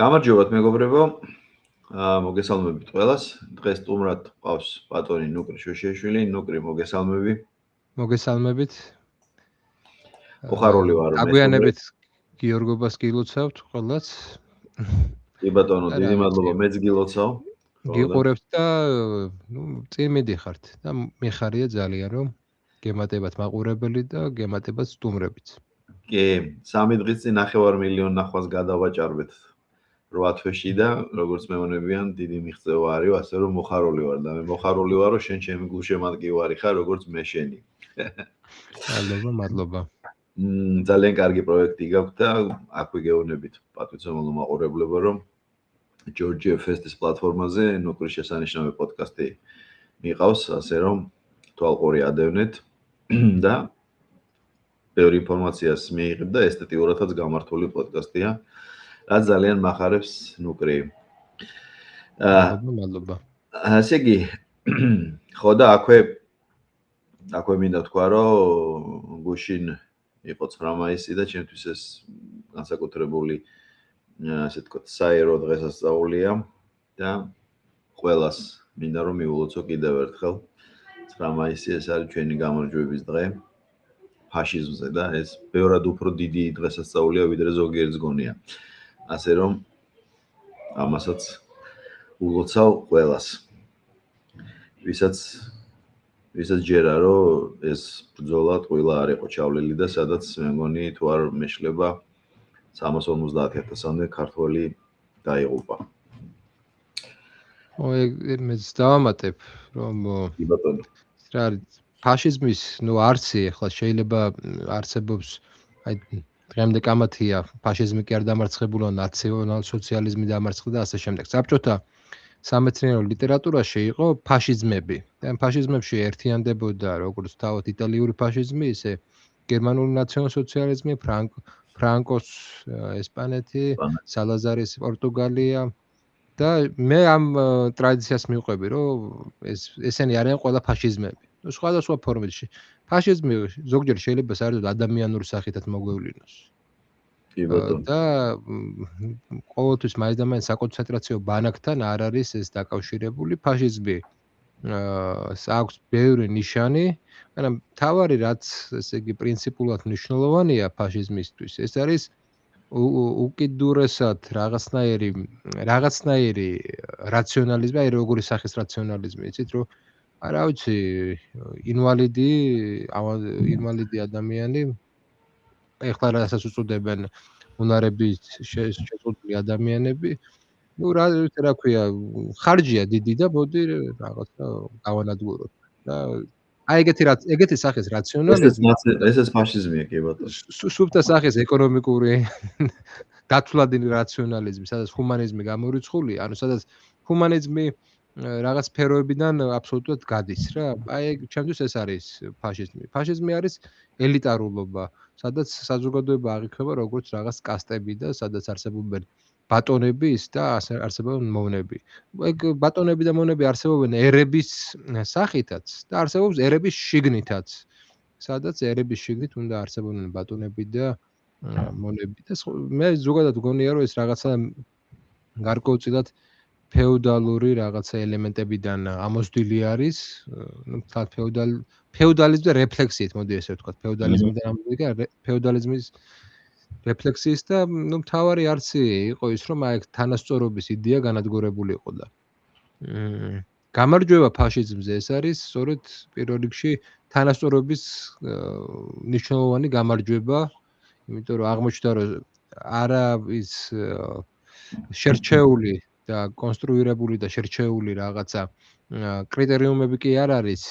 გამარჯობათ მეგობრებო. მოგესალმებით ყველას. დღეს სტუმრად ყავს ბატონი ნუკრი შოშიაშვილი. ნუკრი, მოგესალმები. მოგესალმებით. ოხარული ვარ. აგვიანებით გიორგობას გილოცავთ ყველას. კი ბატონო, დიდი მადლობა, მეც გილოცავ. გიყურებთ და წინ მიდიხართ და მიხარია ძალიან რომ გემატებათ მაყურებელი და გემატებათ სტუმრებიც. კი, 3 დღის წინ 9 მილიონ ნახვას გადავაჭარბეთ 8 თვეში და როგორც მეუბნებიან, დიდი მიღწევა არის, ასე რომ მოხარული ვარ და მე მოხარული ვარ, რომ შენ ჩემი გულშემატკივარი ხარ, როგორც მე შენი. მადლობა. ძალიან კარგი პროექტი გაქვთ და აქვე გეუბნებით პატივცემულო მაყურებლებო, რომ Georgia Fest-ის პლატფორმაზე ნუკრის შესანიშნავი პოდკასტი მიყავს, ასე რომ თვალყური ადევნეთ და ბევრი ინფორმაციას მიიღებ და ესთეტიურადაც გამართული პოდკასტია, რაც ძალიან მახარებს ნუკრი. მადლობა. ასე იგი, ხო და აქვე მინდა თქვა, რომ გუშინ იყო 9 მაისი და ჩემთვის ეს განსაკუთრებული ასე ვთქვათ, საერო დღესასწაულია და ყველას მინდა რომ მიულოცო კიდევ ერთხელ 9 მაისი ეს არის ჩვენი გამარჯვების დღე ფაშიზმზე და ეს ბევრად უფრო დიდი დღესასწაულია ვიდრე ზოგიერთს გონია. ასე რომ ამასაც ულოცავ ყველას. ვისაც ჯერა რომ ეს ბრძოლა ტყუილა არ იყო ჩავლილი და სადაც მე მგონი თუ არ მეშლება 350,000-მდე ქართველი დაიღუპა. მეც დავამატებ, რომ რა არის ფაშიზმის, არსი ახლა შეიძლება არსებობს, აი დღემდე კამათია, ფაშიზმი კი არ დამარცხებულა, ნაციონალ სოციალიზმი დამარცხდა და ასე შემდეგ. საბჭოთა სამეცნიერო ლიტერატურაში იყო ფაშიზმები. და ფაშიზმებში ერთიანდებოდა როგორც თავად იტალიური ფაშიზმი, ისე გერმანული ნაციონალ-სოციალიზმი, ფრანკოს ესპანეთი, სალაზარის პორტუგალია და მე ამ ტრადიციას მივყვები, რომ ესენი არიან ყველა ფაშიზმები. სხვადასხვა ფორმებში. ფაშიზმი ზოგჯერ შეიძლება საერთოდ ადამიანური სახითაც მოგვევლინოს. კი ბატონო. და ყოველთვის მაინც და მაინც საკონცენტრაციო ბანაკთან არ არის ეს დაკავშირებული. ფაშიზმი აქვს ბევრი ნიშანი, მაგრამ თავარი რაც ესე იგი პრინციპულად მნიშვნელოვანია ფაშიზმისთვის, ეს არის უკიდურესად რაღაცნაირი რაციონალიზმი, აი როგორი სახის რაციონალიზმი, იცით რომ არა ვიცი, ინვალიდი ადამიანი ეხლა რასაც უწოდებენ უნარებით შეწყვეტილი ადამიანები, რა ქვია, ხარჯია დიდი და მოდი რაღაცა გავანადგუროთ. და აი ეგეთი სახის რაციონალიზმი ესეც ფაშიზმია კი ბატონო. სუფთა სახის ეკონომიკური დათვლადი რაციონალიზმი, სადაც ჰუმანიზმი გამორიცხულია, ანუ სადაც ჰუმანიზმი რაღაც სფეროებიდან აბსოლუტურად გადის რა. აი ჩემთვის ეს არის ფაშიზმი. ფაშიზმი არის ელიტარულობა, სადაც საზოგადოება აღიქვება როგორც რაღაც კასტები და სადაც არსებობენ ბატონები და არსებობენ მონები. ეგ ბატონები და მონები არსებობენ ერების სახითაც და არსებობს ერების შიგნითაც. სადაც ერების შიგნით უნდა არსებობენ ბატონები და მონები და მე ზოგადად გონია რომ ეს რაღაცა გარკვეულწილად ფეოდალური რაღაცა ელემენტებიდან ამოსდილი არის, ფეოდალიზმის რეფლექსიით, მოდი ესე ვთქვათ, ფეოდალიზმიდან ამოსდილი, ფეოდალიზმის რეფლექსიის და მთავარი არსი იყო ის, რომ აი თანასწორობის იდეა განადგურებული იყო და გამარჯვება ფაშიზმზე ეს არის სწორედ პირველ რიგში თანასწორობის მნიშვნელოვანი გამარჯვება, იმიტომ რომ აღმოჩნდა რომ არა ის შერჩეული და კონსტრუირებული და შერჩეული რაღაცა კრიტერიუმები კი არ არის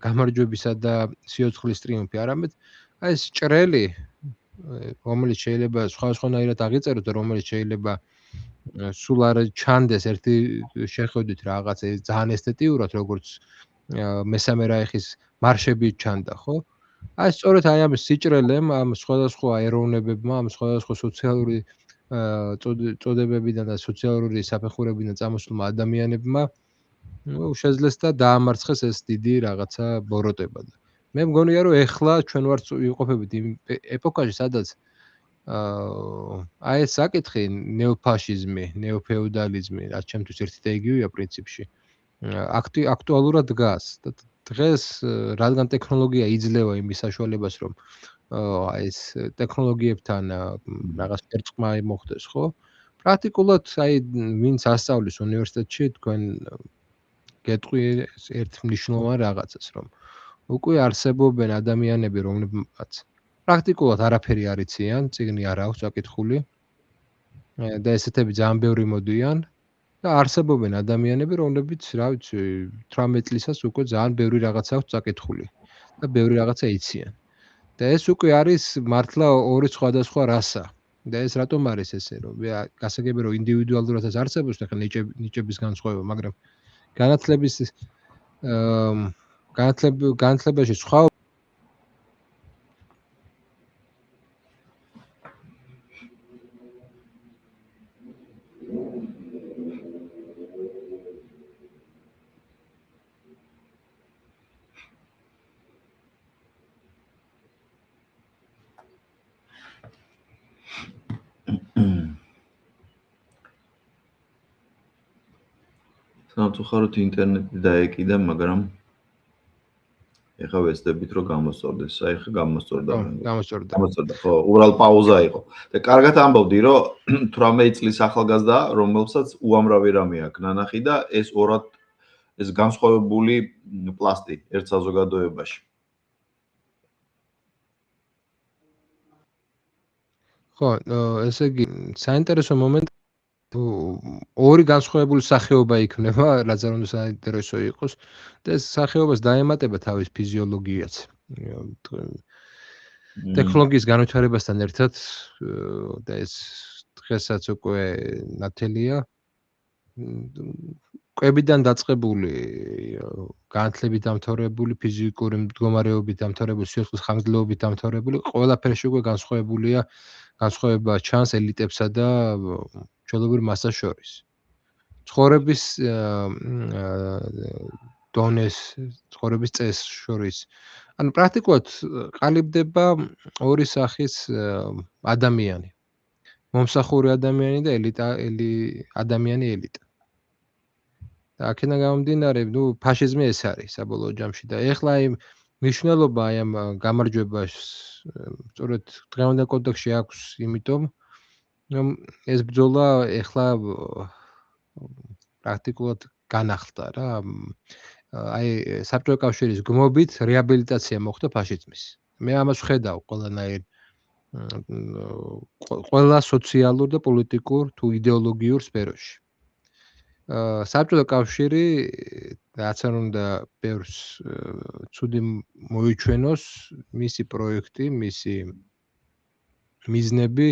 გამარჯვებისა და სიოცხლის ტრიუმფი, არამედ აი ეს ჭრელი, რომელიც შეიძლება სხვადასხვანაირად აღიწეროს და რომელიც შეიძლება სულ არ ჩანდეს ერთი შეხედვით რაღაცა ძალიან ესთეტიურად, როგორც მესამე რაიხის მარშები ჩანდა, ხო? აი სწორედ აი ამ სიჭრელემ, ამ სხვადასხვა ეროვნებებმა, ამ სხვადასხვა სოციალური წოდებებიდან და სოციალური საფეხურებიდან წამოსულმა ადამიანებმა შეძლეს და დაამარცხეს ეს დიდი რაღაცა ბოროტება. მე მგონია რომ ეხლა ჩვენ ვართ ვიყოფებით იმ ეპოქაში, სადაც აი ეს საკითხი ნეოფაშიზმი, ნეოფეოდალიზმი, რაც ჩემთვის ერთი და იგივეა პრინციპში. აქტუალურად დგას და დღეს რადგან ტექნოლოგია იძლევა იმის საშუალებას, რომ აი ეს ტექნოლოგიებთან რაღაც ფერწყმა მოხდეს, ხო? პრაქტიკულად აი ვინც ასწავლის უნივერსიტეტში, თქვენ გეტყვი ერთ მნიშვნელოვან რაღაცას, რომ უკვე არსებობენ ადამიანები, რომლებმაც პრაქტიკულად არაფერი არ იციან, წიგნი არ აქვს აკითხული და ესეთები ძალიან ბევრი მოდიან და არსებობენ ადამიანები, რომლებიც, რა ვიცი, 18 წლისას უკვე ძალიან ბევრი რაღაც აქვს აკითხული და ბევრი რაღაცა იციან. და ეს უკვე არის მართლა ორი სხვადასხვა რასა. და ეს რატომ არის ესე, რომ გასაგები რომ ინდივიდუალურადაც არსებობს ახლა ნიჭების განსხვავება, მაგრამ განათლებაში სხვა სამწუხაროდ ინტერნეტი დაეკიდა, მაგრამ ეხლა ვეცდებით რომ გამოსწორდეს. აი ხა გამოსწორდა. გამოსწორდა. ხო, უბრალოდ პაუზა იყო. და კარგად ამბობდი, რომ 18 წლის ახალგაზრდა, რომელსაც უამრავი რამე აქვს ნანახი და ეს ორად ეს განსხვავებული პლასტი ერთ საზოგადოებაში. ხო, ესე იგი, საინტერესო მომენტი ორი განსხვავებული სახეობა იქნება, რაც არ უნდა საინტერესო იყოს და ეს სახეობას დაემატება თავის ფიზიოლოგიაც. ტექნოლოგიის განვითარებასთან ერთად და ეს დღესაც უკვე ნათელია. კვებიდან დაწყებული, განათლებით დამთავრებული, ფიზიკური მდგომარეობით დამთავრებული, სიცოცხლის ხანგრძლივობით დამთავრებული, ყველაფერში უკვე განსხვავება ჩანს ელიტებსა და ჩვეულებრივ მასას შორის. ცხოვრების დონეს, ცხოვრების წესს შორის. ანუ პრაქტიკულად ყალიბდება ორი სახის ადამიანი. მომსახური ადამიანი და ადამიანი ელიტა. და აქედან გამომდინარე, ფაშიზმი ეს არის საბოლოო ჯამში და ეხლა აი მნიშვნელობა აი ამ გამარჯვებას სწორედ დღევანდელ კონტექსტში აქვს, იმიტომ რომ ეს ბრძოლა ეხლა პრაქტიკულად განახლდა რა. აი საბჭოთა კავშირის გმობით რეაბილიტაცია მოხდა ფაშიზმის. მე ამას ვხედავ ყველანაირ ყველა სოციალურ და პოლიტიკურ თუ იდეოლოგიურ სფეროში. საბჭოთა კავშირი რაც არ უნდა ბევრს ცუდი მოიჩვენოს, მისი პროექტი, მისი მიზნები,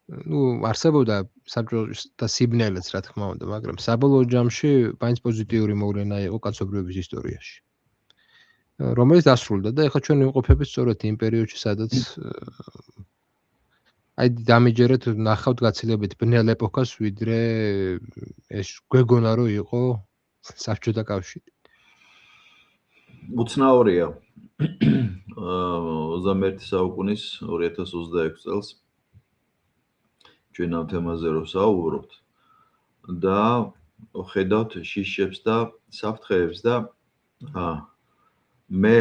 არსებობდა საბჭოთა სიბნელეც, რა თქმა უნდა, მაგრამ საბოლოო ჯამში მაინც პოზიტიური მოვლენა იყო კაცობრიობის ისტორიაში. რომელიც დასრულდა და ეხლა ჩვენ ვიმყოფებით სწორედ იმ პერიოდში, სადაც აი დამიჯერეთ ნახავთ გაცილებით ბნელ ეპოქას, ვიდრე ეს გვეგონა რომ იყო საბჭოთა კავშირი. უცნაურია. 21 საუკუნის 2026 წელს ჩვენ ამ თემაზე რომ საუბრობთ და ხედავთ შიშებს და საფრთხეებს და მე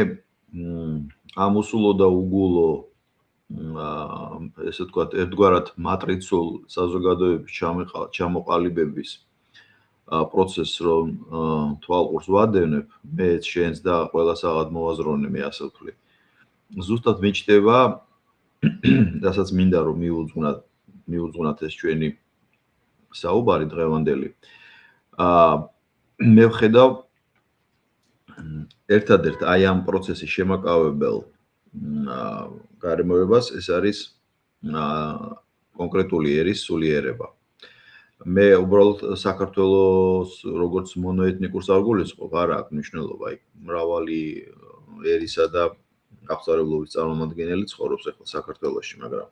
ამ უსულო და უგულო ესე ვთქვათ, ერთგვარად მატრიცულ საზოგადოების ჩამოყალიბების პროცესს რომ თვალყურს ვადევნებ, მეც შენს და ყველა საღად მოაზროვნე, მე ასე ვთვლი. ზუსტად მიჩნდება, რასაც მინდა რომ მიუძღვნათ ეს ჩვენი საუბარი დღევანდელი. მე ვხედავ ერთადერთ აი ამ პროცესის შემაკავებელ გარემოებას, ეს არის კონკრეტული ერის სულიერება. მე უბრალოდ საქართველოს როგორც მონოეთნიკურს არ გულისხმობ, არა აქვს მნიშვნელობა, იქ მრავალი ერისა და აღწერებლობის წარმომადგენელი ცხოვრობს ახლა საქართველოში, მაგრამ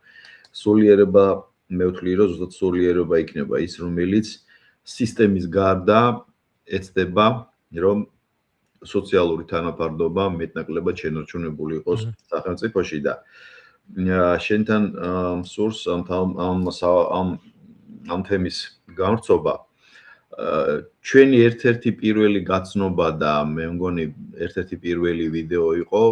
სულიერება მე ვთვლი, რომ ზუსტად სულიერება იქნება ის, რომელიც სისტემის გარდა ეცდება, რომ სოციალური თანაფარდობა მეტნაკლებად შენარჩუნებული იყოს სახელმწიფოში და შენთან სურს ამ თემის გამრწობა. ჩვენი ერთ-ერთი პირველი გაცნობა და მე მგონი ერთ-ერთი პირველი ვიდეო იყო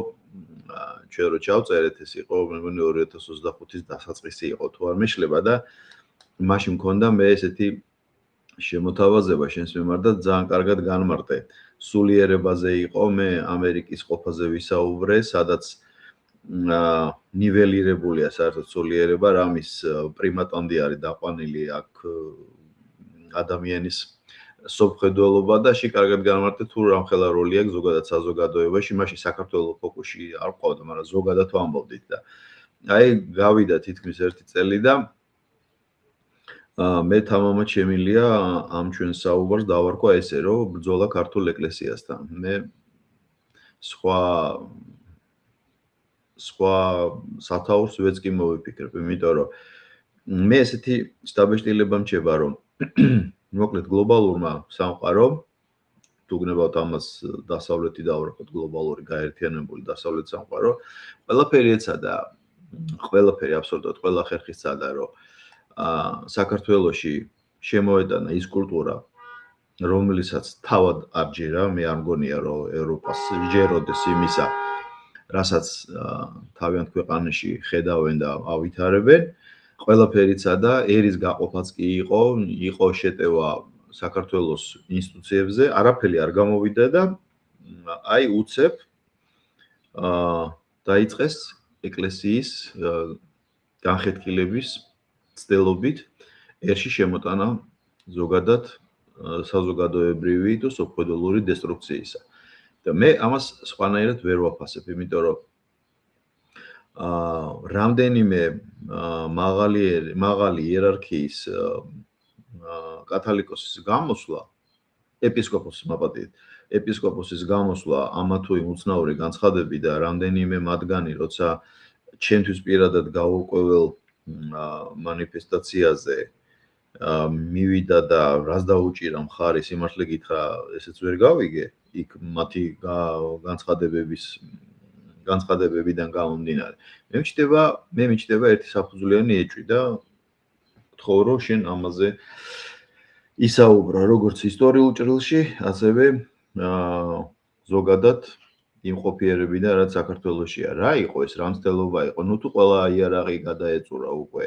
ჩვენ რო ჩავწერეთ ეს იყო მე მგონი 2025-ის დასაწყისი იყო თუ არ მეშლება და მაშინ მქონდა მე ესეთი შემოთავაზება შენს მიმართ და ძალიან კარგად განმარტე. სულიერებაზე იყო მე ამერიკის ყოფაზე ვისაუბრე, სადაც ნიველირებულია საერთოდ სულიერება, რამის პრიმატონდი არის დაყვანილი აქ ადამიანის სოფხედველობა და კარგად განმარტე თუ რამხელა როლი აქვს ზოგადად საზოგადოებაში, მაშინ საქართველოს ფოკუსში არ ყავდა, მაგრამ ზოგადად ვამბობდით და აი გავიდა თითქმის 1 წელი და მე თამამად შემილია ამ ჩვენ საუბარს დავარქვა ესე, რომ ბრძოლა ქართულ ეკლესიასთან. მე სხვა სათაურს ვეც კი მოვიფიქრებ, იმიტომ რომ მე ესეთი სტაბეშტილება მჩება, რომ მოკლედ გლობალურმა სამყარომ თუ გნებავთ ამას დასავლეთი დავარქოთ გლობალური გაერთიანებული დასავლეთ სამყარო, ყველაფერი ეცადა, ყველაფერი აბსოლუტურად ყველა ხერხი სცადა, რომ საქართველოში შემოეტანა ის კულტურა, რომელსაც თავად არ ჯერა, მე არ მგონია, რომ ევროპას ჯეროდეს იმისა, რასაც თავიანთ ქვეყანაში ხედავენ და ავითარებენ. ყველაფერიცა და ერის გაყოფაც კი იყო შეტევა საქართველოს ინსტიტუციებზე, არაფერი არ გამოვიდა და აი უცებ დაიწყეს ეკლესიის განხეთქილების ცდილობით ერში შემოტანა ზოგადად საზოგადოებრივი თუ სოფხედულური დესტრუქციისა. და მე ამას სხვანაირად ვერ ვაფასებ, იმიტომ რომ რამდენიმე მაღალი იერარქიის კათოლიკოსის გამოსვლა, ეპისკოპოსის გამოსვლა ამა თუ იმ უცნაური განცხადები და რამდენიმე მათგანი, როცა ჩემთვის პირადად გაურკვეველ მანიფესტაციაზე მივიდა და რას დაუჭირა მხარი სიმართლე გითხრა, ესეც ვერ გავიგე, იქ მათი განცხადებებიდან გამომდინარე. მე მიჩნდება ერთი საფუძვლიანი ეჭვი და გთხოვ რომ შენ ამაზე ისაუბრა როგორც ისტორიულ ჭრილში, ასევე ზოგადად იმ ყოფიერებიდან, რაც საქართველოშია. რა იყო ეს, რა მცდელობა იყო? ნუ თუ ყველა იარაღი გადაეწურა უკვე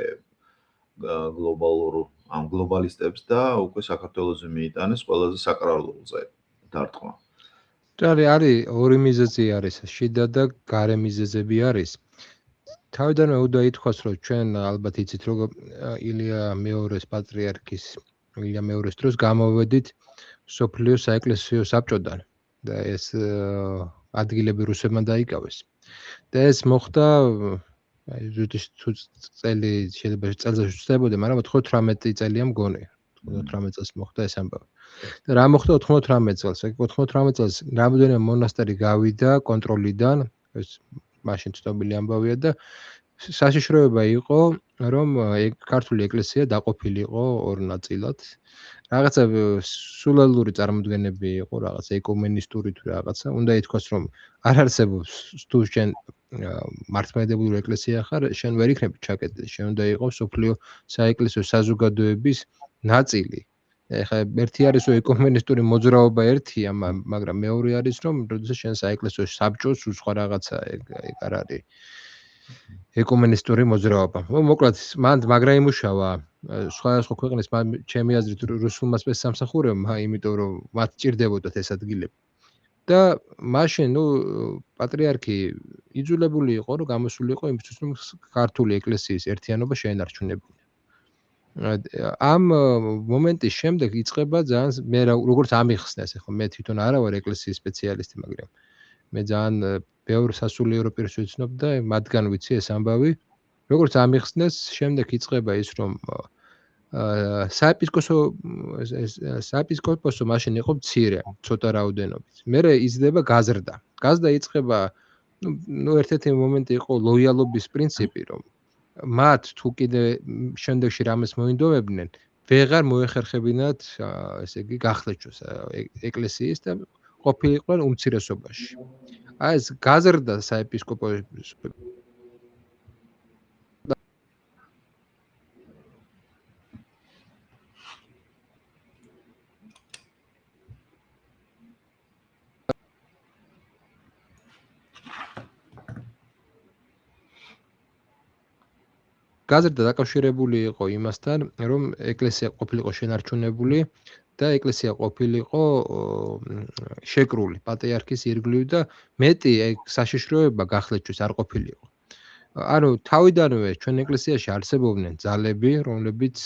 გლობალისტებს და უკვე საქართველოზე მიიტანეს ყველაზე საკრალულზე დარტყმა. არის ორი მიზეზი არის, შიდა და გარე მიზეზები არის. თავიდანვე უნდა ითქვას, რომ ჩვენ ალბათ იცით, რომ ილია მეორეს პატრიარქის ილია მეორეს დროს გამოვედით სოფლიო საეკლესიო საბჭოდან და ეს ადგილები რუსებმა დაიკავეს. და ეს მოხდა წელი შეიძლება წელზე ვწდებოდი, მაგრამ 98 წელია მგონი. 98 წელს მოხდა ეს ამბავი. და რა მოხდა 98 წელს? 98 წელს რამდენიმე მონასტერი გავიდა კონტროლიდან, ეს მაშინ ცნობილი ამბავია და საშიშროება იყო, რომ ქართული ეკლესია დაყოფილიყო ორ ნაწილად. რაღაცა სულელური წარმოდგენები იყო, რაღაცა ეკუმენისტური თუ რაღაცა. უნდა ითქვას, რომ არ არსებობს თუ შენ მართლმადიდებლური ეკლესია ხარ, შენ ვერ იქნები ჩაკეტილი, შენ უნდა იყოს სოფლიო საეკლესიო საზოგადოების ნაწილი. ეხლა ერთი არის რომ ეკუმენისტური მოძრაობა ერთია, მაგრამ მეორე არის რომ როდესაც შენ საეკლესიო საბჭოს სხვა რაღაცა ეგ არ არის ეკუმენისტური მოძრაობა. მოკლედ მან მაგრა იმუშავა სხვადასხვა ქვეყნის ჩემი აზრით რუსულმა სპეცსამსახურებმა, იმიტომ რომ მათ ჭირდებოდათ ეს ადგილები. და მაშინ პატრიარქი იძულებული იყო რომ გამოსულიყო იმისთვის რომ ქართული ეკლესიის ერთიანობა შეენარჩუნებინა. ამ მომენტის შემდეგ იწყება ძალიან მე როგორც ამიხსნეს, ხო მე თვითონ არა ვარ ეკლესიის სპეციალისტი, მაგრამ მე ძალიან ბევრ სასულიერო პირს ვიცნობ და მათგან ვიცი ეს ამბავი. როგორც ამიხსნეს, შემდეგ იწყება ის რომ საეპისკოპოსო მაშინ იყო მცირე, ცოტა რაოდენობით. მერე იზრდება გაზრდა. გაზრდა იწყება, ერთ-ერთი მომენტი იყო ლოიალობის პრინციპი, რომ მათ თუ კიდე შემდეგში რამეს მოინდომებდნენ, ვეღარ მოეხერხებინათ, ესე იგი, გახლეჩოს ეკლესიის და ყოფილიყვნენ უმცირესობაში. ეს გაზრდა საეპისკოპოსო გაზრდა დაკავშირებული იყო იმასთან, რომ ეკლესია ყოფილიყო შენარჩუნებული და ეკლესია ყოფილიყო შეკრული პატრიარქის ირგვლივ და მეტი საშიშროება გახლეჩვის არ ყოფილიყო. ანუ თავიდანვე ჩვენ ეკლესიაში არსებობდნენ ძალები, რომლებიც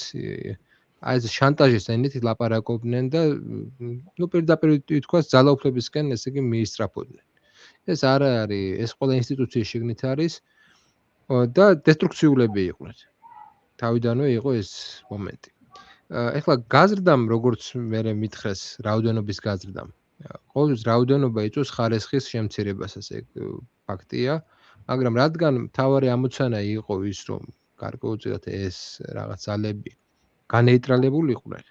აი ეს შანტაჟის ენით ლაპარაკობდნენ და ნუ პირდაპირ ითქვას ძალაუფლებისკენ ესე იგი მიისწრაფოდნენ. ეს არ არის, ეს ყველა ინსტიტუციის შიგნით არის და დესტრუქციულები იყვნენ. თავიდანვე იყო ეს მომენტი. ეხლა გაზრდამ როგორც მე მითხრეს რაოდენობის გაზრდამ. ყოველთვის რაოდენობა იწვევს ხარისხის შემცირებას, ასე ფაქტია, მაგრამ რადგან მთავარი ამოცანა იყო ის, რომ გარკვეულწილად ეს რაღაც ძალები განეიტრალებულიყვნენ.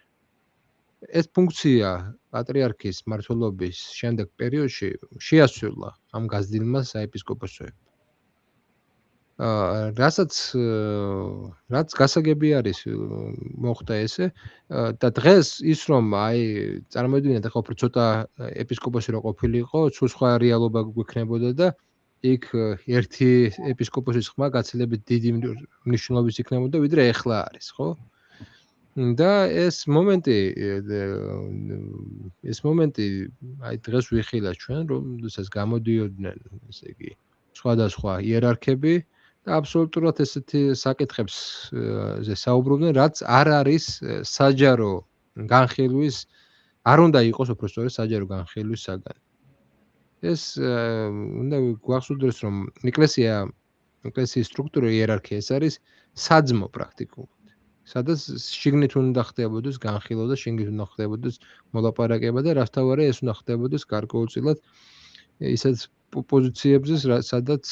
ეს ფუნქცია პატრიარქის მმართველობის შემდეგ პერიოდში შეასრულა ამ გაზრდილმა საეპისკოპოსოებმა. რაც გასაგები არის მოხდა ესე და დღეს ის რომ აი წარმოვიდგინეთ ახლა უფრო ცოტა ეპისკოპოსი რო ყოფილიყო, სულ სხვა რეალობა გვექნებოდა და იქ ერთი ეპისკოპოსის ხმა გაცილებით დიდი მნიშვნელობის იქნებოდა, ვიდრე ეხლა არის, ხო? და ეს მომენტი აი დღეს ვიხილავ ჩვენ, რომ ეს გამოდიოდნენ, ესე იგი, სხვადასხვა იერარქები და აბსოლუტურად ესეთი საკითხებს საუბრობდნენ, რაც არ არის საჯარო განხილვის, არ უნდა იყოს უბრალოდ საჯარო განხილვის საგანი. ეს უნდა გვახსოვდეს, რომ ეკლესიის სტრუქტურა იერარქია ეს არის საძმო პრაქტიკულად. სადაც შიგნით უნდა ხდებოდეს განხილვა და შიგნით უნდა ხდებოდეს მოლაპარაკება და რასთავარი ეს უნდა ხდებოდეს გარკვეულწილად ისეთ პოზიციებზე, სადაც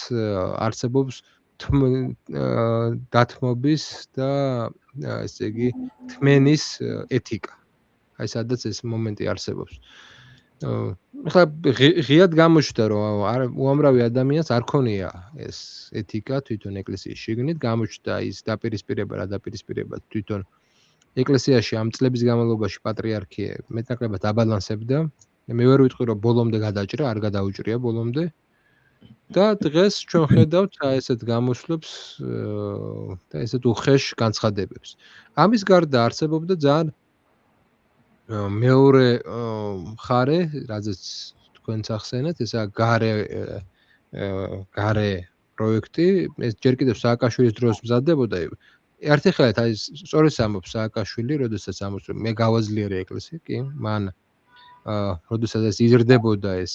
არსებობს დათმობის და ესე იგი თმენის ეთიკა. აი სადაც ეს მომენტი არსებობს. ეხლა ღიად გამოჩნდა, რომ უამრავი ადამიანს არ ქონია ეს ეთიკა თვითონ ეკლესიის შიგნით, გამოჩნდა ის დაპირისპირება თვითონ ეკლესიაში ამ წლების განმავლობაში პატრიარქი მეტნაკლებად აბალანსებდა. მე ვერ ვიტყვი, რომ ბოლომდე გადაჭრა, არ გადაუჭრია ბოლომდე. და დღეს ჩვენ ხედავთ ესეთ გამოსვლებს და ესეთ უხეშ განცხადებებს. ამის გარდა არსებობდა ძალიან მეორე მხარე, რაზეც თქვენც ახსენეთ, ესაა გარე პროექტი, ეს ჯერ კიდევ სააკაშვილის დროს მზადდებოდა. ერთი ხელით აი სწორედ ამბობს სააკაშვილი, როდესაც ამბობს, რომ მე გავაძლიერე ეკლესია, კი, მან როდესაც ეს იზრდებოდა ეს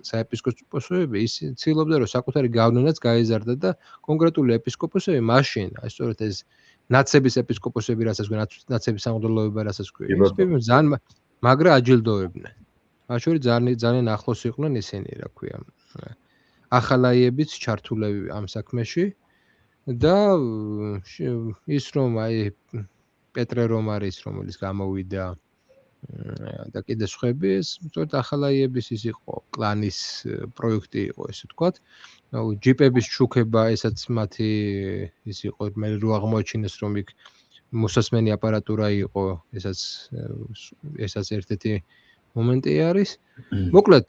საეპისკოპოსოები, ის ცდილობდა, რომ საკუთარი გავლენაც გაეზარდა და კონკრეტული ეპისკოპოსები მაშინ, აი სწორედ ეს ნაცების ეპისკოპოსები, რასაც ნაცების სამღვდელოება, რასაც ძალიან მაგრა აჯილდოებდნენ. მათ შორის ძალიან ახლოს იყვნენ ისინი, რა ქვია, ახალაიებიც ჩართულები ამ საქმეში და ის რომ აი პეტრე რომ არის, რომელიც გამოვიდა და კიდე სხვები, ეს სწორედ ახალაიების ის იყო, კლანის პროექტი იყო, ესე ვთქვათ. ჯიპების შუქება, ესაც მათი ის იყო, მე რო აღმოაჩინეს, რომ იქ მოსასმენი აპარატურა იყო, ესაც ერთ-ერთი მომენტი არის. მოკლედ,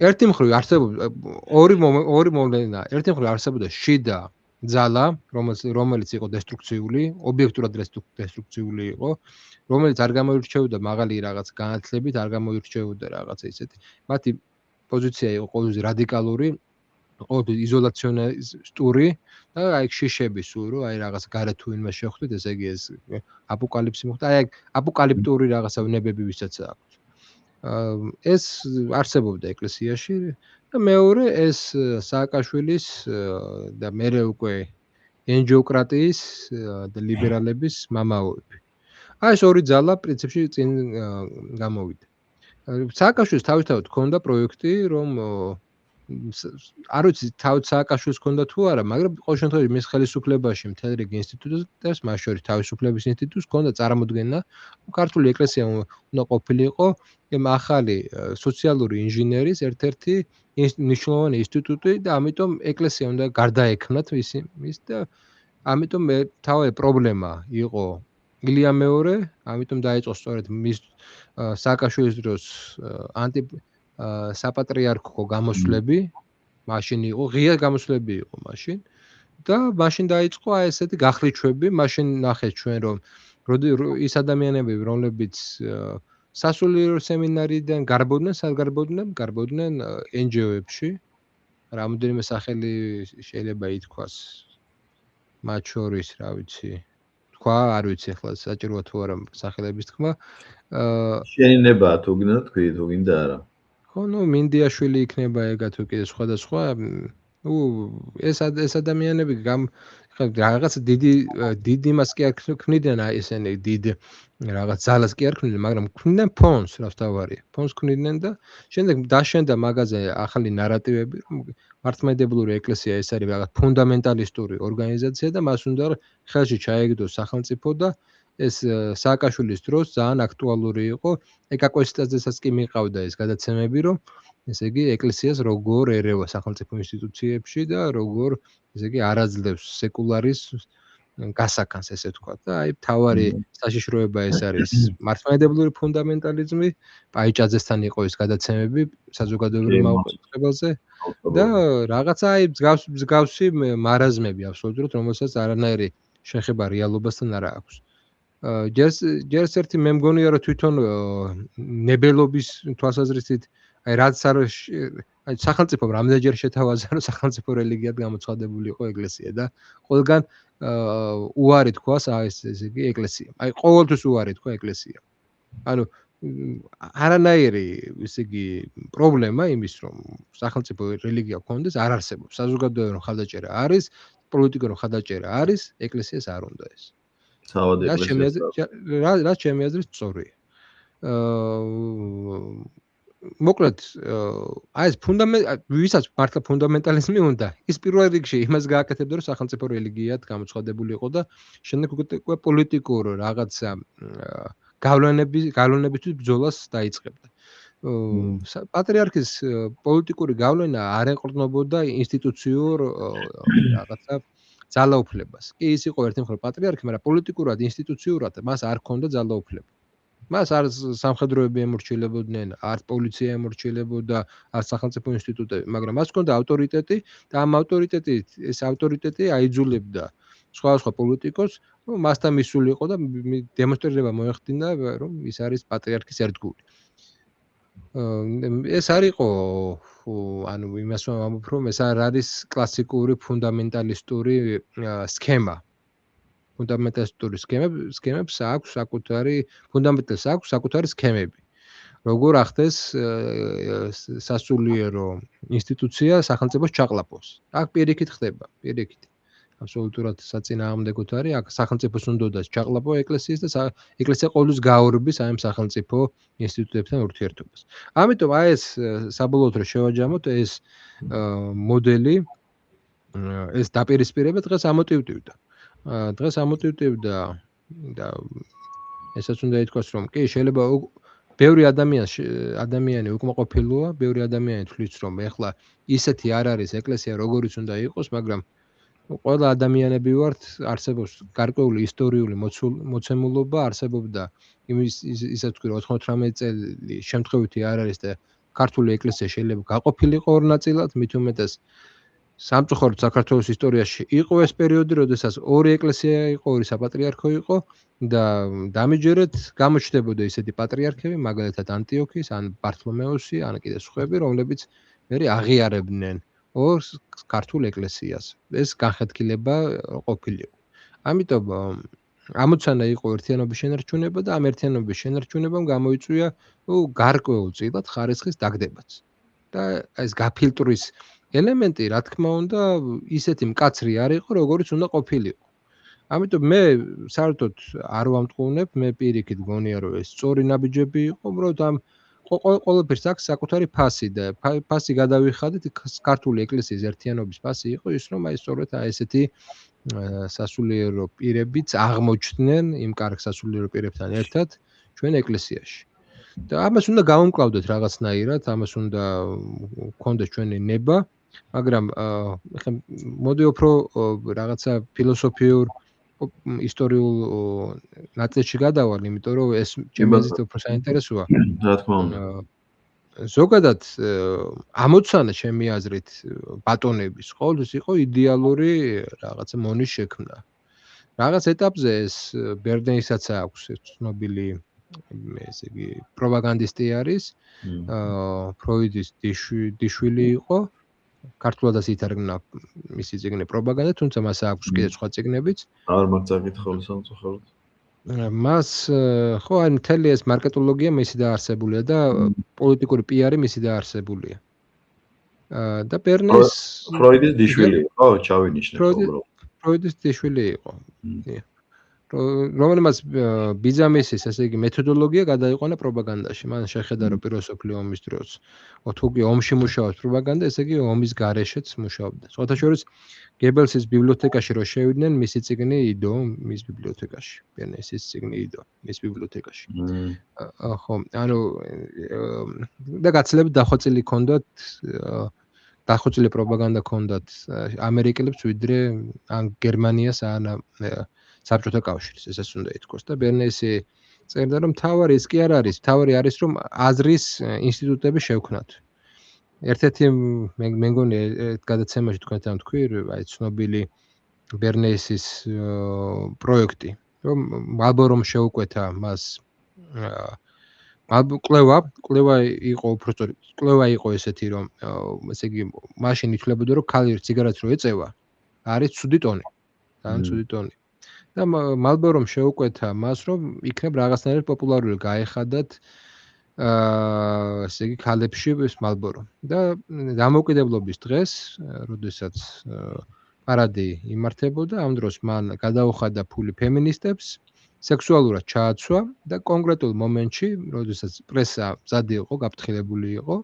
ერთი მხრივ არსებობდა ორი მომენტია. ერთი მხრივ არსებობდა შიდა ძალა, რომელიც იყო დესტრუქციული, ობიექტურად დესტრუქციული იყო, რომელიც არ გამოირჩეოდა მაღალი რაღაც განათლებით, არ გამოირჩეოდა რაღაც ისეთი. მათი პოზიცია იყო ყოველთვის რადიკალური, ყოველთვის იზოლაციონისტური და აი შიშები სულ, რომ აი რაღაც გარეთ თუ ვინმე შეხვდით, ესე იგი ეს აპოკალიფსი მოხდა, აი აპოკალიპტური რაღაცა ვნებები ვისაც აქვს. ეს არსებობდა ეკლესიაში და მეორე ეს სააკაშვილის და მერე უკვე ენჯიოკრატიის და ლიბერალების მამაოები. აი ეს ორი ძალა პრინციპში წინ გამოვიდა. სააკაშვილის თავისთავად ჰქონდა პროექტი, რომ არ ვიცი თავად სააკაშვილს ჰქონდა თუ არა, მაგრამ ყოველ შემთხვევაში მის ხელისუფლებაში მთელ რიგ ინსტიტუტებს, მას შორის თავისუფლების ინსტიტუტს ჰქონდა წარმოდგენა, რომ ქართული ეკლესია უნდა ყოფილიყო ახალი სოციალური ინჟინერის ერთ-ერთი მნიშვნელოვანი ინსტიტუტი და ამიტომ ეკლესია უნდა გარდაექმნათ ის და ამიტომ თავი პრობლემა იყო ილია მეორე, ამიტომ დაიწყო სწორედ მის სააკაშვილის დროს საპატრიარქო გამოსვლები, მაშინ იყო ღია გამოსვლები იყო მაშინ და მაშინ დაიწყო აი ესეთი გახლიჩვები, მაშინ ნახეთ ჩვენ რომ ის ადამიანები, რომლებიც სასულიერო სემინარიდან გარბოდნენ, სად გარბოდნენ? გარბოდნენ NGO-ებში. რამოდენიმე სახელი შეიძლება ითქვას. მათ შორის, რა ვიცი, თქვა, არ ვიცი ახლა საჭიროა თუ არა სახელების თქმა. შენი ნება თუ გინდა თქვი, თუ გინდა არა. ხო, ნუ მინდიაშვილი იქნება ეგა თუ კიდე სხვადასხვა. ეს ადამიანები რაღაც დიდი იმას კი არ ქმნიდნენ აი ესენი დიდ რაღაც ძალას კი არ ქმნიდნენ, მაგრამ ქმნიდნენ ფონს, რას თავარია. ფონს ქმნიდნენ და შემდეგ დაშენდა მაგაზე ახალი ნარატივები, რომ მართლმადიდებლური ეკლესია ეს არის რაღაც ფუნდამენტალისტური ორგანიზაცია და მას უნდა ხელში ჩაეგდოს სახელმწიფო და ეს სააკაშვილის დროს ძალიან აქტუალური იყო. ეკაკოსტაძესაც კი მიყავდა ეს გადაცემები, რომ ესე იგი ეკლესიას როგორ ერევა სახელმწიფო ინსტიტუციებში და როგორ ესე იგი არაძლევს სეკულარის გასაკანს, ესე ვთქვა. და აი თავარი საშიშროება ეს არის მართლმადიდებლური ფუნდამენტალიზმი, პაიჭაძესთან იყო ეს გადაცემები საზოგადოებრივ მაუწყებელზე და რაღაცა აი მსგავსი მარაზმები აბსოლუტურად, რომელსაც არანაირი შეხება რეალობასთან არ აქვს. ჯერ ერთი მე მგონია რომ თვითონ ნებელობის თვალსაზრისით აი რაც აი სახელმწიფომ რამდენჯერ შეთავაზა რომ სახელმწიფო რელიგიად გამოცხადებული იყო ეკლესია და ყველგან უარი თქვას ესე იგი ეკლესია. აი ყოველთვის უარი თქვა ეკლესია. ანუ არანაირი ესე იგი პრობლემა იმის რომ სახელმწიფო რელიგია გქონდეს არ არსებობს. საზოგადოებრივ ხალხაჭერა არის, პოლიტიკურ ხალხაჭერა არის, ეკლესიას არ უნდა ეს. რაც ჩემი აზრით სწორია. მოკლედ აი ეს ვისაც მართლა ფუნდამენტალიზმი უნდა, ის პირველ რიგში იმას გააკეთებდა, რომ სახელმწიფო რელიგიად გამოცხადებული იყო და შემდეგ უკვე პოლიტიკურ რაღაცა გავლენებისთვის ბრძოლას დაიწყებდა. პატრიარქის პოლიტიკური გავლენა არ ეყრდნობოდა ინსტიტუციურ რაღაცა ძალაუფლებას. კი ის იყო ერთი მხრივ პატრიარქი, მაგრამ პოლიტიკურად, ინსტიტუციურად მას არ ჰქონდა ძალაუფლება. მას არ სამხედროები ემორჩილებოდნენ, არ პოლიცია ემორჩილებოდა, არ სახელმწიფო ინსტიტუტები, მაგრამ მას ჰქონდა ავტორიტეტი და ამ ეს ავტორიტეტი აიძულებდა სხვადასხვა პოლიტიკოს, რომ მასთან მისული იყო და დემონსტრირება მოეხდინა, რომ ის არის პატრიარქის ერთგული. ეს არ იყო ანუ იმას ვამბობ, რომ ეს არ არის კლასიკური ფუნდამენტალისტური სქემა. ფუნდამენტალისტური სქემებს აქვს საკუთარი ფუნდამენტალს აქვს საკუთარი სქემები. როგორ ახდეს სასულიერო ინსტიტუცია სახელმწიფოს ჩაყლაპოს. აქ პირიქით ხდება, პირიქით. აბსოლუტურად საწინააღმდეგოდ არის, აქ სახელმწიფოს უნდოდა ჩაყლაპო ეკლესიის და ეკლესია ყოველთვის გააურბის აი ამ სახელმწიფო ინსტიტუტებთან ურთიერთობას. ამიტომ აი ეს საბოლოოდ რომ შევაჯამოთ ეს მოდელი ეს დაპირისპირება დღეს ამოტივტივდა. დღეს ამოტივტივდა და ესაც უნდა ითქვას, რომ კი შეიძლება ბევრი ადამიანი უკმაყოფილოა, ბევრი ადამიანი თვლის, რომ ეხლა ისეთი არ არის ეკლესია, როგორიც უნდა იყოს, მაგრამ ყველა ადამიანები ვართ, არსებობს გარკვეული ისტორიული მოცემულობა, არსებობდა ისაც თქვი, რომ 98 წელი შემთხვევითი არ არის და ქართული ეკლესია შეიძლება გაყოფილიყო ორ ნაწილად, მით უმეტეს სამწუხაროდ საქართველოს ისტორიაში იყო ეს პერიოდი, როდესაც ორი ეკლესია იყო, ორი საპატრიარქო იყო და დამიჯერეთ გამოჩნდებოდა ისეთი პატრიარქები, მაგალითად ანტიოქის, ან ბართლომეოსი, ან კიდე სხვები, რომლებიც მერე აღიარებდნენ ორ ქართულ ეკლესიას. ეს განხეთქილება ყოფილიყო. ამიტომ ამოცანა იყო ერთიანობის შენარჩუნება და ამ ერთიანობის შენარჩუნებამ გამოიწვია გარკვეულწილად ხარისხის დაგდებაც. და ეს გაფილტრის ელემენტი, რა თქმა უნდა, ისეთი მკაცრი არ იყო, როგორიც უნდა ყოფილიყო. ამიტომ მე საერთოდ არ ვამტყუნებ, მე პირიქით გონია, რომ ეს სწორი ნაბიჯები იყო, უბრალოდ ამ ყოველფერს აქვს საკუთარი ფასი და ფასი გადავიხადეთ, ქართული ეკლესიის ერთიანობის ფასი იყო ის, რომ აი სწორედ აი ესეთი სასულიერო პირებიც აღმოჩნდნენ იმ კარგ სასულიერო პირებთან ერთად ჩვენ ეკლესიაში. და ამას უნდა გავუმკლავდეთ რაღაცნაირად, ამას უნდა გქონდეს ჩვენი ნება, მაგრამ ხა მოდი უფრო რაღაცა ფილოსოფიურ ისტორიულ ნაწილში გადავალ, იმიტომ რომ ეს ჩემი აზრით უფრო საინტერესოა. რა თქმა უნდა. ზოგადად ამოცანა ჩემი აზრით ბატონების ყოველთვის იყო იდეალური რაღაცა მონის შექმნა. რაღაც ეტაპზე ეს ბერნეისაც აქვს ცნობილი ესე იგი პროპაგანდისტი არის. ფროიდის დიშვილი იყო. ქართულადაც ითარგმნა მისი წიგნი პროპაგანდა, თუმცა მას აქვს კიდე სხვა წიგნებიც. არ მაქვს საკითხული სამწუხაროდ. მას ხო ან მთელი ეს მარკეტოლოგია მისი დაარსებულია და პოლიტიკური პიარი მისი დაარსებულია. და ბერნეს ფროიდის დიშვილი იყო, ჩავინიშნე უბრალოდ. ფროიდის დიშვილი იყო. რომელმაც ბიზამისის ესე იგი მეთოდოლოგია გადაიყვანა პროპაგანდაში. მან შეხედა რომ პირველ მსოფლიო ომის დროს თუ კი ომში მუშაობს პროპაგანდა, ესე იგი ომის გარეშეც მუშაობდა. სხვათა შორის გებელსის ბიბლიოთეკაში რო შევიდნენ, მისი წიგნი იდო მის ბიბლიოთეკაში. ბერნესის წიგნი იდო მის ბიბლიოთეკაში. ხო, ანუ და გაცილებით დახვეწილი ჰქონდათ დახვეწილი პროპაგანდა ჰქონდათ ამერიკელებს ვიდრე ან გერმანიას ან საბჭოთა კავშირს, ესეც უნდა ითქვას და ბერნესი წერდა რომ თავარი ის კი არ არის, თავარი არის რომ აზრის ინსტიტუტები შევქნათ. ერთ-ერთი მე მგონი გადაცემაში თქვენთან თქვი, აი ცნობილი ბერნესის პროექტი, რომ მალბორომ შეუკვეთა მას კვლევა იყო უბრალოდ კვლევა იყო ესეთი რომ ესე იგი მაშინ ითვლებოდა რომ ქალი ციგარეთს რო ეწევა არის ცუდი ტონი. ძალიან ცუდი ტონი. და მალბორომ შეუკვეთა მას რომ იქნებ რაღაცნაირად პოპულარული გაეხადათ ესე იგი ქალებში ეს მალბორო. და დამოუკიდებლობის დღეს, როდესაც პარადი იმართებოდა, ამ დროს მან გადაუხადა ფული ფემინისტებს, სექსუალურად ჩააცვა და კონკრეტულ მომენტში, როდესაც პრესა მზადი იყო, გაფრთხილებული იყო,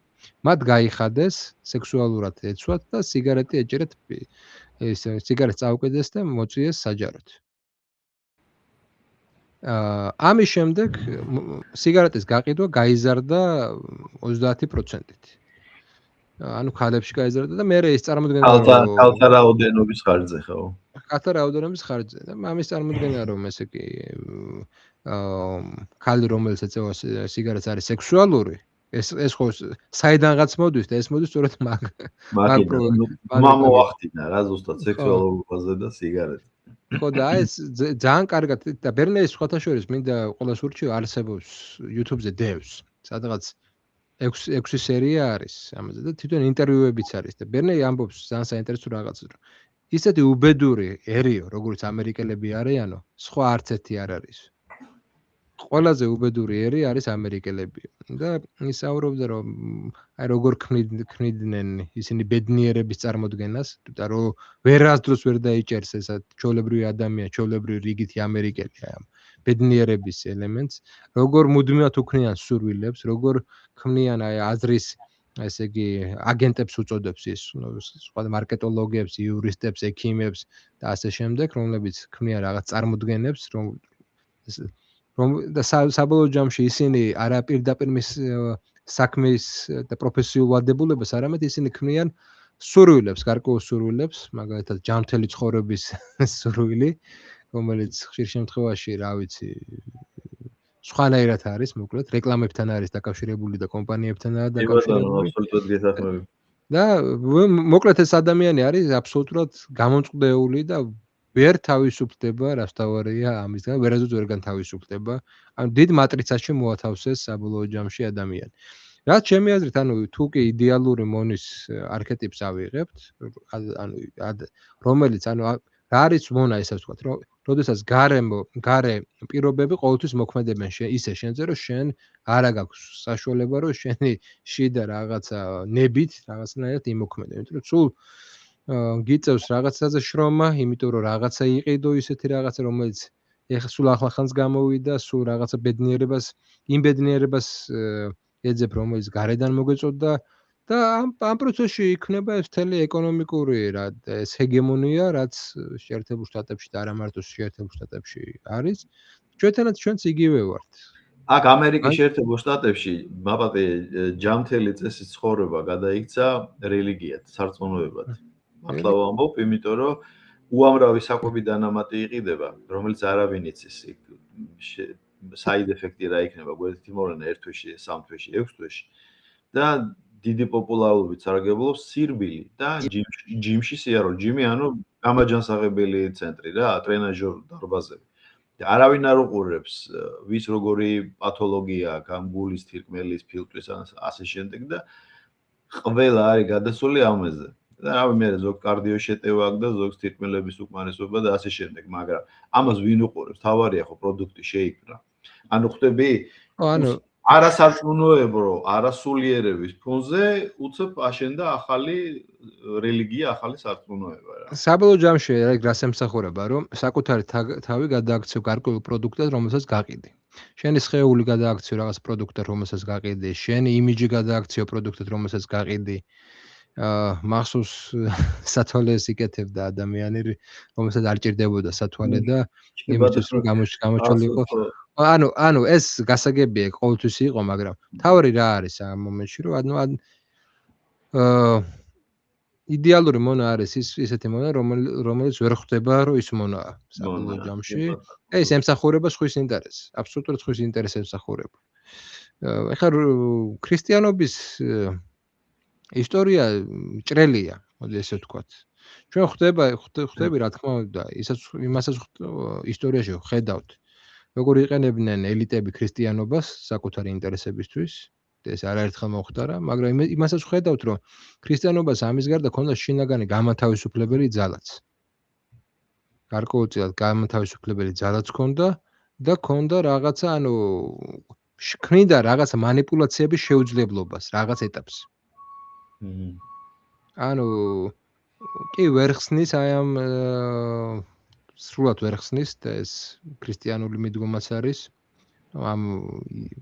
მათ გაიხადეს სექსუალურად ეცვათ და სიგარეტი ეჭერათ ეს სიგარეტს წაუკიდეს და მოწიეს საჯაროდ. ამის შემდეგ სიგარეტის გაყიდვა გაიზარდა 30%-ით. ანუ ქალებში გაიზარდა და მე ეს წარმოდგენა ქალთა რაოდენობის ხარჯზე ხო? ქალთა რაოდენობის ხარჯზე და ამის წარმოდგენა რომ ესე კი ქალი რომელიც ეწევა სიგარეტს არის სექსუალური ეს ხო საიდანღაც მოდის და ეს მოდის სწორედ მამოახდინა რა ზუსტად სექსუალურ ფაზაზე და სიგარეტი. ხო და ეს ძალიან კარგად და ბერნეის სხვათა შორის მინდა ყოველს ურჩიო არსებობს YouTube-ზე დევს სადღაც 6 სერია არის ამაზე და თვითონ ინტერვიუებიც არის და ბერნეი ამბობს ძალიან საინტერესო რაღაცას რომ ისეთი უბედურიერიო როგორც ამერიკელები არიანო სხვა არც ერთი არ არის. ყველაზე უბედური ერი არის ამერიკელები და ისაუბრებდა რომ აი როგორ ქმნიდნენ ისინი ბედნიერების წარმოდგენას და რომ ვერასდროს ვერ დაიჭერს ესა ჩვეულებრივი ადამიანი, ჩვეულებრივი რიგითი ამერიკელი ამ ბედნიერების ელემენტს, როგორ მუდმივად უქმნიან სურვილებს, როგორ ქმნიან აი აზრის ესე იგი აგენტებს უწოდებს ის სხვა მარკეტოლოგებს, იურისტებს, ექიმებს და ასე შემდეგ, რომლებიც ქმნიან რაღაც წარმოდგენებს, რომ და საბოლოო ჯამში ისინი არა პირდაპირ მის საქმის და პროფესიულ ვალდებულებას, არამედ ისინი ქმნიან სურვილებს, გარკვეულ სურვილებს, მაგალითად ჯანმრთელი ცხოვრების სურვილი, რომელიც ხშირ შემთხვევაში, რა ვიცი, სხვანაირად არის, მოკლედ, რეკლამებთან არის დაკავშირებული და კომპანიებთანაა დაკავშირებული. და მოკლედ ეს ადამიანი არის აბსოლუტურად გამომწყდეული და ვერ თავისუფლდება, რაც თავარია ამისგან, ვერასდროს ვერ განთავისუფლდება. ანუ დიდ მატრიცაში მოათავსეს საბოლოო ჯამში ადამიანი. რაც ჩემი აზრით, ანუ თუ კი იდეალური მონის არქეტიპს ავიღებთ, ანუ რომელიც ანუ რა არის მონა ისე ვთქვათ, რომ როდესაც გარე პირობები ყოველთვის მოქმედებენ ისე შენზე, რომ შენ არა გაქვს საშუალება, რომ შენი შიდა რაღაცა ნებით რაღაცნაირად იმოქმედე. იმიტომ რომ სულ გიწევს რაღაცაზე შრომა, იმიტომ რომ რაღაცა იყიდო ისეთი რაღაცა, რომელიც ეხლა სულ ახლახანს გამოვიდა, სულ რაღაცა ბედნიერებას, იმ ბედნიერებას ეძებ, რომელიც გარედან მოგეწოდა და ამ პროცესში იქნება ეს მთელი ეკონომიკური ეს ჰეგემონია, რაც შეერთებულ შტატებში და არა მარტო შეერთებულ შტატებში არის. ჩვენც იგივე ვართ. აქ ამერიკის შეერთებულ შტატებში მაბატე ჯამთელი წესის ცხოვრება გადაიქცა რელიგიად, სარწმუნოებად. მართლა ვამბობ, იმიტომ რომ უამრავი საკვები დანამატი იყიდება, რომელიც არავინ იცის. საიდ ეფექტი რა იქნება, გვერდითი მოვლენა 1 თვეში, 3 თვეში, 6 თვეში. და დიდი პოპულარობით სარგებლობს სირბილი და ჯიმში სიარო. ჯიმი ანუ გამაჯანსაღებელი ცენტრი რა, ტრენაჟორ დარბაზები. და არავინ არ უყურებს ვის როგორი პათოლოგია აქვს, ამ გულის, თირკმელის, ფილტვის ასე შემდეგ და ყველა არის გადასული ამაზე. და რავი მე ზოგ კარდიო შეტევა აქვს და ზოგს თირკმელების უკმარისობა და ასე შემდეგ, მაგრამ ამას ვინ უყურებს? თავარია ხო პროდუქტი შეიქმნა. ანუ ხვდები? ანუ არასარწმუნოებრო, არასულიერების ფონზე უცებ აშენდა ახალი რელიგია, ახალი სარწმუნოება რა. საბოლოო ჯამში ეგ რას ემსახურება, რომ საკუთარი თავი გადააქციო გარკვეულ პროდუქტად, რომელსაც გაყიდი. შენი სხეული გადააქციო რაღაც პროდუქტად, რომელსაც გაყიდი, შენი იმიჯი გადააქციო პროდუქტად, რომელსაც გაყიდი. მახსოვს სათვალეს იკეთებდა ადამიანი, რომელსაც არ ჭირდებოდა სათვალე და იმისთვის რომ გამოჩოლიყო. ანუ ეს გასაგებია, ყოველთვის იყო, მაგრამ თავი რა არის ამ მომენტში, რომ იდეალური მონა არის ისეთი მონა, რომელიც ვერ ხვდება, რომ ის მონაა საბოლოო ჯამში. ეს ემსახურება სხვის ინტერესს, აბსოლუტურად სხვის ინტერესს ემსახურება. ეხლა ქრისტიანობის ისტორია ჭრელია, მოდი ესე ვთქვათ. ჩვენ ხვდები რა თქმა უნდა, იმასაც ისტორიაში ხედავთ, როგორ იყენებდნენ ელიტები ქრისტიანობას საკუთარი ინტერესებისთვის. ეს არაერთხელ მოხდარა, მაგრამ იმასაც ხედავთ, რომ ქრისტიანობას ამის გარდა ქონდა შინაგანი გამათავისუფლებელი ძალაც. გარკვეულწილად გამათავისუფლებელი ძალაც ქონდა და ქონდა რაღაცა, ანუ ქმნიდა რაღაცა მანიპულაციების შეუძლებლობას, რაღაც ეტაპს. ანუ კი ვერ ხსნის აი ამ სრულად ვერ ხსნის და ეს ქრისტიანული მიდგომაც არის. ამ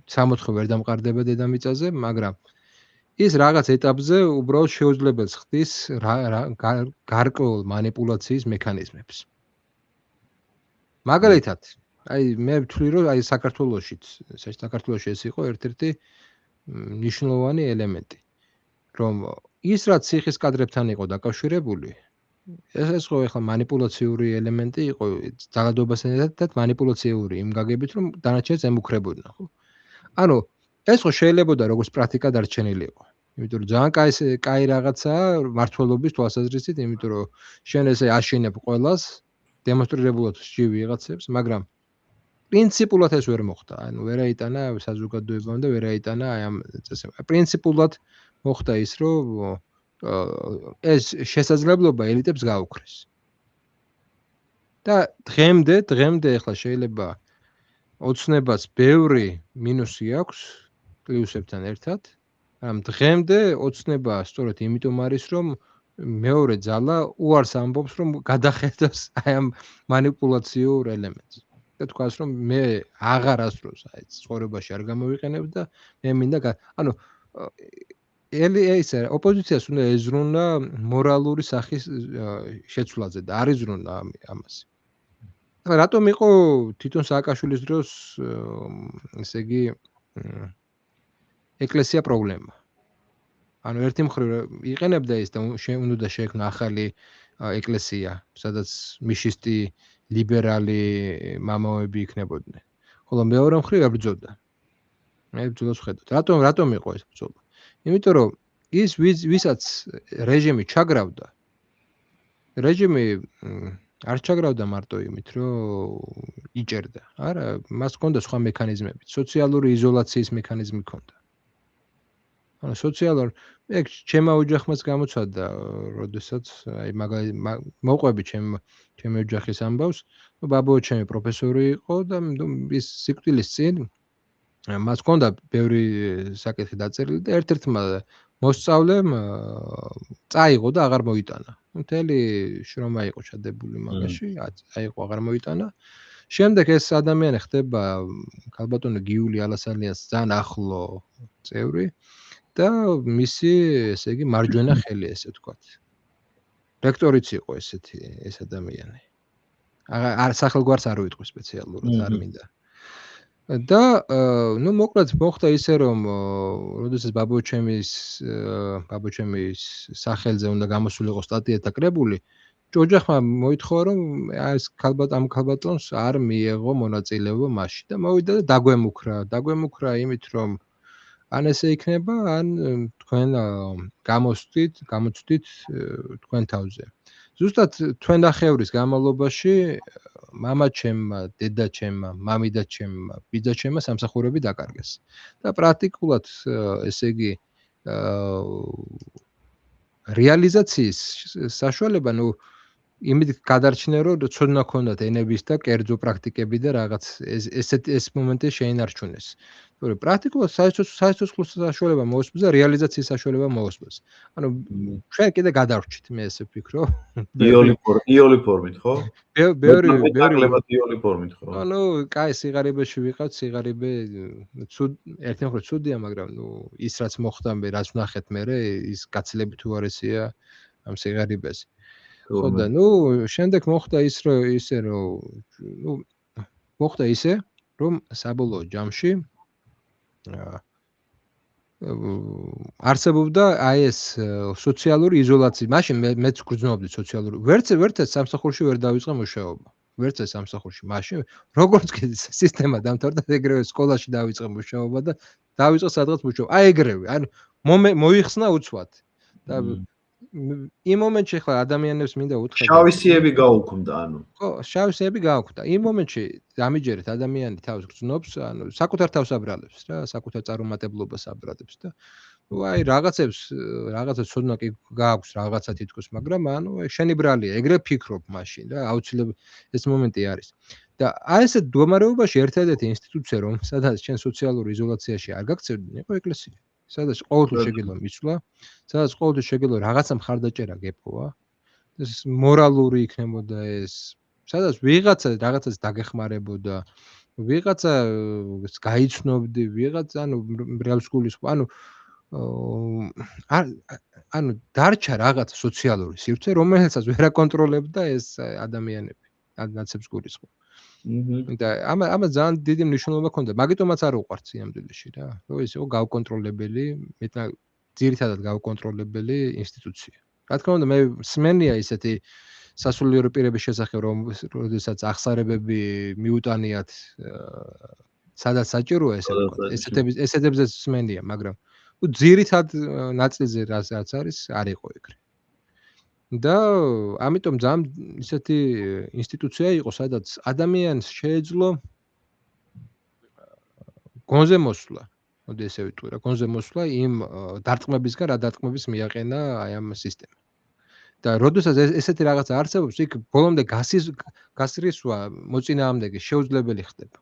60 ვერ დამყარდება დედამიწაზე, მაგრამ ის რაღაც ეტაპზე უბრალოდ შეუძლებელს ხდის გარკვეულ მანიპულაციის მექანიზმებს. მაგალითად, აი მე ვთვლი, რომ აი საქართველოში ეს იყო ერთ-ერთი მნიშვნელოვანი ელემენტი, რომ ის რაც ციხის კადრებთან იყო დაკავშირებული, ეს ხო ახლა მანიპულაციური ელემენტი იყო ძალადობასთან ერთად მანიპულაციური იმ გაგებით, რომ დანარჩენს ემუქრებოდნენ, ხო? ანუ ეს ხო შეიძლება როგორც პრაქტიკა დარჩენილიყო. იმიტომ რომ ძალიან კაი რაღაცაა მართლობის თვალსაზრისით, იმიტომ რომ შენ ესე აშენებ ყველას, დემონსტრირებულად სჯი ვიღაცებს, მაგრამ პრინციპულად ეს ვერ მოხდა. ანუ ვერ აიტანა საზოგადოებამ და ვერ აიტანა აი ამ წესებმა. პრინციპულად მოხდა ის, რომ ეს შესაძლებლობა ელიტებს გაუქრეს. და დღემდე ახლა შეიძლება ოცნებას ბევრი მინუსი აქვს პლუსებთან ერთად, მაგრამ დღემდე ოცნება სწორედ იმიტომ არის, რომ მეორე ძალა უარს ამბობს, რომ გადახედავს აი ამ მანიპულაციურ ელემენტს. და თქვას, რომ მე აღარასდროს აი ცხოვრებაში არ გამოვიყენებ და მე მინდა ანუ ესე ოპოზიციას უნდა ეზრუნა მორალური სახის შეცვლაზე და არ ეზრუნა ამას. რატომ იყო თვითონ სააკაშვილის დროს ესე იგი ეკლესია პრობლემა? ანუ ერთი მხრივ იყენებდა ის და უნდა შეექმნა ახალი ეკლესია, სადაც მიშისტი ლიბერალი მამაოები იქნებოდნენ. ხოლო მეორე მხრივ ებრძოდა. მე ბრძოლას ვხედავ. რატომ იყო ეს ბრძოლა? იმიტომ რომ ის ვისაც რეჟიმი ჩაგრავდა, რეჟიმი არ ჩაგრავდა მარტო იმით, რომ იჭერდა. არა, მას ჰქონდა სხვა მექანიზმები, სოციალური იზოლაციის მექანიზმი ჰქონდა. ანუ ეგ ჩემმა ოჯახმაც გამოცადა, როდესაც აი მოყვები ჩემი ოჯახის ამბავს, ბაბუო ჩემი პროფესორი იყო და ის სიკვდილის წინ მას ჰქონდა ბევრი საკითხი დაწერილი და ერთ-ერთმა მოსწავლემ წაიღო და აღარ მოიტანა. მთელი შრომა იყო ჩადებული მაგაში, აიღო, აღარ მოიტანა. შემდეგ ეს ადამიანი ხდება ქალბატონი გიული ალასალიანს ძალიან ახლო წევრი და მისი, ესე იგი, მარჯვენა ხელი, ესე ვთქვათ. რექტორიც იყო ეს ადამიანი. აღარ სახელგვარს არ ვიტყვი სპეციალურად, არ მინდა. და ნუ მოკლედ მოხდა ისე, რომ როდესაც ბაბუჩემის სახელზე უნდა გამოსულიყო სტატია და კრებული, ოჯახმა მოითხოვა, რომ ამ ქალბატონს არ მიეღო მონაწილეობა მასში და მოვიდა და დაგვემუქრა იმით, რომ ან ესე იქნება, ან თქვენ გამოცდით თქვენ თავზე. ზუსტად თქვენ ნახევრის განმავლობაში მამაჩემმა, დედაჩემმა, მამიდაჩემმა, ბიძაჩემმა სამსახურები დაკარგეს. და პრაქტიკულად ესე იგი რეალიზაციის საშუალება იმით გადარჩნენ, რომ ცოდნა ჰქონდათ ენების და კერძო პრაქტიკები და რაღაც ეს მომენტი შეინარჩუნეს. თორე პრაქტიკულად საერთო საშუალება მოусმის და რეალიზაციის საშუალება მოусმის. ანუ ჩვენ კიდე გადავრჩით, მე ესე ვფიქრობ. იული ფორმით, ხო? ბევრი იული ფორმით, ხო? ანუ კაი სიღარიბეში ვიყავთ, სიღარიბე ერთიან მხრივ ცუდია, მაგრამ ის რაც მოხდა მე, რაც ვნახეთ მე, ის გაცილებით უარესია ამ სიღარიბეს. ხო და შემდეგ მოხდა ისე რომ საბოლოო ჯამში არსებობდა აი ეს სოციალური იზოლაცია. მაშინ მეც გრძნობდი სოციალური. ვერც სამსახურში ვერ დავიწყე მუშაობა. ვერც სამსახურში. მაშინ როგორც კი სისტემა დამთავრდა, ეგრევე სკოლაში დავიწყე მუშაობა და დავიწყე სადღაც მუშაობა. აი ეგრევე. ანუ მოიხსნა უცბად. და იმ მომენტში ხლა ადამიანებს მინდა უთხრა შავისიები გაუქმდა, ანუ. ხო, შავისიები გაუქმდა. იმ მომენტში დამიჯერეთ ადამიანი თავს გრძნობს, ანუ საკუთარ თავს აბრალებს რა, საკუთარ წარუმატებლობას აბრალებს და აი რაღაცა ცოდნა კი გააქვს რაღაცა თითქოს, მაგრამ ანუ შენი ბრალია, ეგრე ფიქრობ მაშინ რა, აუცილებლად ეს მომენტი არის. და აი ესე მდგომარეობაში ერთადერთი ინსტიტუცია, რომ სადაც ჩვენ სოციალურ იზოლაციაში არ გაქცევდნენ, იყო ეკლესია. სადაც ყოველთვის შეგიძლია მისვლა, სადაც ყოველთვის შეგიძლია რაღაცა მხარდაჭერა გეპოვა. ეს მორალური იქნებოდა ეს, სადაც რაღაცას დაგეხმარებოდა, ვიღაცა გაიცნობდი, ვიღაცა ანუ მრევლს გულისხმობ, ანუ დარჩა რაღაც სოციალური სივრცე, რომელსაც ვერ აკონტროლებდა ეს ადამიანები, ნაცებს გულისხმობ. და ამას ძალიან დიდი მნიშვნელობა ჰქონდა. მაგიტომაც არ უყვართ სიამდვილეში რა. რომ ის იყო გავკონტროლებელი, მეტად ძირითადად გავკონტროლებელი ინსტიტუცია. რა თქმა უნდა, მე სმენია ისეთი სასულიერო პირების შესახებ, როდესაც აღსარებები მიუტანიათ, სადაც საჭიროა ესეთებზე სმენია, მაგრამ ძირითად ნაწილზე რაც არის, არ იყო ეგრე. და ამიტომ ძალიან ისეთი ინსტიტუცია იყო, სადაც ადამიანს შეეძლო გონზე მოსვლა, მოდი ესე ვიტყვი, გონზე მოსვლა იმ დარტყმებისგან, რა დარტყმების მიაყენა აი ამ სისტემამ. და როდესაც ესეთი რაღაცა არსებობს, იქ ბოლომდე გასრისვა მოწინააღმდეგე შეუძლებელი ხდება.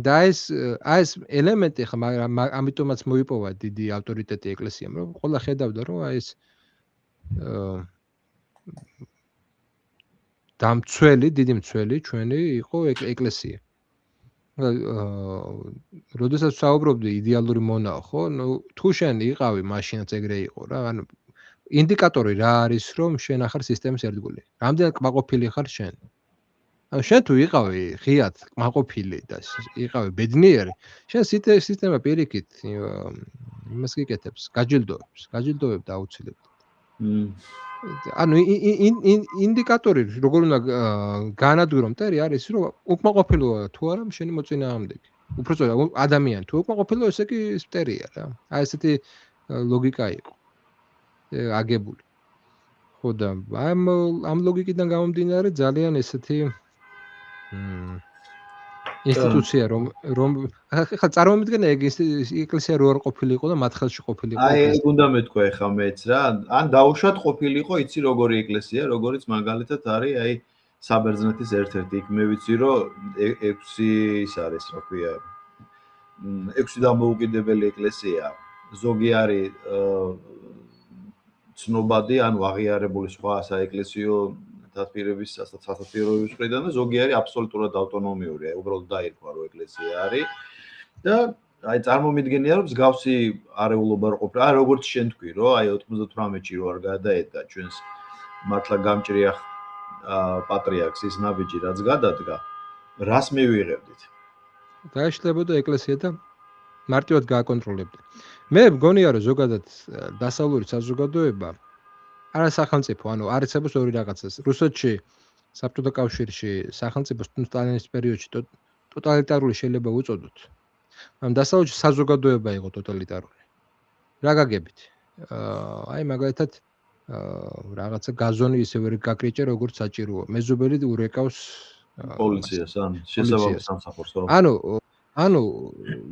და ეს ელემენტი ხა ამიტომაც მოიპოვა დიდი ავტორიტეტი ეკლესიამ, რომ ყველა ხედავდა, რომ აი ეს დიდი მცველი ჩვენი იყო ეკლესია. როდესაც საუბრობდი იდეალური მონაო, ხო? თუ შენ იყავი, მაშინაც ეგრე იყო რა, ანუ ინდიკატორი რა არის, რომ შენ ახარ სისტემის ერთგული. რამდენად კმაყოფილი ხარ შენ? ანუ შენ თუ იყავი ღიად კმაყოფილი და იყავი ბედნიერი, შენ სისტემა პირიქით იმას გიკეთებს, გაჯილდოვებდა აუცილებლად. ანუ ინდიკატორი როგორ უნდა განადგურო მტერი არის, რომ უკმაყოფილოა თუ არა შენი მოწინააღმდეგე. უბრალოდ ადამიანი თუ უკმაყოფილოა, ესე კი მტერია რა. აი ესეთი ლოგიკა იყო აგებული. ხო და ამ ლოგიკიდან გამომდინარე ძალიან ესეთი ინსტიტუცია რომ ხა წარმოვიდგინე ეგ ეკლესია რო არ ყოფილიყო და მათ ხელში ყოფილიყო. აი ეგ უნდა მეთქვა ეხა მეც რა, ან დაუშვათ ყოფილიყო, იცი როგორი ეკლესია, როგორიც მაგალითად არის აი საბერძნეთის ერთ-ერთი, იქ მე ვიცი რომ 6 ის არის, რა ქვია, 6 დამოუკიდებელი ეკლესია, ზოგი არის ცნობადი, ანუ აღიარებული სხვა საეკლესიო დაპირების სასათბიროების მხრიდან და ზოგი არის აბსოლუტურად ავტონომიური, აი უბრალოდ დაირქვა რომ ეკლესია არის და აი წარმომიდგენია რომ მსგავსი არეულობა რო ყოფილა, როგორც შენ თქვი რომ აი 98-ში რო არ გადაედგა ჩვენს მართლა გამჭრია პატრიარქს ის ნაბიჯი რაც გადადგა, რას მივიღებდით? დაეშლებოდა ეკლესია და მარტივად გააკონტროლებდა. მე მგონია რომ ზოგადად დასავლური საზოგადოება არა სახელმწიფო, ანუ არიცებს ორი რაღაცას. რუსეთში, საბჭოთა კავშირში სახელმწიფოს სტალინის პერიოდში ტოტალიტარული შეიძლება უწოდოთ. ამ დასავლეთში საზოგადოება იყო ტოტალიტარული. რა გაგებით? აი მაგალითად რაღაცა გაზონი ისე ვერ გაკრიჭე როგორც საჭიროა. მეზობელი ურეკავს პოლიციას ან შესაბამის სამსახურს ხო? ანუ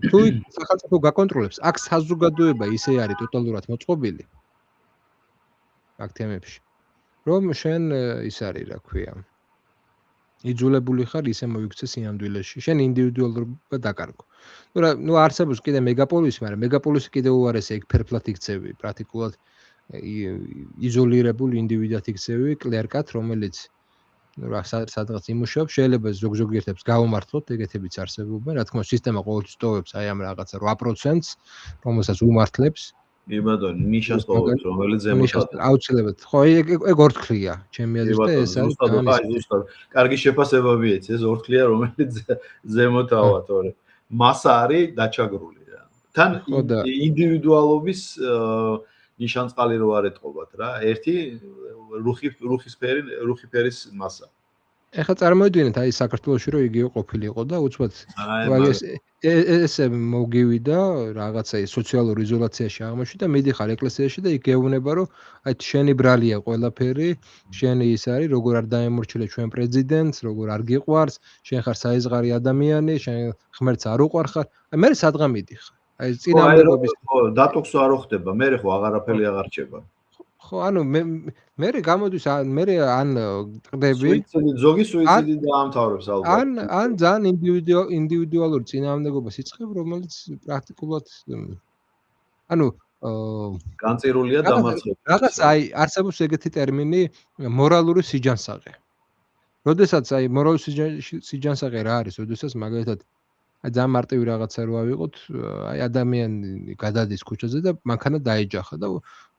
თუ სახელმწიფო გაკონტროლებს, აქ საზოგადოება ისე არის ტოტალურად მოწყობილი აქ თემებში, რომ შენ ის არის, რა ქვია, იძულებული ხარ ისე მოიქცე სინამდვილეში, შენ ინდივიდუალურობა დაკარგო. ნუ არსებობს კიდე მეგაპოლისი, მაგრამ მეგაპოლისი კიდე უარესია, იქ ფერფლად იქცევი, პრაქტიკულად იზოლირებულ ინდივიდად იქცევი, კლერკად, რომელიც სადღაც იმუშავებს, შეიძლება ზოგიერთებს გაუმართლოთ, ეგეთებიც არსებობენ, რა თქმა უნდა, სისტემა ყოველთვის ტოვებს აი ამ რაღაცა 8%-ს, რომელსაც უმართლებს. ბატონო, ნიშას ტოვებს, რომელიც ზემოთაა. აუცილებლად. ხო, ეგ ორთქლია, ჩემი აზრით და ეს არის ზუსტად. კარგი შეფასება მიეცი, ეს ორთქლია, რომელიც ზემოთაა, თორე მასა არის დაჩაგრული რა. თან ინდივიდუალობის ნიშანწყალი რო არ ეთყობათ რა. ერთი რუხი ფერის მასა. ეხლა წარმოიდგინეთ აი საქართველოში რო იგივე ყოფილიყო და უცბად ესე მოგივიდა რაღაცა სოციალურ იზოლაციაში აღმოჩნდა და მიდიხარ ეკლესიაში და იქ გეუბნება რომ აი შენი ბრალია ყველაფერი, შენი ის არის როგორ არ დაემორჩილე ჩვენ პრეზიდენტს, როგორ არ გიყვარს, შენ ხარ საიზღარი ადამიანი, შენ ღმერთს არ უყვარ ხარ. აი მე სადღა მიდიხარ. აი წინამდებობის დატოქსო არ ხდება, მე ხო აღარაფერი აღარ რჩება. ხო, ანუ მე გამოდის მე ან ტყდები ზოგი სუიციდი დაამთავრებს ალბათ. ან ძალიან ინდივიდუალური წინააღმდეგობას იწყებ, რომელიც პრაქტიკულად ანუ განწირულია დამარცხებული. რაღაც აი არსებობს ეგეთი ტერმინი მორალური სიჯანსაღე. როდესაც აი მორალური სიჯანსაღე რა არის? როდესაც მაგალითად აი ძალიან მარტივი რაღაცა რო ავიღოთ, აი ადამიანი გადადის ქუჩაზე და მანქანა დაეჯახა და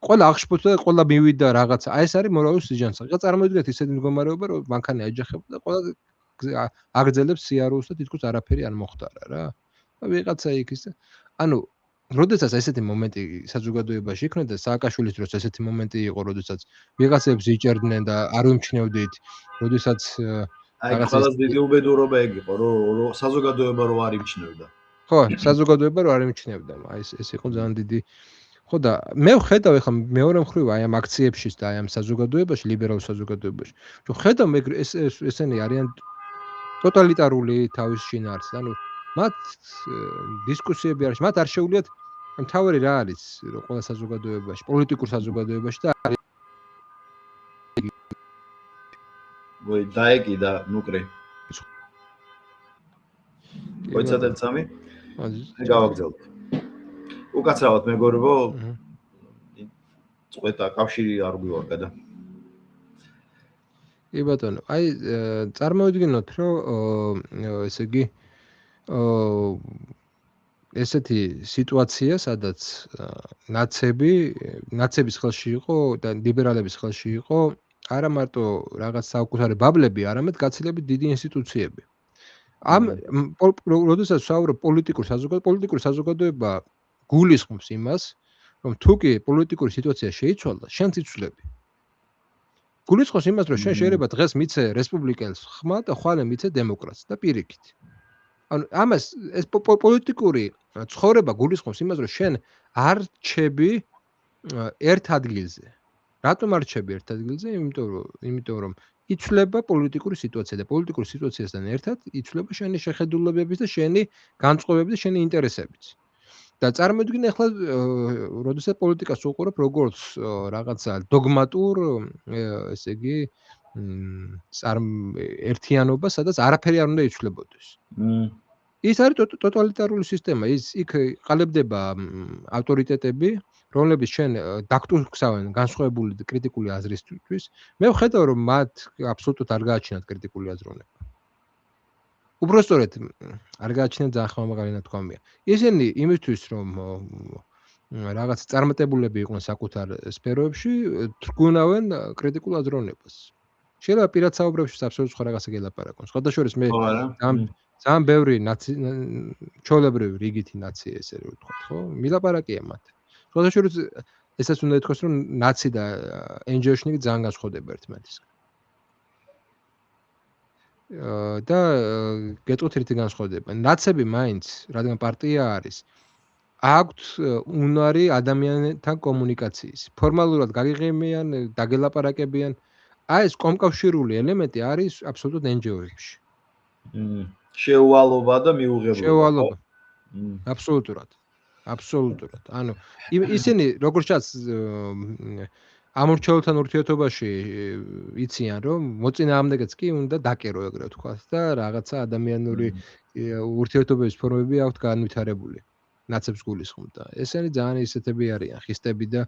ყველა აღშფოთდა და ყველა მივიდა რაღაცა. აი ეს არის მორალური სიჯანსაღე. რა წარმოიდგინეთ ისეთი მდგომარეობა, რომ მანქანა ეჯახება და ყველა აგრძელებს სიარულს და თითქოს არაფერი არ მოხდარა რა. და ვიღაცა იქ ისე ანუ როდესაც ესეთი მომენტი საზოგადოებაში იქნება და სააკაშვილის დროს ესეთი მომენტი იყო, როდესაც ვიღაცებს იჭერდნენ და არ უმჩნევდით, როდესაც აი ყველაზე დიდი უბედურობა ეგ იყო, რომ საზოგადოება რო არ იმჩნევდა. ხო, საზოგადოება რო არ იმჩნევდა. აი ეს იყო ძალიან დიდი. ხო და მე ვხედავ ახლა მეორე მხრივ აი ამ აქციებში და აი ამ საზოგადოებაში, ლიბერალურ საზოგადოებაში. ვხედავ ესენი არიან ტოტალიტარული თავის შინაარსით. ანუ მათ დისკუსიები არის, მათ არ შეუძლიათ მთავარი რა არის, რომ ყველა საზოგადოებაში, პოლიტიკურ საზოგადოებაში და არის ვაი, დაეკიდა ნუკრი. მოიცადეთ სამი? გავაგზავნოთ. უკაცრავად მეგობრებო, წვეთა კავშირი არ გვივარდა და. კი ბატონო, აი წარმოვიდგინოთ, რომ ესე იგი ესეთი სიტუაცია, სადაც ნაცების ხელში იყო და ლიბერალების ხელში იყო არა მარტო რაღაც საკუთარი ბაბლები, არამედ გაცილებით დიდი ინსტიტუციები. ამ როდესაც ვსაუბრობ პოლიტიკური საზოგადოება გულისხმობს იმას, რომ თუ კი პოლიტიკური სიტუაცია შეიცვალა, შენც იცვლები. გულისხმობს იმას, რომ შენ შეიძლება დღეს მიცე რესპუბლიკელს ხმა და ხვალე მიცე დემოკრატს და პირიქით. ანუ ამას ეს პოლიტიკური ცხოვრება გულისხმობს იმას, რომ შენ არ რჩები ერთ ადგილზე. რატომ არ რჩები ერთ ადგილზე? იმიტომ რომ იცვლება პოლიტიკური სიტუაცია და პოლიტიკური სიტუაციასთან ერთად იცვლება შენი შეხედულებების და შენი განწყობების და შენი ინტერესებიც. და წარმოიდგინე ახლა როდესაც პოლიტიკას უყურებ როგორც რაღაცა დოგმატურ, ესე იგი, ერთიანობა, სადაც არაფერი არ უნდა იცვლებოდეს. ის არის ტოტალიტარული სისტემა, იქ ყალიბდება ავტორიტეტები, რომლებიც შენ დაგტურქსავენ განსხვავებული კრიტიკული აზრისთვის. მე ვხედავ, რომ მათ აბსოლუტურად არ გააჩნიათ კრიტიკული აზროვნება. უბრალოდ არ გააჩნიათ ძალიან ხმამაღალი ნათქვამია. ისინი იმისთვის, რომ რაღაც წარმატებულები იყვნენ საკუთარ სფეროებში, თრგუნავენ კრიტიკულ აზროვნებას. შეიძლება პირად საუბრებში აბსოლუტურად სხვა რაღაცა გელაპარაკონ. სხვათა შორის მე ძალიან ბევრი ჩვეულებრივი რიგითი ნაცია ესე რომ ვთქვათ, ხო? მილაპარაკია მათ. სხვათა შორის ესაც უნდა ითქვას, რომ ნაცი და NGO-შნიკი ძალიან განსხვავდება ერთმანეთისგან. და გეტყვით ერთი განსხვავება. ნაცები მაინც, რადგან პარტია არის, აქვთ უნარი ადამიანთან კომუნიკაციის. ფორმალურად გაგიღებიან, დაგელაპარაკებიან. აი ეს კომკავშირული ელემენტი არის აბსოლუტურად NGO-ებში. შეუვალობა და მიუღებლობა. შეუვალობა. აბსოლუტურად. აბსოლუტურად. ანუ ისინი როგორც ჩანს ამორჩეულთან ურთიერთობაში იციან რომ მოწინააღმდეგეც კი უნდა დაკერო ეგრე ვთქვათ და რაღაცა ადამიანური ურთიერთობების ფორმები აქვთ განვითარებული. ნაცებს გულისხმობ და ესენი ძალიან ისეთები არიან, ხისტები და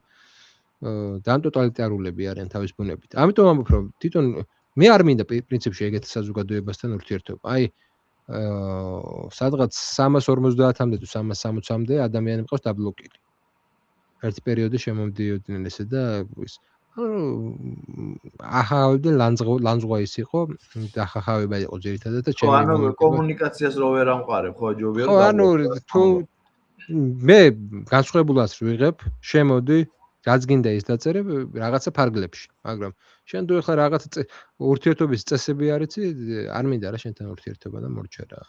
ძალიან ტოტალიტარულები არიან თავის ბუნებით. ამიტომ ამბობ რომ თვითონ მე არ მინდა პრინციპში ეგეთ საზოგადოებასთან ურთიერთობა. აი სადღაც 350-მდე თუ 360-მდე ადამიანი მყავს დაბლოკილი. ერთი პერიოდი შემომდიოდნენ ესე და ის ახავებდნენ ლანძღვა ის იყო და ახავება იყო ძირითადად და ჩემი ანუ კომუნიკაციას რო ვერ ამყარებ ხო ჯობია რომ ანუ თუ მე განსხვავებულას ვიღებ შემოდი რაც გინდა ის დაწერებ რაღაცა ფარგლებში მაგრამ შენ თუ ეხლა რაღაცა ურთიერთობის წესები არიცი არ მინდა რა შენთან ურთიერთობა და მორჩა რა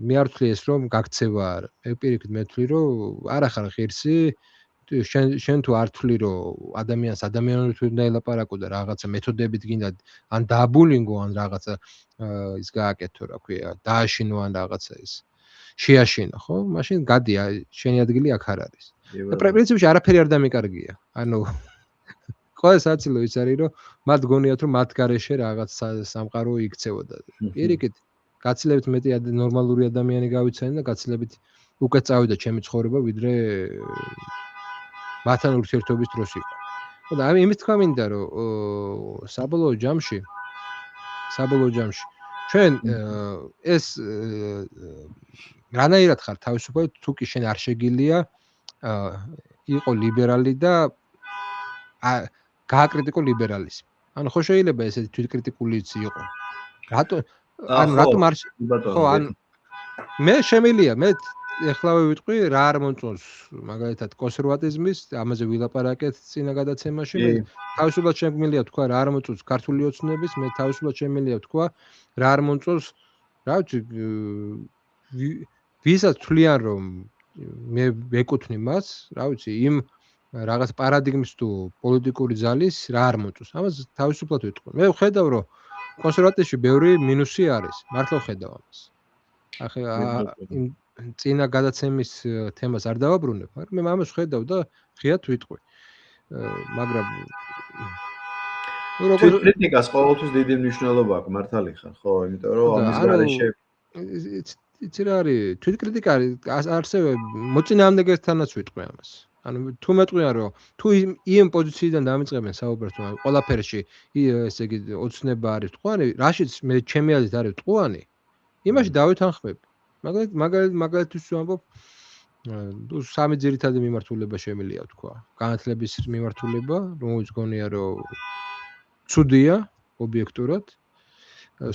მე არ ვთვლი ეს რომ გაქცევა არ მე პირიქით მე ვთვლი რომ არ ახარ ღირსი შენ თუ არ ვთვლი რომ ადამიანს ადამიანური თუ უნდა ელაპარაკო და რაღაცა მეთოდებით გინდა ან დააბულინგო ან რაღაცა ის გააკეთო რა ქვია დააშინო ან რაღაცა ის შეაშინო ხო მაშინ გადი შენი ადგილი აქ არ არის და პრინციპში არაფერი არ დამიკარგია ანუ ყველა საცილო ის არის რომ მათ გონიათ რომ მათ გარეშე რაღაც სამყარო იქცევოდა პირიქით გაცილებით მეტი ნორმალური ადამიანი გავიცანი და გაცილებით უკეთ წავიდა ჩემი ცხოვრება ვიდრე მათთან ურთიერთობის დროს იყო. და ამით თქვა მინდა რომ საბოლოო ჯამში ჩვენ ეს რანაირად ხარ თავისუფალი თუ კი შენ არ შეგილია იყო ლიბერალი და გააკრიტიკო ლიბერალიზმი. ანუ ხო შეიძლება ესეთი თვითკრიტიკულიც იყო. რატომ არ ხო ან მე შემილია მე ეხლავე ვიტყვი რა არ მომწონს მაგალითად კონსერვატიზმის ამაზე ვილაპარაკეთ წინა გადაცემაში მე თავისუფლად შემიძლია თქვა რა არ მომწონს ქართული ოცნების მე თავისუფლად შემიძლია თქვა რა არ მომწონს რა ვიცი ვისაც თვლიან რომ მე ვეკუთვნი მას რა ვიცი იმ რაღაც პარადიგმის თუ პოლიტიკური ძალის რა არ მომწონს ამას თავისუფლად ვიტყვი მე ვხედავ რომ კონსერვატიზმში ბევრი მინუსი არის მართლა ვხედავ ამას ახლა წინა გადაცემის თემას არ დავაბრუნებ, მაგრამ მე ამას ვხედავ და ღიად ვიტყვი. მაგრამ როგორ კრიტიკას ყოველთვის დიდი მნიშვნელობა აქვს, მართალი ხარ, ხო, იმიტომ რომ ამის გარეშე იცი რა არის, თვითკრიტიკა არსებობს, მოწინააღმდეგეთანაც ვიტყვი ამას. ანუ თუ მეტყვიან რომ თუ იმ პოზიციიდან დამიწყებენ საუბარს, რომ ყველაფერში ესე იგი ოცნება არის თყვანი, რაშიც მე ჩემი აზრით არის თყვანი, იმაში დავითანხმები. მაგალითის ვამბობ სამი ძირითადი მიმართულება შემიძლია თქვა. განათლების მიმართულება, რომელიც გონია რომ ცუდია ობიექტურად.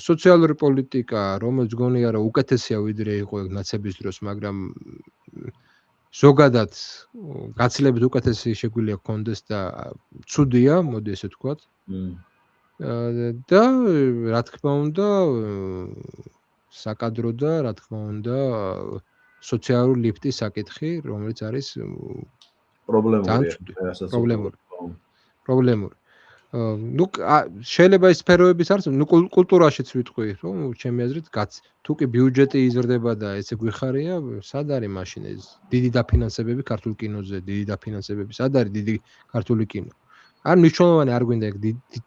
სოციალური პოლიტიკა, რომელიც გონია რომ უკეთესია ვიდრე იყო ნაცების დროს, მაგრამ ზოგადად გაცილებით უკეთესი შეგვიძლია გქონდეს და ცუდია, მოდი ესე ვთქვათ. და რა თქმა უნდა საკადრო და რა თქმა უნდა სოციალური ლიფტის საკითხი, რომელიც არის პრობლემური. ნუ შეიძლება ის სფეროებიც არის, ნუ კულტურაშიც ვიტყვი, რომ ჩემი აზრით თუ კი ბიუჯეტი იზრდება და ესე გვიხარია, სად არის მაშინ ეს დიდი დაფინანსებები ქართულ კინოზე, დიდი დაფინანსებები, სად არის დიდი ქართული კინო? არ მნიშვნელოვანი არ გვინდა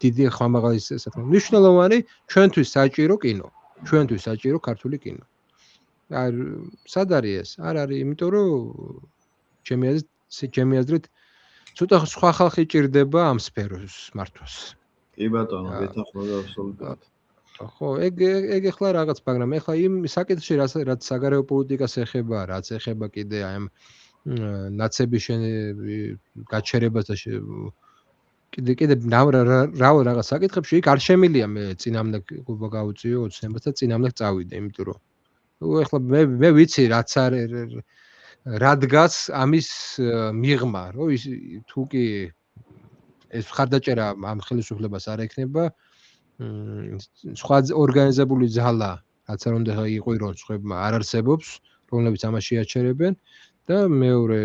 დიდი ხმამაღალი საქმე. მნიშვნელოვანი ჩვენთვის საჭირო კინო. ჩვენთვის საჭირო ქართული კინო. სად არის ეს? არ არის, იმიტომ რომ ჩემი აზრით ცოტა სხვა ხალხი ჭირდება ამ სფეროს მართვას. კი ბატონო, გეთანხმება აბსოლუტურად. ხო, ეგ ახლა რაღაც, მაგრამ ახლა იმ საკითხში რაც საგარეო პოლიტიკას ეხება, რაც ეხება კიდე აი ამ ნაცების გაჩერებას და კიდე რავალ რაღაც საკითხებში იქ არ შემილია მე წინამნე გავუწიო ოცნებას და წინამნე წავიდე, იმიტომ რომ ახლა მე ვიცი რაც არის რა დგას ამის მიღმა, რომ თუ კი ეს ხარდაჭერა ამ ხელისუფლებას არ ექნება, სხვა ორგანიზებული ძალა, რაც არ უნდა იყვირონ სხვებმა, არ არსებობს, რომლებიც ამას შეაჩერებენ და მეორე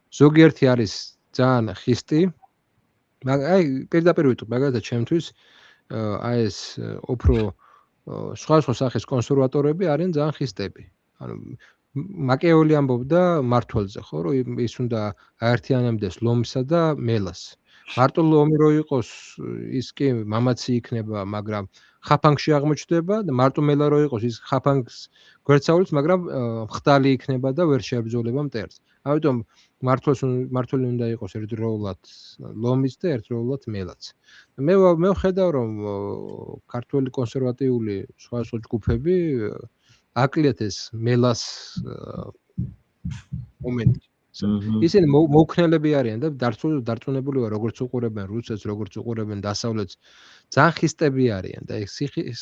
ზოგიერთი არის ძალიან ხისტი. აი პირდაპირ ვიტყვი, მაგალითად ჩემთვის აი ეს უფრო სხვა სახის კონსერვატორები არიან ძალიან ხისტები. ანუ მაკეოლი ამბობდა მართლზე, ხო, რომ ის უნდა აერთიანებდეს ლომსა და მელას. მარტო ლომი რო იყოს, ის კი მამაცი იქნება, მაგრამ ხაფანგში აღმოჩნდება და მარტო მელა რო იყოს, ის ხაფანგს გვერდსაულის, მაგრამ მხდალი იქნება და ვერ შეებრძოლება მტერს. ამიტომ მართლი უნდა იყოს ერთდროულად ლომიც და ერთდროულად მელაც. მე ვხედავ, რომ ქართული კონსერვატიული სხვა ჯგუფები აკლიათ ეს მელას მომენტი. ისინი მოუქნელები არიან და დარწმუნებული ვარ, როგორც უყურებენ რუსეთს, როგორც უყურებენ დასავლეთს, ძალიან ხისტები არიან და ეს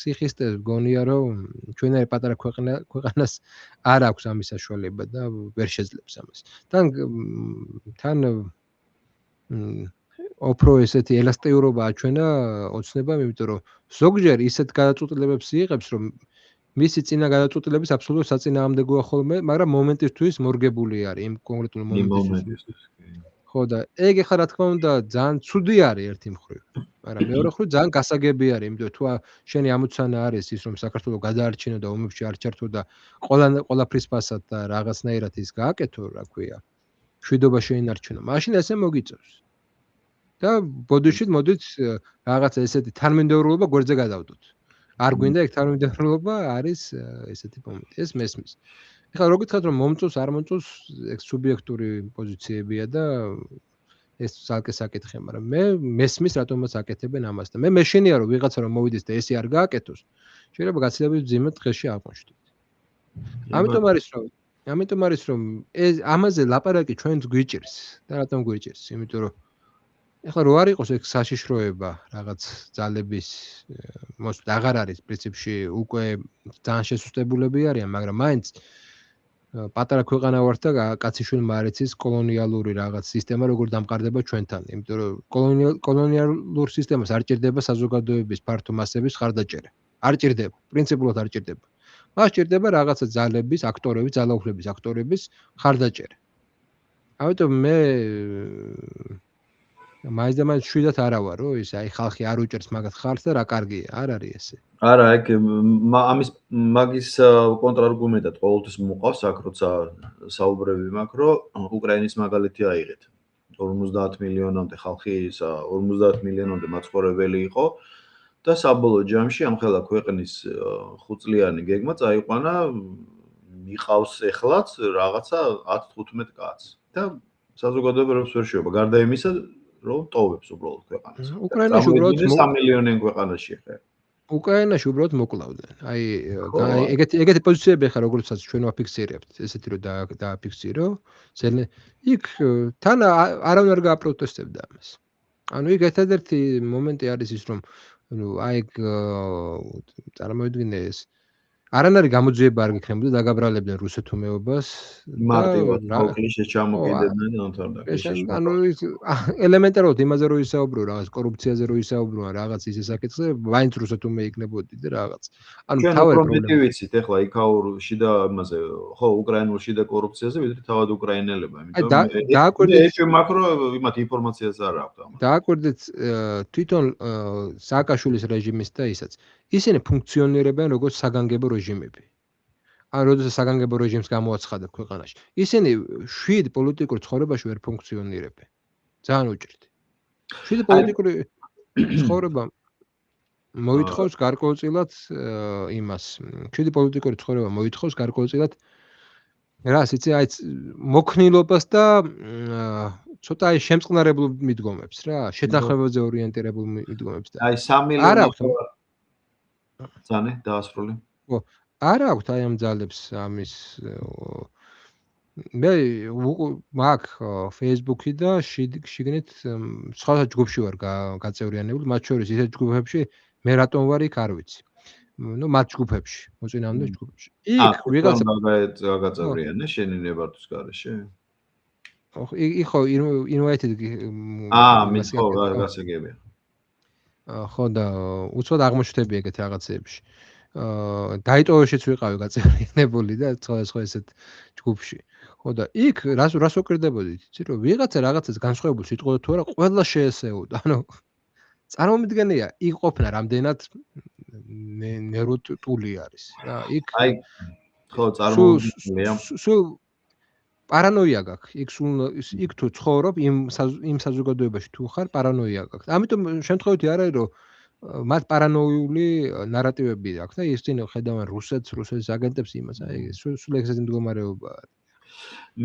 სიხისტე გონია, რომ ჩვენერი პატარა ქვეყანას არ აქვს ამის საშუალება და ვერ შეძლებს ამას. თან უფრო ესეთი ელასტიურობა აჩვენა ოცნებამ, იმიტომ რომ ზოგჯერ ისეთ გადაწყვეტილებებს იღებს, რომ მისი წინა გადაწყვეტილების აბსოლუტურად საწინააღმდეგოა ხოლმე, მაგრამ მომენტისთვის მორგებული არის იმ კონკრეტულ მომენტისთვის. ხო და ეგ ახლა რა თქმა უნდა ძალიან ცუდი არის ერთი მხრივ, მაგრამ მეორე მხრივ ძალიან გასაგები არის, იმიტომ თუ შენი ამოცანა არის ის, რომ საქართველოს გადაარჩინო და ომებში არ ჩართო და ყველაფრის ფასად და რაღაცნაირად ის გააკეთო, რა ქვია, მშვიდობა შეინარჩუნო, მაშინ ესე მოგიწევს. და ბოდიშით მოდით რაღაც ესეთი თანმიმდევრულობა გვერდზე გადავდოთ. არ გვინდა ეგ თანმიმდევრულობა არის ესეთი მომენტი. ეს მესმის. ეხლა რო გითხრათ რომ მომწონს არ მომწონს ეგ სუბიექტური პოზიციებია და ეს ძალკე საკითხია, მაგრამ მე მესმის რატომაც აკეთებენ ამას და მე მეშინია რომ ვიღაცა რომ მოვიდეს და ესე არ გააკეთოს, შეიძლება გაცილებით ძიმედ დღეში აღმოჩნდეთ. ამიტომ არის რომ ეს ამაზე ლაპარაკი ჩვენც გვიჭირს და რატომ გვიჭირს? იმიტომ რომ ეხლა რო არ იყოს ეგ საშიშროება რაღაც ძალების მოსვლა აღარ არის პრინციპში უკვე ძალიან შესუსტებულები არიან, მაგრამ მაინც პატარა ქვეყანა ვართ და კაციშვილმა არ იცის კოლონიალური რაღაც სისტემა როგორ დამყარდება ჩვენთან, იმიტომ რომ კოლონიალურ სისტემას არ ჭირდება საზოგადოების ფართო მასების ხარდაჭერა. არ ჭირდება, პრინციპულად არ ჭირდება. მას ჭირდება რაღაცა ძალების, აქტორების, ძალაუფლების აქტორების ხარდაჭერა. ამიტომ მე მაინც შვიდად არა ვარ, რომ ის აი ხალხი არ უჭერს მაგათ ხალხს და რა კარგია, არ არის ესე. არა, ეგ ამის მაგის კონტრარგუმენტად ყოველთვის მოყავს აქ, როცა საუბრები მაქვს, რომ უკრაინის მაგალითი აიღეთ. 50 მილიონამდე ხალხი, 50 მილიონამდე მაცხოვრებელი იყო და საბოლოო ჯამში ამ ხელა ქვეყნის 5 წლიანი გეგმა წაიყვანა, მიყავს ეხლაც რაღაცა 10-15 კაცს და საზოგადოებებს ვერ შეობა. გარდა იმისა, რომ ტოვებს უბრალოდ ქვეყანას. უკრაინაში უბრალოდ 3 მილიონიან ქვეყანაში ხე. უკრაინაში უბრალოდ მოკლავდნენ. აი ეგეთი პოზიციები ხარ, როგორცაც ჩვენ ვაფიქსირებთ, ესეთი რომ დააფიქსირო, იქ თან არავინ არ გააპროტესტებდა ამას. ანუ იქ ერთადერთი მომენტი არის ის, რომ აი წარმოვიდგინე ეს არანაირი გამოძიება არ გიქნებოდა დაგაბრალებდნენ რუსეთუმეობას მარტივად მოკლიშე ჩამოკიდებდნენ ანთარდაკში. ანუ ელემენტარულად იმაზე რომ ისაუბრო რაღაც კორუფციაზე რომ ისაუბრო რაღაც ისე საკითხზე, მაინც რუსეთუმე იქნებოდი და რაღაც. ანუ თავი პრობლემა ვიცით, ეხლა იქაურ შიდა ამაზე, ხო, უკრაინულ შიდა კორუფციაზე ვიდრე თავად უკრაინელებმა, იმიტომ დააკვირდით ეს მაკრო იმათ ინფორმაციას არ აქვს ამას. დააკვირდით თვითონ სააკაშვილის რეჟიმის და ისაც. ისინი ფუნქციონირებენ როგორც საგანგებო რეჟიმები. ან როდესაც საგანგებო რეჟიმს გამოაცხადებთ ქვეყანაში. ისინი შვიდ პოლიტიკურ ცხოვრებაში ვერ ფუნქციონირებენ. ძალიან უჭირთ. შვიდ პოლიტიკური ცხოვრება მოითხოვს გარკვეულწილად იმას. შვიდ პოლიტიკური ცხოვრება მოითხოვს გარკვეულწილად რას იცი, აი მოქნილობას და ცოტა აი შემწყნარებულ მიდგომებს რა, შეთანხმებაზე ორიენტირებულ მიდგომებს და აი 3 მილიონი ზანე დაასრულე. ხო, არ აქვს აი ამ ძალებს ამის მე მაქვს Facebook-ი და შიგნით სხვა ჯგუფში ვარ გაწევრიანებული, მათ შორის ისეთ ჯგუფებში მე რატომ ვარ იქ არ ვიცი. ნუ მათ ჯგუფებში, მოწინააღმდეგე ჯგუფებში. იქ ვიღაცა გაწევრიანე შენი ნებართვის გარეშე? ხო, invited მის ხო გასაგებია. ხო და უცბად აღმოჩნდები ეგეთ რაღაცეებში. დაიტოვეშიც ვიყავი გაწევრიანებული და სხვა ესეთ ჯგუფში. ხო და იქ რას ვუკრდებოდით, იცი რომ ვიღაცა რაღაცას განსხვავებულს იტყოდა თუ არა, ყველა შეესეოდა. ანუ წარმომიდგენია, იქ ყოფნა რამდენად ნერვოტული არის რა. იქ აი ხო წარმოვიდგენია. სულ პარანოია გაქვს. იქ თუ ცხოვრობ იმ საზოგადოებაში თუ ხარ, პარანოია გაქვს. ამიტომ შემთხვევითი არ არის რომ მათ პარანოიული ნარატივები აქვს და ისინი ხედავენ რუსეთის აგენტებს იმას. აი სულ ეგრეთ მდგომარეობა არის.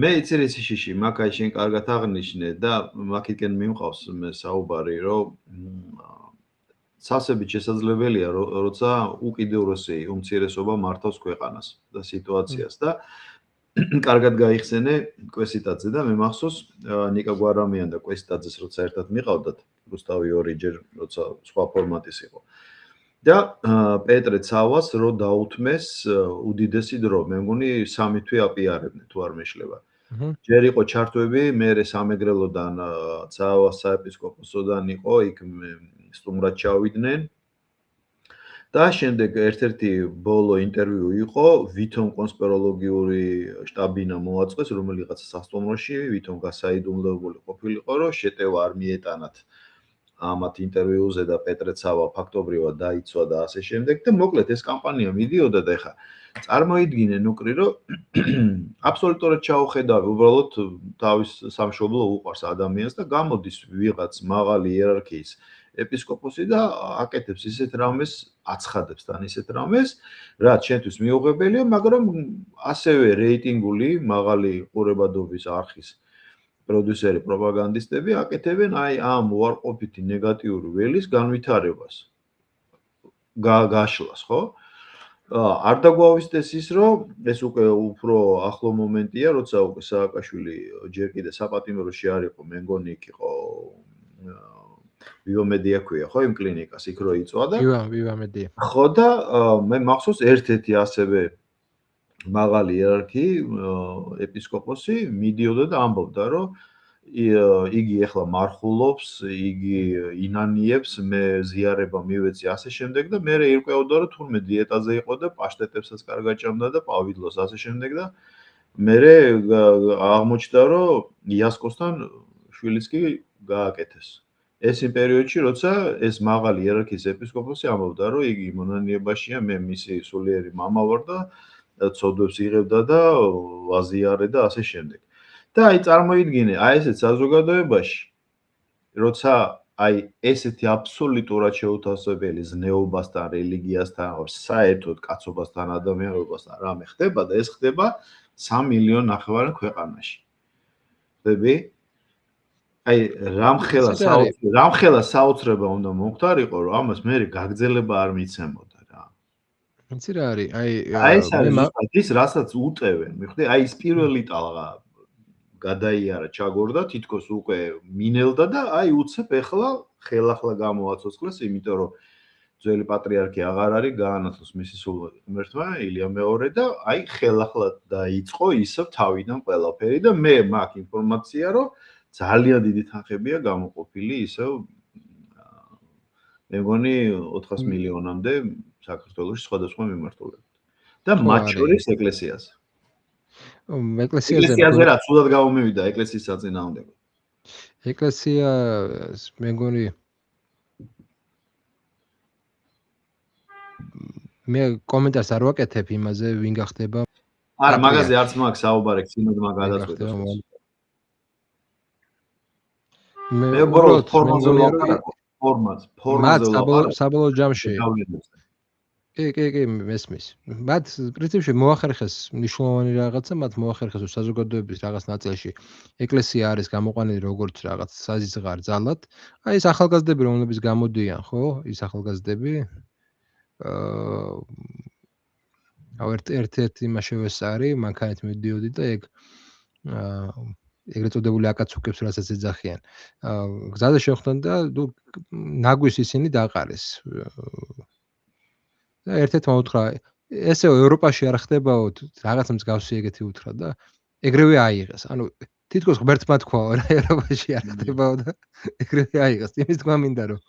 მე იცი რისი შიში, მაგ აი შენ კარგად აღნიშნე და მაგითკენ მიმყავს მე საუბარი, რომ სასებით შესაძლებელია, როცა უკიდურესი უმცირესობა მართავს ქვეყანას და სიტუაციას და კარგად გაიხსენე კვესიტაძე და მე მახსოვს ნიკა გვარამიან და კვესიტაძეს როცა ერთად მიყავდათ, რუსთავი ორიჯერ როცა სხვა ფორმატის იყო. და პეტრე ცავას რო დაუთმეს უდიდესი დრო, მე მგონი 3 თვე აპიარებდნენ თუ არ მეშლება. ჯერ იყო ჩართვები, მერე სამეგრელოდან ცავას საეპისკოპოსოდან იყო, იქ სტუმრად ჩავიდნენ. და შემდეგ ერთ-ერთი ბოლო ინტერვიუ იყო, ვითომ კონსპიროლოგიური შტაბინა მოაწყეს, რომელიღაც სასტუმროში, ვითომ გასაიდუმლოებული ყოფილიყო, რომ შეტევა არ მიეტანათ ამათ ინტერვიუზე და პეტრე ცავა ფაქტობრივად დაიცვა და ასე შემდეგ და მოკლედ ეს კამპანია მიდიოდა და ეხა წარმოიდგინე ნუკრი რომ აბსოლუტურად ჩაუხედავი უბრალოდ თავის სამშობლო უყვარს ადამიანს და გამოდის ვიღაც მაღალი იერარქიის ეპისკოპოსი და აკეთებს ისეთ რამეს აცხადებს თან ისეთ რამეს რაც შენთვის მიუღებელია მაგრამ ასევე რეიტინგული მაღალი ყურებადობის არხის პროდიუსერი პროპაგანდისტები აკეთებენ აი ამ უარყოფითი ნეგატიური ველის განვითარებას გაშლას ხო არ დაგვავისდეს ის რომ ეს უკვე უფრო ახლო მომენტია როცა უკვე სააკაშვილი ჯერ კიდე საპატიმროში არ იყო მე მგონი იქ იყო ვიომედია ქვია ხო იმ კლინიკას იქ რო იწვა და ვიომედია ხო და მე მახსოვს ერთ-ერთი ასევე მაღალი იერარქი ეპისკოპოსი მიდიოდა და ამბობდა რომ იგი ახლა მარხულობს, იგი ინანიებს, მე ზიარება მივეცი ასე შემდეგ და მე ირკვეოდა რომ თურმე დიეტაზე იყო და პაშტეტებსაც კარგად ჭამდა და პავილოს ასე შემდეგ და მე აღმოჩნდა რომ იასკოსთან შვილიც კი გააკეთეს. ეს იმ პერიოდში როცა ეს მაღალი იერარქიის ეპისკოპოსი ამბობდა რომ იგი მონანიებაშია, მე მისი სულიერი მამა ვარ და ცოდვებს იღებდა და ვაზიარე და ასე შემდეგ. და აი წარმოიდგინე, აი ესეთ საზოგადოებაში, როცა აი ესეთი აბსოლუტურად შეუთავსებელი ზნეობასთან, რელიგიასთან, საერთოდ კაცობასთან, ადამიანობასთან რამე ხდება და ეს ხდება 3 მილიონი ნახევარი ქვეყანაში. ხდები? აი რამხელა საოცრება უნდა მოხდარიყო, რომ ამას მე გაგრძელება არ მიცემოდა რა. იცი რა არის? აი ეს რასაც უტევენ, მიხვდი? აი ეს პირველი ტალღა გადაიარა ჩაგორდა თითქოს უკვე მინელდა და აი უცებ ეხლა ხელახლა გამოაცოცხლეს იმიტომ რომ ძველი პატრიარქი აღარ არის გაანათლოს მისი სულ ღმერთმა ილია მეორე და აი ხელახლა დაიწყო ისევ თავიდან ყველაფერი და მე მაქვს ინფორმაცია რომ ძალიან დიდი თანხებია გამოყოფილი ისევ მე მგონი 400 მილიონამდე საქართველოში სხვადასხვა მიმართულებით და მათ შორის ეკლესიაზე ეკლესიაზე რა ცუდად გამომივიდა ეკლესიის საწინააღმდეგო. ეკლესია მე მგონი მე კომენტარს არ ვაკეთებ იმაზე ვინ გახდება. არა, მაგაზე არც მაქვს საუბარი, ცინოდმა გადაწყვეტეს. მე უბრალოდ ფორმაზე საბოლოო ჯამში კი, მესმის. მათ პრინციპში მოახერხეს მნიშვნელოვანი რაღაცა, მათ მოახერხეს რომ საზოგადოების რაღაც ნაწილში ეკლესია არის გამოყვანილი როგორც რაღაც საზიზღარ ძალად. აი ეს ახალგაზრდები რომლებიც გამოდიან, ხო? ის ახალგაზრდები ერთ-ერთი იმას შევესწარი, მანქანით მივდიოდი და ეგ ეგრეთ წოდებული აკაცუკებს რასაც ეძახიან. გზაზე შევხვდნენ და ნაგვის ისინი დაყარეს. და ერთ-ერთმა უთხრა, ესე ევროპაში არ ხდებაო, რაღაც მსგავსი ეგეთი უთხრა და ეგრევე აიღეს. ანუ თითქოს ღმერთმა თქვა რა ევროპაში არ ხდებაო და ეგრევე აიღეს. იმის თქმა მინდა რომ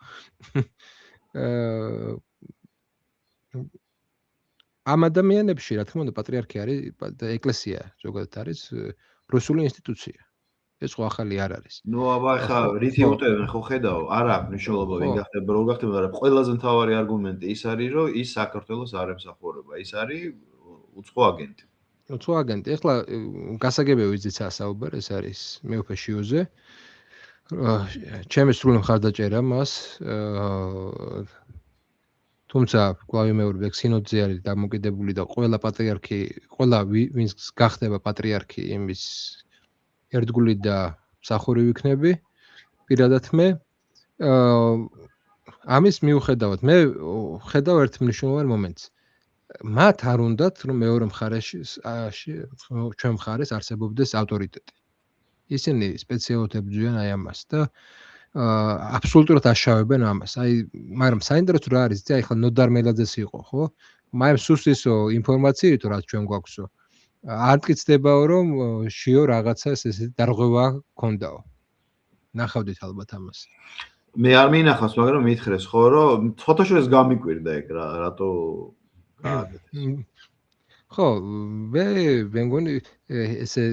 ამ ადამიანებში, რა თქმა უნდა, პატრიარქი არის და ეკლესია ზოგადად არის რუსული ინსტიტუცია. ეს ხო ახალი არ არის. ნუ აბა ხა რითი უტევენ ხო ხედავ, არ აქვს მნიშვნელობა ვინ გახდება, რო გახდება, მაგრამ ყველაზე მთავარი არგუმენტი ის არის, რომ ის საქართველოს არ ემსახურება. ის არის უცხო აგენტი. უცხო აგენტი. ეხლა გასაგებია ვიზიცა საუბარ, ეს არის მეუფე შიოზე. ჩემი სრული მხარდაჭერა მას თუმცა კლავი მეორე სინოდზე არის დამოკიდებული და ყველა პატრიარქი, ყველა ვინც გახდება პატრიარქი, იმის ერთგული და მსახური ვიქნები. პირადად მე ამის მიუხედავად მე ხედავ ერთ მნიშვნელოვან მომენტს. მათ არ უნდათ რომ მეორე მხარეში ჩვენ მხარეს არსებობდეს ავტორიტეტი. ისინი სპეციალურად ებრძვიან აი ამას და აბსოლუტურად აშავებენ ამას. აი, მაგრამ საინტერესო რა არის, აი ხა ნოდარ მელაძეს იყო, ხო? მაინც სუსტისო ინფორმაციით რაც ჩვენ გვაქვსო. არ მტკიცდებაო რომ შიო რაღაცა ესეთი დარღვევა ქონდაო. ნახავდით ალბათ ამას. მე არ მინახავს, მაგრამ მითხრეს ხო, რომ ფოტოშოპს გამიკვირდა ეგ რატო გააკეთეს. ხო, მე მგონი ესე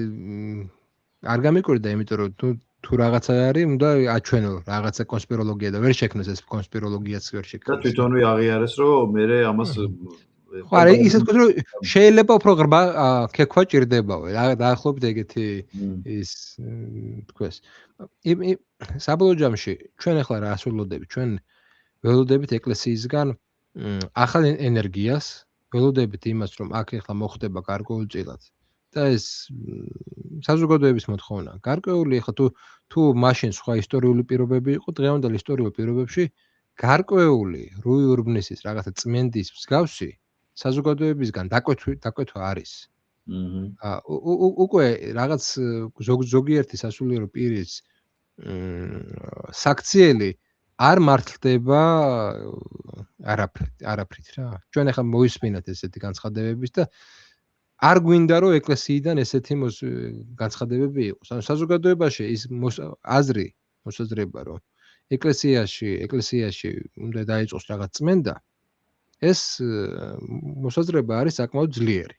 არ გამიკვირდა, იმიტომ რომ თუ რაღაცა არის, უნდა აჩვენო რაღაცა კონსპიროლოგია და ვერ შექმნეს ეს კონსპიროლოგიაც ვერ შექმნეს. და თვითონვე აღიარეს, რომ მე ამას ხო, არა, ისეთ რომ შეიძლება უფრო ღრმა ქექვა ჭირდებაო. დაახლოებით ეგეთი ის თქვეს. საბოლოო ჯამში ჩვენ ახლა რას ველოდებით? ჩვენ ველოდებით ეკლესიისგან ახალ ენერგიას, ველოდებით იმას, რომ აქ ახლა მოხდება გარკვეულწილად და ეს საზოგადოების მოთხოვნა. გარკვეული ახლა თუ მაშინ სხვა ისტორიული პირობები იყო, დღევანდელ ისტორიულ პირობებში გარკვეული რუი ურბნისის რაღაცა წმენდის მსგავსი საზოგადოებისგან დაკვეთვა არის. უკვე რაღაც ზოგიერთი სასულიერო პირის საქციელი არ მართლდება არაფრით რა. ჩვენ ახლა მოისმინათ ესეთი განცხადებების და არ გვინდა რომ ეკლესიიდან ესეთი განცხადებები იყოს. ანუ საზოგადოებაში ის აზრი მოსაზრება რომ ეკლესიაში უნდა დაიწყოს რაღაც წმენდა, ეს მოსაზრება არის საკმაოდ ძლიერი.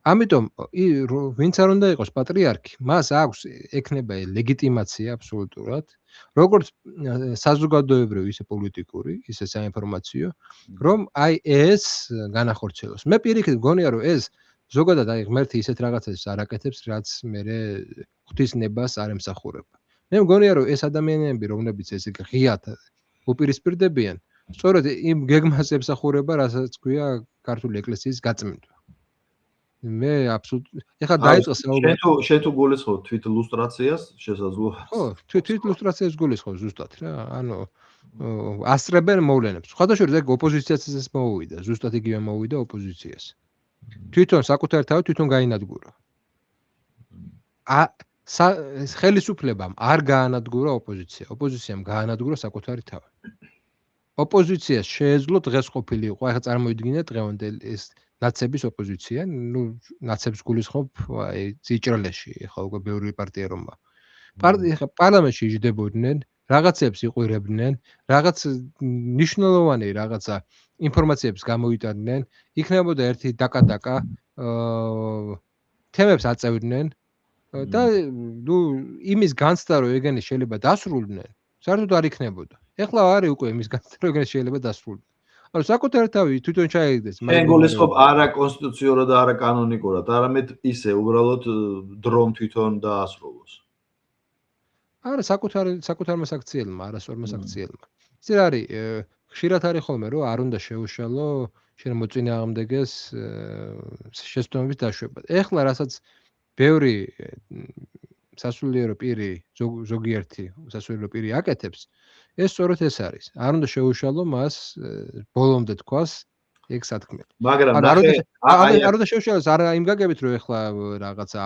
ამიტომ ვინც არ უნდა იყოს პატრიარქი, მას აქვს ექნება ლეგიტიმაცია აბსოლუტურად, როგორც საზოგადოებრივი, ისე პოლიტიკური, ისე საინფორმაციო, რომ აი ეს განახორციელოს. მე პირიქით მგონია რომ ეს ზოგადად აი ღმერთი ისეთ რაღაცებს არ აკეთებს, რაც მერე ღვთისნებას არ ემსახურება. მე მგონია რომ ეს ადამიანები, რომლებიც ესე ღიად უპირისპირდებიან, სწორედ იმ გეგმას ემსახურება, რასაც ქვია ქართული ეკლესიის გაწმენდა. მე აბსოლუტურად ეხლა დაიწყო საუბარი. შენ თუ გულისხმობ თვით ლუსტრაციას, შესაძლოა. ხო, თვით ლუსტრაციას გულისხმობ ზუსტად რა. ანუ ასწრებენ მოვლენებს. სხვადასხვა ეგ ოპოზიციას ეს მოუვიდა, ზუსტად იგივე მოუვიდა ოპოზიციას. თვითონ საკუთარი თავი თვითონ გაინადგურა. ხელისუფლებამ არ გაანადგურა ოპოზიცია. ოპოზიციამ გაანადგურა საკუთარი თავი. ოპოზიციას შეეძლო დღეს ყოფილიყო, ახლა წარმოიდგინეთ დღევანდელ ეს ნაცების ოპოზიცია, ნუ ნაცებს გულისხმობ აი ძიჭრელეში, ახლა უკვე ბევრი პარტია რომა. პარლამენტში იჯდებოდნენ, რაღაცებს იყვირებდნენ, რაღაც ნიშნულოვანი რაღაცა ინფორმაციებს გამოიტანდნენ, იქნებოდა ერთი დაკა თემებს აწევდნენ და ნუ იმის განცდა რომ ეგენი შეიძლება დასრულდნენ, საერთოდ არ იქნებოდა. ეხლა არის უკვე იმის განცდა რომ ეგენი შეიძლება დასრულდნენ. ანუ საკუთარი თავი თვითონ ჩაიგდეს. შენ გულისხმობ არა კონსტიტუციურად და არა კანონიკურად, არამედ ისე უბრალოდ დრომ თვითონ დაასრულოს. არა, საკუთარმა საქციელმა, არასწორმა საქციელმა. ისე არის, ხშირად არის ხოლმე, რომ არ უნდა შეუშალო შენ მოწინააღმდეგეს შეცდომების დაშვება. ეხლა რასაც ბევრი სასულიერო პირი, ზოგიერთი სასულიერო პირი აკეთებს, ეს სწორედ ეს არის. არ უნდა შეუშალო მას ბოლომდე თქვას ეგ სათქმელი. მაგრამ არ უნდა შეუშალოს არა იმ გაგებით, რომ ეხლა რაღაცა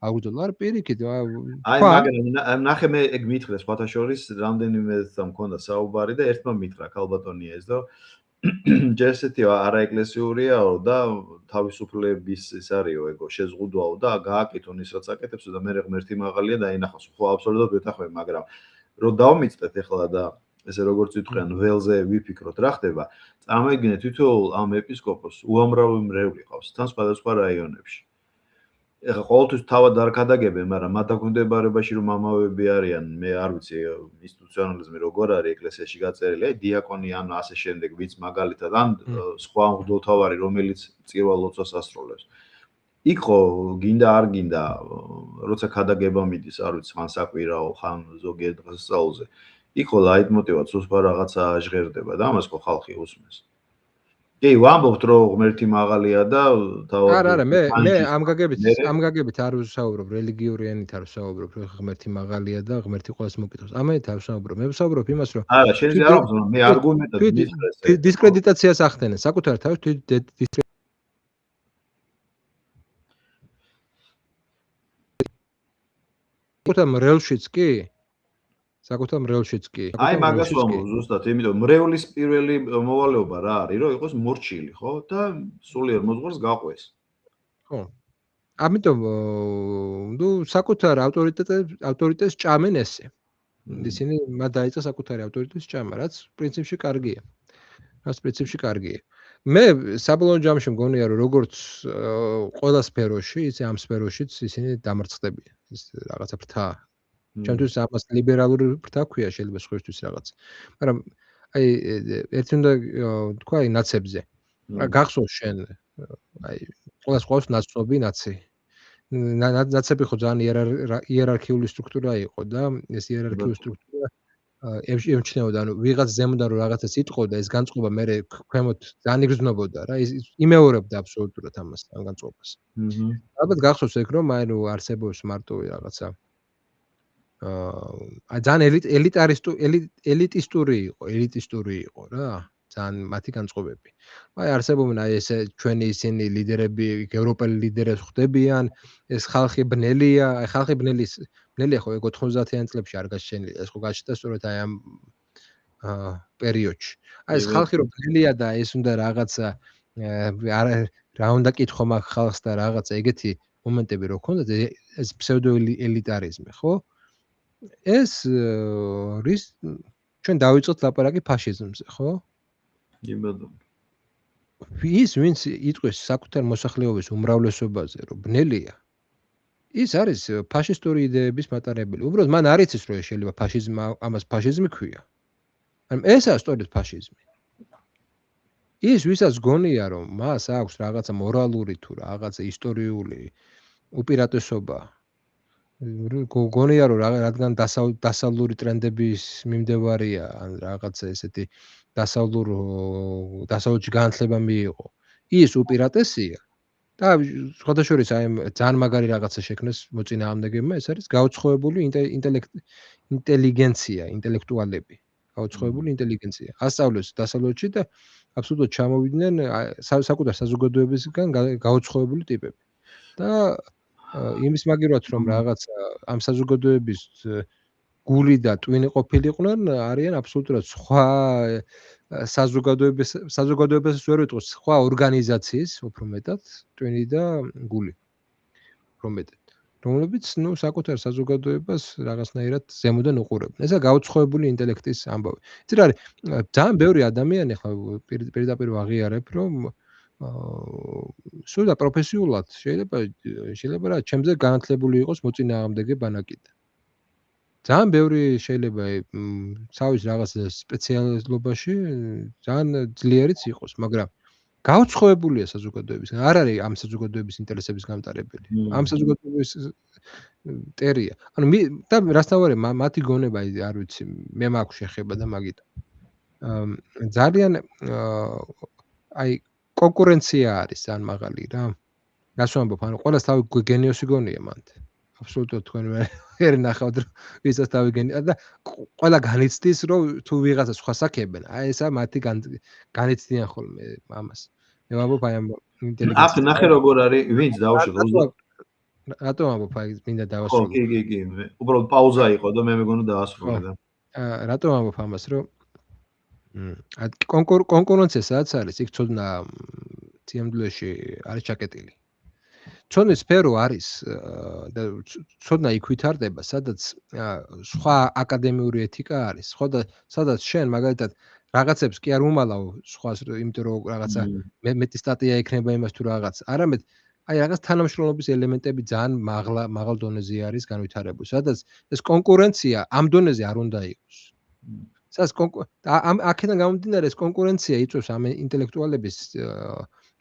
აუგდო არ პირიქით. აი მაგრამ ნახე მე ეგ მითხრა სხვათა შორის რამდენიმე მქონდა საუბარი და ერთმა მითხრა ქალბატონია ეს და ჯერ ესეთი არაეკლესიურიაო და თავისუფლების ეს არისო ეგო შეზღუდვაო და გააკეთონ ის რაც აკეთებსო და მე ღმერთი მაღალია და ინახავს. ხო აბსოლუტურად ვეთანხმები, მაგრამ რომ დავმიწდეთ ეხლა და ესე როგორც ვიტყვიან, ველზე ვიფიქროთ რა ხდება. წარმოიდგინეთ თითოეულ ამ ეპისკოპოსს უამრავი მრევლი ყავს, თან სხვადასხვა რაიონებში. ეხლა ყოველთვის თავად არ გადაგებენ, მაგრამ მათ დაქვემდებარებაში რომ ამავეები არიან, მე არ ვიცი ინსტიტუციონალიზმი როგორ არის ეკლესიაში გაწერილი, აი დიაკონი ან ასე შემდეგ, ვინც მაგალითად ან სხვა მღვდელმთავარი, რომელიც წირვალ ლოცვას ასრულებს. იქ ხო გინდა არ გინდა, როცა გადაგება მიდის, არ ვიცი, ხან საკვირაო, ხან ზოგიერთ დღესასწაულზე. იქ ხო ლაიტმოტივად სულ რაღაცა ჟღერდება და ამას ხო ხალხი უსმენს. კი, ვამბობთ რომ ღმერთი მაღალია და თავად არა, მე ამ გაგებით არ ვსაუბრობ, რელიგიური ენით არ ვსაუბრობ, რომ ღმერთი მაღალია და ღმერთი ყველას მოკითხავს. ამით არ ვსაუბრობ. მე ვსაუბრობ იმას, რომ არა, შეიძლება არ ვთქვი, მე არგუმენტად მისწრეს. დისკრედიტაციას ახდენენ, საკუთარ თავს საკუთარ მრევლშიც კი. აი მაგას ვამბობ ზუსტად, იმიტომ მრევლის პირველი მოვალეობა რა არის, რომ იყოს მორჩილი, ხო? და სულიერ მოძღვარს გაყვეს. ხო. ამიტომ ნუ საკუთარ ავტორიტეტს ჭამენ ესე. ისინი მათ დაიწყა საკუთარი ავტორიტეტის ჭამა, რაც პრინციპში კარგია. მე საბოლოო ჯამში მგონია, რომ როგორც ყველა სფეროში, ისე ამ სფეროშიც ისინი დამარცხდებიან. ის რაღაცა ფრთა. ჩემთვის ამას ლიბერალური ფრთა ქვია, შეიძლება სხვისთვის რაღაც. მაგრამ აი ერთი უნდა თქვა აი ნაცებზე. გახსოვს შენ აი ყველას ყავს ნაცნობი ნაცი. ნაცები ხო ძალიან იერარქიული სტრუქტურა იყო და ეს იერარქიული სტრუქტურა ემჩნეოდა, ანუ ვიღაც ზემოდან რომ რაღაცას იტყოდა, ეს განწყობა მე ქვემოთ ძალიან იგრძნობოდა რა, ის იმეორებდა აბსოლუტურად ამას, ამ განწყობას. ალბათ გახსოვს ეგ რომ აი არსებობს მარტო რაღაცა ძალიან ელიტისტური იყო რა, ძალიან მათი განწყობები. აი არსებობენ აი ესე ჩვენი ისინი ლიდერები, ევროპელი ლიდერები ხდებიან, ეს ხალხი ბნელია, აი ხალხი ბნელია ხო ეგ 90-იან წლებში არ გაჩენილი, ეს ხო გაჩნდა სწორედ აი ამ პერიოდში. აი ეს ხალხი რომ ბნელია და ეს უნდა რაღაცა რა უნდა კითხო მაგ ხალხს და რაღაცა ეგეთი მომენტები რო ქონდათ, ეს ფსევდოელიტარიზმი, ხო? ეს რის ჩვენ დავიწყოთ ლაპარაკი ფაშიზმზე, ხო? კი ბატონო. ის ვინც იტყვის საკუთარ მოსახლეობის უმრავლესობაზე, რომ ბნელია, ის არის ფაშისტური იდეების მატარებელი. უბრალოდ მან არ იცის, რომ შეიძლება ამას ფაშიზმი ქვია. ანუ ესაა სწორედ ფაშიზმი. ის ვისაც გონია, რომ მას აქვს რაღაცა მორალური თუ რაღაცა ისტორიული უპირატესობა, გონია რომ რადგან დასავლური ტრენდების მიმდევარია, ან რაღაცა ესეთი დასავლეთში განათლება მიიღო. ის უპირატესია და სხვადასხვა აი ძალიან მაგარი რაღაცა შექმნეს მოწინააღმდეგეებმა, ეს არის გაუცხოებული ინტელიგენცია, ინტელექტუალები. გაუცხოებული ინტელიგენცია. ასწავლეს დასავლეთში და აბსოლუტურად ჩამოვიდნენ საკუთარ საზოგადოებისგან გაუცხოებული ტიპები. და იმის მაგივრად რომ რაღაცა ამ საზოგადოების გული და ტვინი ყოფილიყვნენ, არიან აბსოლუტურად სხვა საზოგადოებას ვერ ვიტყვი, სხვა ორგანიზაციის უფრო მეტად ტვინი და გული. უფრო მეტად. რომლებიც ნუ საკუთარ საზოგადოებას რაღაცნაირად ზემოდან უყურებენ. ესა გაუცხოებული ინტელექტის ამბავი. იცი რა არის? ძალიან ბევრი ადამიანი ხა პირდაპირ ვაღიარებ, რომ სულ და პროფესიულად შეიძლება რა ჩემზე განათლებული იყოს მოწინააღმდეგე ბანაკიდან. ძალიან ბევრი შეიძლება სავის რაღაც სპეციალობაში ძალიან ძლიერიც იყოს, მაგრამ გაუცხოებულია საზოგადოებისგან. არ არის ამ საზოგადოების ინტერესების გამტარებელი. ამ საზოგადოების ტერია. ანუ და რასთავარი მათი გონება არ ვიცი, მე მაქვს შეხება და მაგით. ძალიან აი კონკურენცია არის ძალიან მაღალი რა. რას ვამბობ, ანუ ყველას თავი გენიოსი გონია მანდ. აბსოლუტურად თქვენ ვერ ნახავთ რომ ვისაც თავი გენია და ყველა განიცდის რომ თუ ვიღაცა სხვა საქებენ, აი ესა მათი განიცდიან ხოლმე ამას. მე ვამბობ აი ამ ინტელიგენცია. აქ ნახე როგორ არის, ვინც დაუშვებო. რატომ ვამბობ აი მინდა დავასრულო. ხო, კი. უბრალოდ პაუზა იყო და მე მეგონა დაასრულე და. რატომ ვამბობ ამას, რომ კონკურენცია სადაც არის, იქ ცოდნა სიამდვილეში არის ჩაკეტილი. ცოდნის სფერო არის და ცოდნა იქ ვითარდება, სადაც სხვა აკადემიური ეთიკა არის. ხო და სადაც შენ მაგალითად რაღაცებს კი არ უმალავ სხვას, იმიტომ რომ რაღაცა მეტი სტატია ექნება იმას თუ რაღაც. არამედ აი რაღაც თანამშრომლობის ელემენტები ძალიან მაღალ დონეზე არის განვითარებული. სადაც ეს კონკურენცია ამ დონეზე არ უნდა იყოს. სადაც აქედან გამომდინარე ეს კონკურენცია იწვევს ამ ინტელექტუალების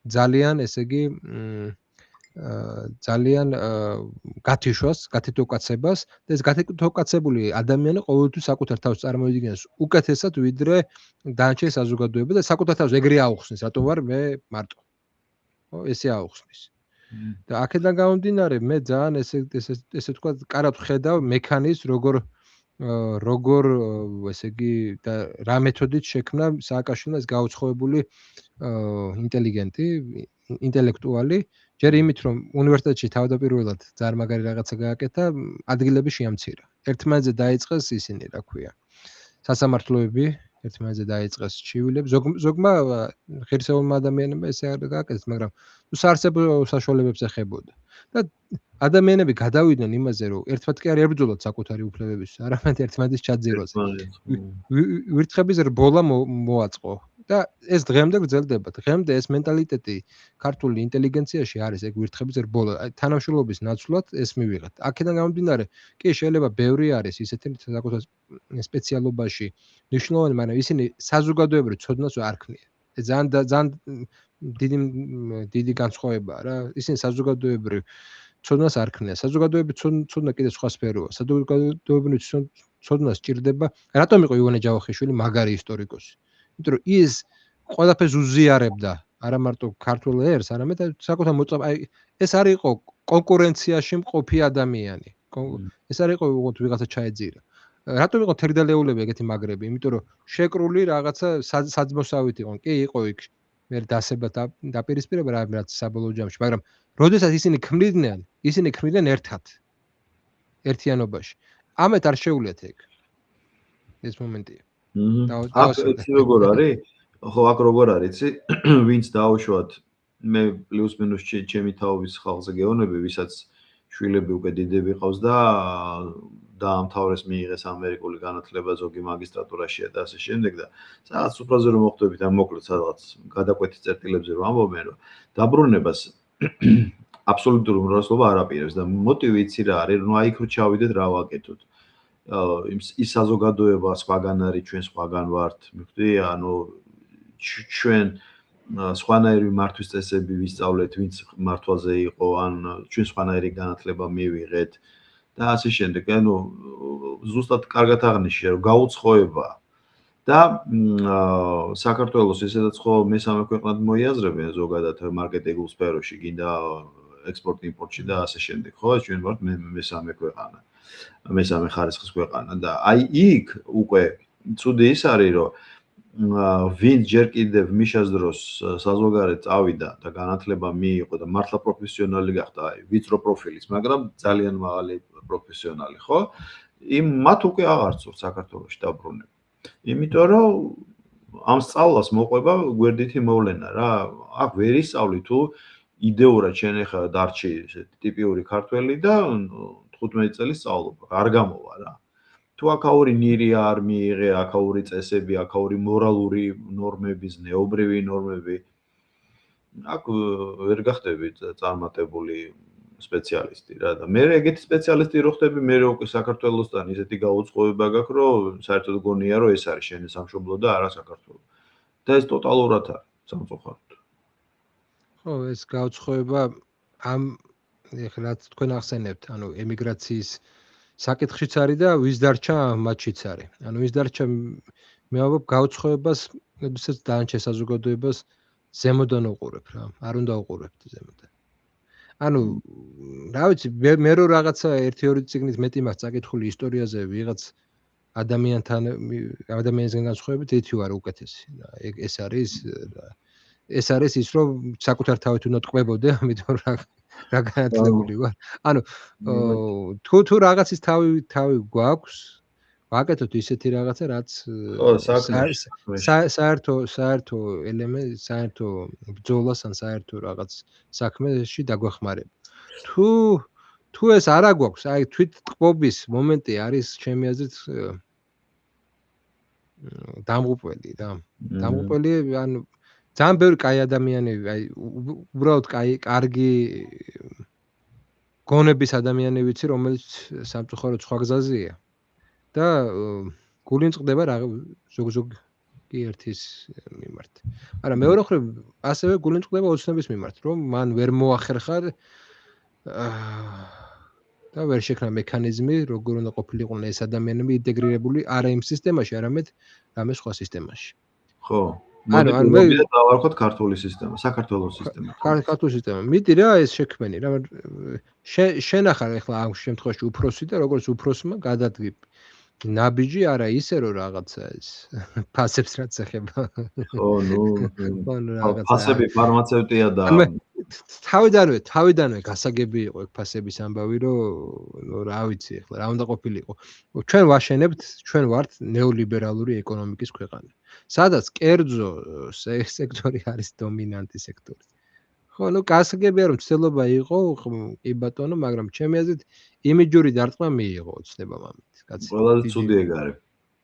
ძალიან, ესე იგი, ძალიან გათიშვას, გათითოკაცებას და ეს გათითოკაცებული ადამიანი ყოველთვის საკუთარ თავს წარმოიდგენს უკეთესად, ვიდრე დანარჩენი საზოგადოება და საკუთარ თავს ეგრე აუხსნის, რატომ ვარ მე მარტო. ხო, ესე აუხსნის. და აქედან გამომდინარე მე ძალიან ესე თქვა კარად ვხედავ მექანიზმს როგორ ესე იგი და რა მეთოდით შექმნა სააკაშვილმა ეს გაუცხოებული ინტელიგენტი, ინტელექტუალი, ჯერ იმით რომ უნივერსიტეტში თავდაპირველად ძალიან მაგარი რაღაცა გააკეთა, ადგილები შეამცირა. ერთმანეთზე დაიწყეს ისინი, რა ქვია, სასამართლოები, ერთმანეთზე დაიწყეს ჩივილები, ზოგმა ღირსეულმა ადამიანებმა ესე არ გააკეთეს, მაგრამ საარსებო საშუალებებს ეხებოდა. და ადამიანები გადავიდნენ იმაზე, რომ ერთმანეთ კი არ ებრძოლოთ საკუთარი უფლებების, არამედ ერთმანეთის ჩაძირვაზე. ვირთხების რბოლა მოაწყო და ეს დღემდე გრძელდება. დღემდე ეს მენტალიტეტი ქართული ინტელიგენციაში არის, ეგ ვირთხების რბოლა. თანამშრომლობის ნაცვლად ეს მივიღეთ. აქედან გამომდინარე, კი შეიძლება ბევრი არის ისეთი საკუთარ სპეციალობაში მნიშვნელოვანი, მაგრამ ისინი საზოგადოებრივ ცოდნას არ ქმნიან. ეს ძალიან დიდი განსხვავებაა რა. ისინი საზოგადოებრივ ცოდნას არ ქმნიან. საზოგადოებრივ ცოდნა კიდე სხვა სფეროა. საზოგადოებრივ ცოდნას სჭირდება. რატომ იყო ივანე ჯავახიშვილი მაგარი ისტორიკოსი? იმიტომ რომ ის ყველაფერს უზიარებდა, არა მარტო ქართულ ერს, არამედ საკუთარ აი ეს არ იყო კონკურენციაში მყოფი ადამიანი. ეს არ იყო ვიღაცა ჩაეძირა. რატომ იყო თერგდალეულები ეგეთი მაგრები? იმიტომ რომ შეკრული რაღაცა საძმოსავით იყო. კი იყო იქ მე დასება დაპირისპირება რაც საბოლოო ჯამში, მაგრამ როდესაც ისინი ქმნიდნენ ერთად. ერთიანობაში. ამეთ არ შეულიათ ეგ. ეს მომენტია. აქ როგორ არის? ხო, აქ როგორ არის, იცი? ვინც დაუშვათ მე პლუს მინუს ჩემი თაობის ხალხზე გეონები, ვისაც შვილები უკვე დიდები ყავს და დაამთავრეს, მიიღეს ამერიკული განათლება, ზოგი მაგისტრატურაშია და ასე შემდეგ და სადაც სუფრაზე რომ მოხვდებით ამ მოკლედ სადღაც გადაკვეთის წერტილებზე რომ ამბობენ, რომ დაბრუნებას აბსოლუტურ უმრავლესობა არ აპირებს და მოტივი იცი რა არის, რომ აი იქ რო ჩავიდეთ რა ვაკეთოთ. ის საზოგადოება სხვაგან არის, ჩვენ სხვაგან ვართ, მიხვდი? ანუ ჩვენ სხვანაირი მართვის წესები ვისწავლეთ, ვინც მართვაზე იყო, ან ჩვენ სხვანაირი განათლება მივიღეთ და ასე შემდეგ. ანუ ზუსტად კარგად აღნიშნე, რომ გაუცხოება და საქართველოს ესედაც ხო მესამე ქვეყნად მოიაზრებენ ზოგადად მარკეტინგულ სფეროში, გინდა ექსპორტ-იმპორტში და ასე შემდეგ, ხო? ჩვენ ვართ მესამე ქვეყანა. მესამე ხარისხის ქვეყანა და აი იქ უკვე ცუდი ის არის, რომ ვინც ჯერ კიდევ მიშას დროს საზოგადოებად წავიდა და განათლება მიიღო და მართლა პროფესიონალი გახდა, აი ვიწრო პროფილის, მაგრამ ძალიან მაღალი პროფესიონალი, ხო? მათ უკვე აღარ სწორ საქართველოში დაბრუნება. იმიტომ რომ ამ სწავლას მოყვება გვერდითი მოვლენა რა. აქ ვერ ისწავლი თუ იდეურად შენ ახლა დარჩი ესეთი ტიპიური ქართველი და 15 წელი სწავლობა, არ გამოვა რა. თუ აქაური ნირია არ მიიღე, აქაური წესები, აქაური მორალური ნორმები, ზნეობრივი ნორმები, აქ ვერ გახდები წარმატებული სპეციალისტი რა და მე ეგეთი სპეციალისტი რო ხდები, მე უკვე საქართველოსთან ისეთი გაუწყობება გაქვს, რომ საერთოდ გონია, რომ ეს არის შენი სამშობლო და არა საქართველო. და ეს ტოტალურად არის სამწუხაროდ. ხო, ეს გაუწყობება ამ ეხლა თქვენ ახსენებთ, ანუ ემიგრაციის საკითხშიც არის და ვის დარჩა მათშიც არის. ანუ ვის დარჩა მე ვამბობ გაუწყობებას, როდესაც დანარჩენ საზოგადოებას ზემოდან უყურებ რა, არ უნდა უყურებთ ზემოდან. ანუ რა ვიცი, მე რო რაღაცა 1-2 წიგნით მეტი მაქვს წაკითხული ისტორიაზე ვიღაც ადამიანისგან განსხვავებით ერთი ვარ უკეთესი. ეს არის ის რომ საკუთარ თავით უნდა ტყვებოდე, ამიტომ რა განათლებული ვარ. ანუ თუ რაღაცის თავი გვაქვს, ვაკეთოთ ისეთი რაღაცა, რაც საერთო ელემენტი, საერთო ბრძოლას ან საერთო რაღაც საქმეში დაგვეხმარება. თუ ეს არ აგვაქვს, აი თვითტყობის მომენტი არის ჩემი აზრით დამღუპველი რა. დამღუპველი, ანუ ძალიან ბევრი კაი ადამიანები, აი უბრალოდ კარგი გონების ადამიანები ვიცი, რომელიც სამწუხაროდ სხვა გზაზეა და გულიმწყდება ზოგ-ზოგი ერთის მიმართ. არა, მეორე მხრივ ასევე გულიმწყდება ოცნების მიმართ, რომ მან ვერ მოახერხა და ვერ შექმნა მექანიზმი, როგორ უნდა ყოფილიყვნენ ეს ადამიანები ინტეგრირებული არა იმ სისტემაში, არამედ რამე სხვა სისტემაში. ხო. მე დავარქოთ ქართული სისტემა, საქართველოს სისტემა. ქართული სისტემა. მიდი რა ეს შექმენი, რა შენახარ ახლა ამ შემთხვევაში უფროსი და როგორც უფროსმა გადადგი ნაბიჯი არა ისე რომ რაღაცა ეს ფასებს რაც ეხება. ხო, ფასები ფარმაცევტია და თავიდანვე გასაგები იყო ეგ ფასების ამბავი, რომ რა ვიცი ახლა რა უნდა ყოფილიყო. ჩვენ ვაშენებთ, ჩვენ ვართ ნეოლიბერალური ეკონომიკის ქვეყანა. სადაც კერძო სექტორი არის დომინანტი სექტორი. ხო, გასაგებია რომ ცდილობა იყო, კი ბატონო, მაგრამ ჩემი აზრით იმიჯური დარტყმა მიიღო ოცნებამ ამით. ყველაზე ცუდი ეგ არის.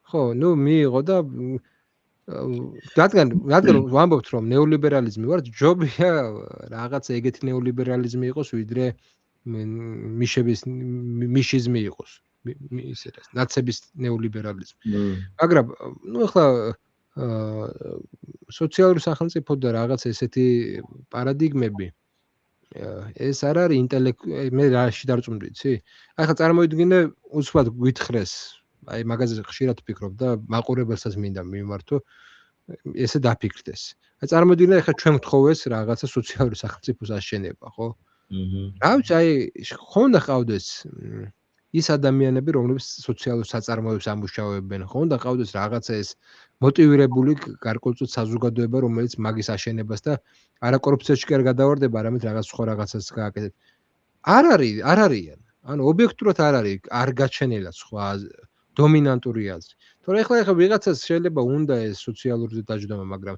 ხო, მიიღო და რადგან ვამბობთ რომ ნეოლიბერალიზმი ვარ, ჯობია რაღაც ეგეთი ნეოლიბერალიზმი იყოს, ვიდრე მიშიზმი იყოს. ისე რა, ნაცების ნეოლიბერალიზმი. მაგრამ ახლა სოციალური სახელმწიფო და რაღაც ესეთი პარადიგმები ეს არ არის მე რაში დარწმუნდი, იცი? აი ხა წარმოიდგინე უცბად გვითხრეს, აი მაგაზე ხშირად ვფიქრობ და მაყურებელსაც მინდა მიმართო, ესე დაფიქრდეს. აი წარმოიდგინე ხა ჩვენ ვთხოვეს რაღაცა სოციალური სახელმწიფოს აშენება, ხო? რა ვიცი, აი ხონდა ყავდეს ის ადამიანები, რომლებიც სოციალურ საწარმოებს ამუშავებენ, ხონდა ყავდეს რაღაცა ეს მოტივირებული გარკვეულწილად საზოგადოება, რომელიც მაგის აშენებას და არა კორუფციაში კი არ გადავარდება, არამედ რაღაც სხვა რაღაცას გააკეთებს. არ არიან. ანუ ობიექტურად არ არის, არ გაჩენილა სხვა დომინანტური აზრი. თორე ახლა ვიღაცას შეიძლება უნდა ეს სოციალური დაждომა, მაგრამ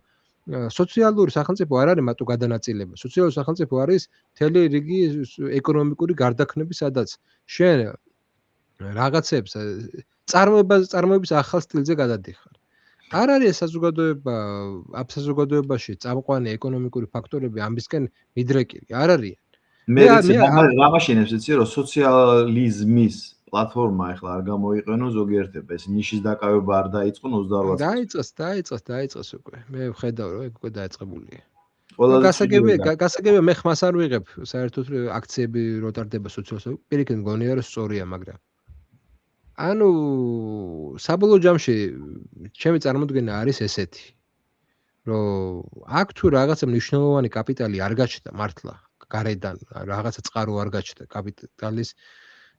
სოციალური სახელმწიფო არ არის მარტო გადანაწილება. სოციალური სახელმწიფო არის მთელი რიგი ეკონომიკური გარდაქმნები, სადაც შენ რაღაცებს წარმოების ახალ სტილზე გადადიხარ. არ არის საზოგადოება, ამ საზოგადოებაში წამყვანი ეკონომიკური ფაქტორები ამისკენ მიდრეკილი. არ არიან. მე რამაშინებს იცი რომ სოციალიზმის პლატფორმა ახლა არ გამოიყენო ზოგიერთება, ეს ნიშის დაკავება არ დაიწყო 28 წელს. დაიწყეს უკვე. მე ვხედავ რომ ეგ უკვე დაიწყებულია. გასაგებია მე ხმას არ ვიღებ, საერთოდ აქციები რო ტარდება სოციალურ პირიქით მგონია რომ სწორია, მაგრამ ანუ საბოლოო ჯამში ჩემი წარმოდგენა არის ესეთი, რომ აქ თუ რაღაცა მნიშვნელოვანი კაპიტალი არ გაჩნდა მართლა გარედან, რაღაცა წყარო არ გაჩნდა კაპიტალის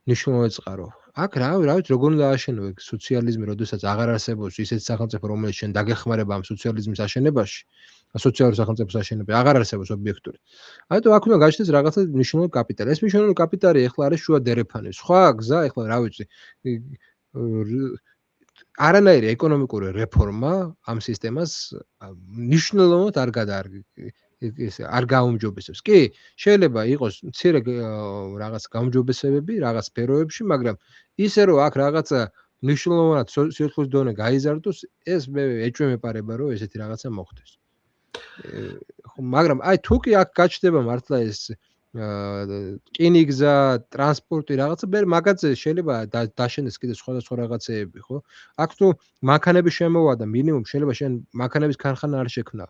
მნიშვნელოვანი წყარო. აქ რა ვიცი როგორ უნდა ააშენო ეგ სოციალიზმი, როდესაც აღარ არსებობს ისეთი სახელმწიფო, რომელიც შენ დაგეხმარება ამ სოციალიზმის აშენებაში, სოციალური სახელმწიფოს აშენებაში, აღარ არსებობს ობიექტური. ამიტომ აქ უნდა გაჩნდეს რაღაცა მნიშვნელოვანი კაპიტალი. ეს მნიშვნელოვანი კაპიტალი ახლა არის შუა დერეფანი. სხვა გზა ახლა რა ვიცი არანაირი ეკონომიკური რეფორმა ამ სისტემას მნიშვნელოვნად არ გაუმჯობესებს. კი, შეიძლება იყოს მცირე რაღაც გაუმჯობესებები, რაღაც სფეროებში, მაგრამ ისე რომ აქ რაღაცა მნიშვნელოვნად სიოთხლის დონე გაიზარდოს, ეს მე ეჭვმეპარება რომ ესეთი რაღაცა მოხდეს. მაგრამ აი თუ კი აქ გაჩნდება მართლა ეს რკინიგზა, ტრანსპორტი რაღაცა, მე მაგაზე შეიძლება დაშენდეს კიდე სხვადასხვა რაღაცეები, ხო? აქ თუ მანქანები შემოვა და მინიმუმ შეიძლება შენ მანქანების ქარხანა არ შექმნა.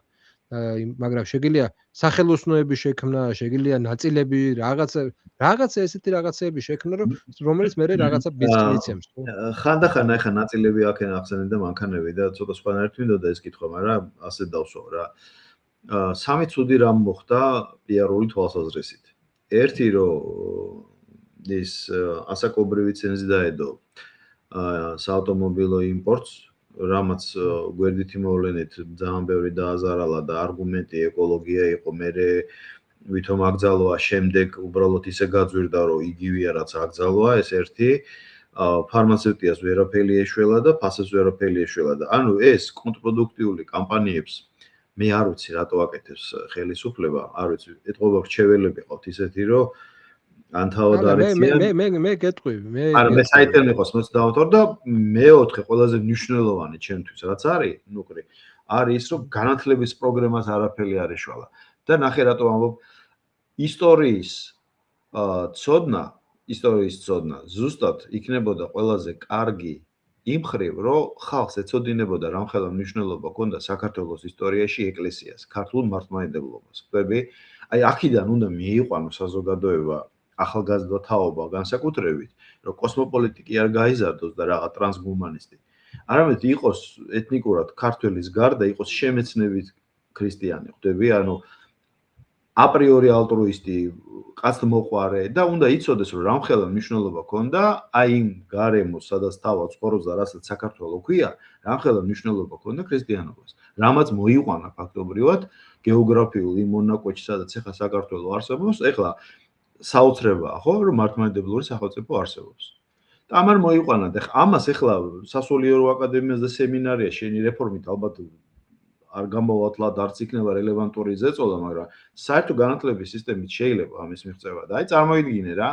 მაგრამ შეგიძლია სახელოსნოები შექმნა, შეგიძლია ნაწილები, რაღაცა ესეთი რაღაცეები შექმნა, რომელიც მე რაღაცა ბიზნესს იცემს, ხო? ხანდახან ახლა ნაწილები აქენ ახსენე და მანქანები და ცოტა სხვანაირად მინდოდა ეს კითხვა, მაგრამ ასე დავსვა რა. სამი ცუდი რამ მოხდა პიარული თვალსაზრისით. ერთი რომ ის ასაკობრივი ცენზი დაედო საავტომობილო იმპორტს, რამაც გვერდითი მოვლენით ძალიან ბევრი დააზარალა და არგუმენტი ეკოლოგია იყო, მე ვითომ აკძალოა, შემდეგ უბრალოდ ისე გაძვირდა რომ იგივეა რაც აკძალოა, ეს ერთი. ფარმაცევტიას ვერაფერი ეშველა და ფასებს ვერაფერი ეშველა და ანუ ეს კონტრპროდუქტიული კამპანიებს მე არ ვიცი რატო აკეთებს ხელისუფლება, არ ვიცი, ეთყობა რჩეველები ყავთ ისეთი, რომ ან თავად არ იციან. მე გეტყვი, არა, მე საიტენ იყოს მოცდაავტორ და მეოთხე ყველაზე მნიშვნელოვანი ჩემთვის რაც არის, ნუკრი, არის ის, რომ განათლების პროგრამას არაფერი არ ეშვალა. და ნახე რატო ამბობ, ისტორიის ცოდნა ზუსტად იქნებოდა ყველაზე კარგი იმ ხრივ, რომ ხალხს ეცოდინებოდა რამხელა მნიშვნელობა ჰქონდა საქართველოს ისტორიაში ეკლესიას, ქართულ მართლმადიდებლობას. ხვდები? აი აქედან უნდა მიიყვანოს საზოგადოება, ახალგაზრდა თაობა განსაკუთრებით, რომ კოსმოპოლიტიკი არ გაიზარდოს და რაღაც ტრანსგუმანისტი. არამედ იყოს ეთნიკურად ქართველის გარდა იყოს შემეცნებით ქრისტიანი, ხვდები? ანუ აპრიორი ალტრუისტი, კაცთმოყვარე და უნდა იცოდეს, რომ რამხელა მნიშვნელობა ჰქონდა აი იმ გარემოს, სადაც თავად ცხოვრობს და რასაც საქართველო ქვია, რამხელა მნიშვნელობა ჰქონდა ქრისტიანობას. რამაც მოიყვანა ფაქტობრივად გეოგრაფიულ იმ მონაკვეთში, სადაც ახლა საქართველო არსებობს, ახლა საოცრებაა, ხო, რომ მართლმადიდებლური სახელმწიფო არსებობს. და ამან მოიყვანა და ამას ახლა სასულიერო აკადემიას და სემინარიაში შენი რეფორმით ალბათ არ გამოვათლად არც იქნება რელევანტური ზეწოლა, მაგრამ საერთო განათლების სისტემით შეიძლება ამის მიღწევა და აი წარმოიდგინე რა,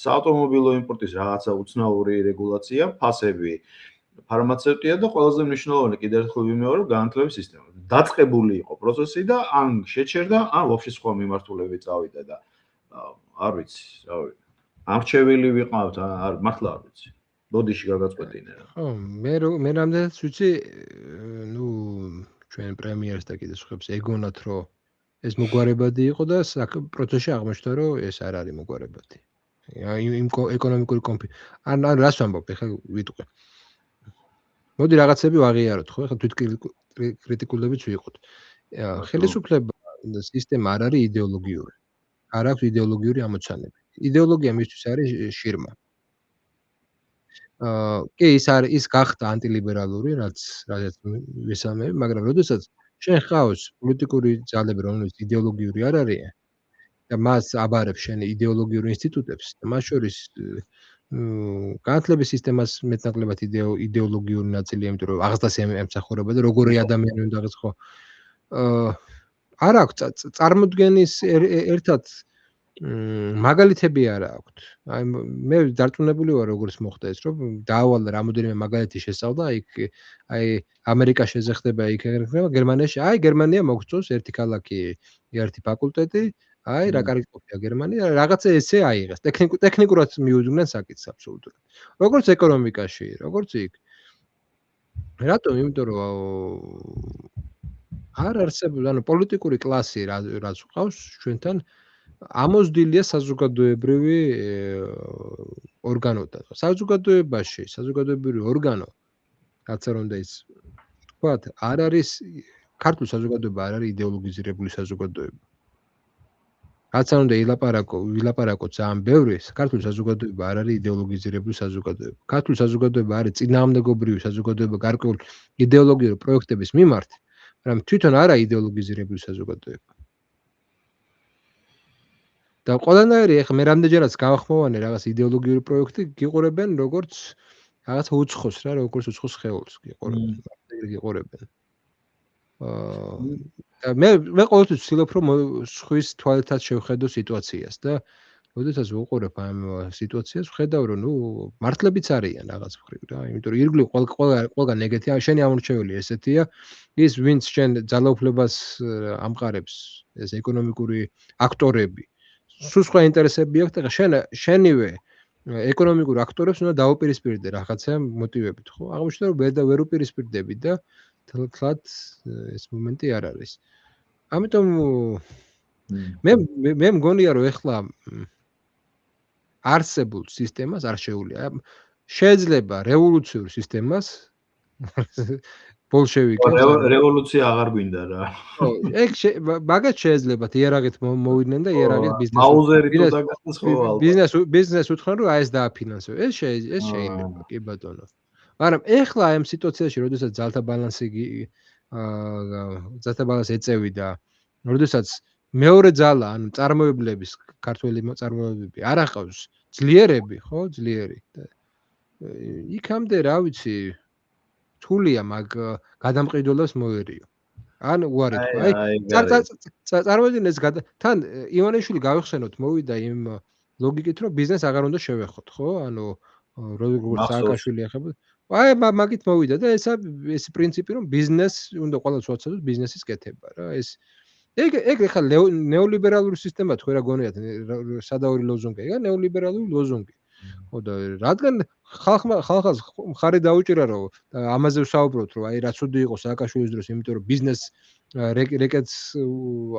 საავტომობილო იმპორტის რაღაცა უცნაური რეგულაცია, ფასები, ფარმაცევტია და ყველაზე მნიშვნელოვანი კიდევ ერთხელ ვიმეორებ განათლების სისტემა. დაწყებული იყო პროცესი და ან შეჩერდა, ან ვაფშე სხვა მიმართულებით წავიდა და არ ვიცი, რა ვიცი. ამრჩეველი ვიყავთ, არ მართლა არ ვიცი. ბოდიში გაგაწყვეტინე რა. ხო, მე რამდენიც ვიცი, ნუ ჩვენ პრემიერს და კიდე სხვებს ეგონათ, რომ ეს მოგვარებადი იყო და პროცესში აღმოჩნდა, რომ ეს არ არის მოგვარებადი. იმ ეკონომიკური ან რას ვამბობ, ეხლა ვიტყვი. მოდი რაღაცები ვაღიაროთ, ხო? ეხლა თვითკრიტიკულებიც ვიყოთ. ხელისუფლება სისტემა არ არის იდეოლოგიური. არ აქვს იდეოლოგიური ამოცანები. იდეოლოგია მისთვის არის შირმა. კი, ის გახდა ანტილიბერალური, რაც ვესალმები, მაგრამ როდესაც შენ ხავს პოლიტიკური ძალები, რომელიც იდეოლოგიური არ არიან და მას აბარებს შენი იდეოლოგიური ინსტიტუტებს, და მათ შორის განათლების სისტემას მეტნაკლებად იდეოლოგიური ნაწილია, იმიტომ რომ აღზრდას ემსახურება და როგორი ადამიანი უნდა აღზრდოს, ხო? არ აქვს წარმოდგენის ერთად მაგალითები არა აქვთ. აი მე დარწმუნებული ვარ, როგორც მოხდა ეს, რომ დაავალა რამოდენიმე მაგალითი შესწავლა, აი ამერიკაში შეზეხდება, იქ ეგრევა, გერმანიაში, აი გერმანია მოგწონს ერთი ქალაქი, ერთი ფაკულტეტი, აი რა კარგი ყოფია გერმანია, რაღაცა ესე აიღეს. ტექნიკურად მიუძღვნენ საკითხს აბსოლუტურად. როგორც ეკონომიკაში, როგორც იქ. რატომ? იმიტომ რომ არ არსებობს, ანუ პოლიტიკური კლასი რაც ყავს ჩვენთან ამოსდილია საზოგადოებრივი ორგანოდან. საზოგადოებრივი ორგანო, რაც არ უნდა ის თქვათ, არ არის ქართულ საზოგადოება არ არის იდეოლოგიზირებული საზოგადოება. რაც არ უნდა ვილაპარაკო ძალიან ბევრი, ქართულ საზოგადოება არ არის იდეოლოგიზირებული საზოგადოება. ქართულ საზოგადოება არის წინააღმდეგობრივი საზოგადოება გარკვეულ იდეოლოგიურ პროექტების მიმართ, მაგრამ თვითონ არა იდეოლოგიზირებული საზოგადოება. და ყველანაირი ახლა მე რამდენჯერაც გავახმოვანე რაღაც იდეოლოგიური პროექტი, გიყურებენ როგორც რაღაც უცხოს რა, როგორც უცხოს ხეულს გიყურებენ. და მე ყოველთვის ვცდილობ რომ სხვის თვალითაც შევხედო სიტუაციას და როდესაც ვუყურებ ამ სიტუაციას, ვხედავ რომ ნუ მართლებიც არიან რაღაც მხრივ რა, იმიტომ რომ ირგვლივ ყველგან ეგეთია, შენი ამორჩეველი ესეთია, ის ვინც შენ ძალაუფლებას ამყარებს, ეს ეკონომიკური აქტორები სულ სხვა ინტერესები აქვს და შენივე ეკონომიკურ აქტორებს უნდა დაუპირისპირდე რაღაცა მოტივებით, ხო? აღმოჩნდა რომ ვერ უპირისპირდები და თლად ეს მომენტი არ არის. ამიტომ მე მგონია რომ ეხლა არსებულ სისტემას არ შეუძლია. შეიძლება რევოლუციურ სისტემას ბოლშევიკებს რევოლუცია აღარ გვინდა რა. ხო, ეგ მაგაც შეიძლება იარაღით მოვიდნენ და იარაღით ბიზნეს უთხრან რომ აი ეს დააფინანსო. ეს შეიძლება, კი ბატონო. მაგრამ ეხლა ამ სიტუაციაში, როდესაც ძალთა ბალანსი ეწევიდა, როდესაც მეორე ძალა, ანუ წარმოებლების, ქართველი წარმოებლები არ ახავს ძლიერები, ხო, ძლიერი. იქამდე რა ვიცი თულია მაგ გადამყიდველებს მოერიო. ან უარი თქვა. წარმოიდგინე ეს თან ივანიშვილი გავიხსენოთ მოვიდა იმ ლოგიკით რომ ბიზნეს აღარ უნდა შევეხოთ, ხო? ანუ როგორც სააკაშვილი ახლა მაგით მოვიდა და ეს პრინციპი რომ ბიზნეს უნდა ყოველთვის ვაცადოთ ბიზნესის კეთება რა. ეგ ხა ნეოლიბერალური სისტემა თქვენ რა გონიათ სადაური ლოზუნგია, ნეოლიბერალური ლოზუნგი. ხო და რადგან ხალხს მხარი დაუჭირა რომ ამაზე ვსაუბრობთ რომ აი რა ცუდი იყო სააკაშვილის დროს, იმიტომ რომ ბიზნეს რეკეტს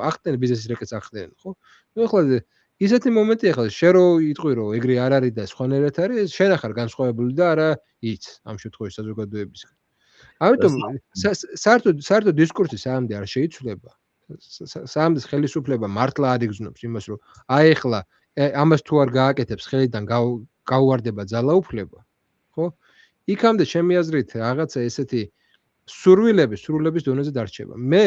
ახდენენ, ბიზნესის რეკეტს ახდენენ, ხო? ნუ ახლა ისეთი მომენტია ახლა შენ რო იტყვი რომ ეგრე არ არის და სხვანაირად არის, შენ ახარ განსხვავებული და არა იც ამ შემთხვევაში საზოგადოებისგან. ამიტომ საერთო დისკურსი საამდე არ შეიცვლება. საამდეს ხელისუფლება მართლა არ იგრძნობს იმას რომ აი ახლა ამას თუ არ გააკეთებს ხელიდან გაუვარდება ძალაუფლება, ხო? იქამდე ჩემი აზრით რაღაცა ესეთი სრულების დონეზე დარჩება. მე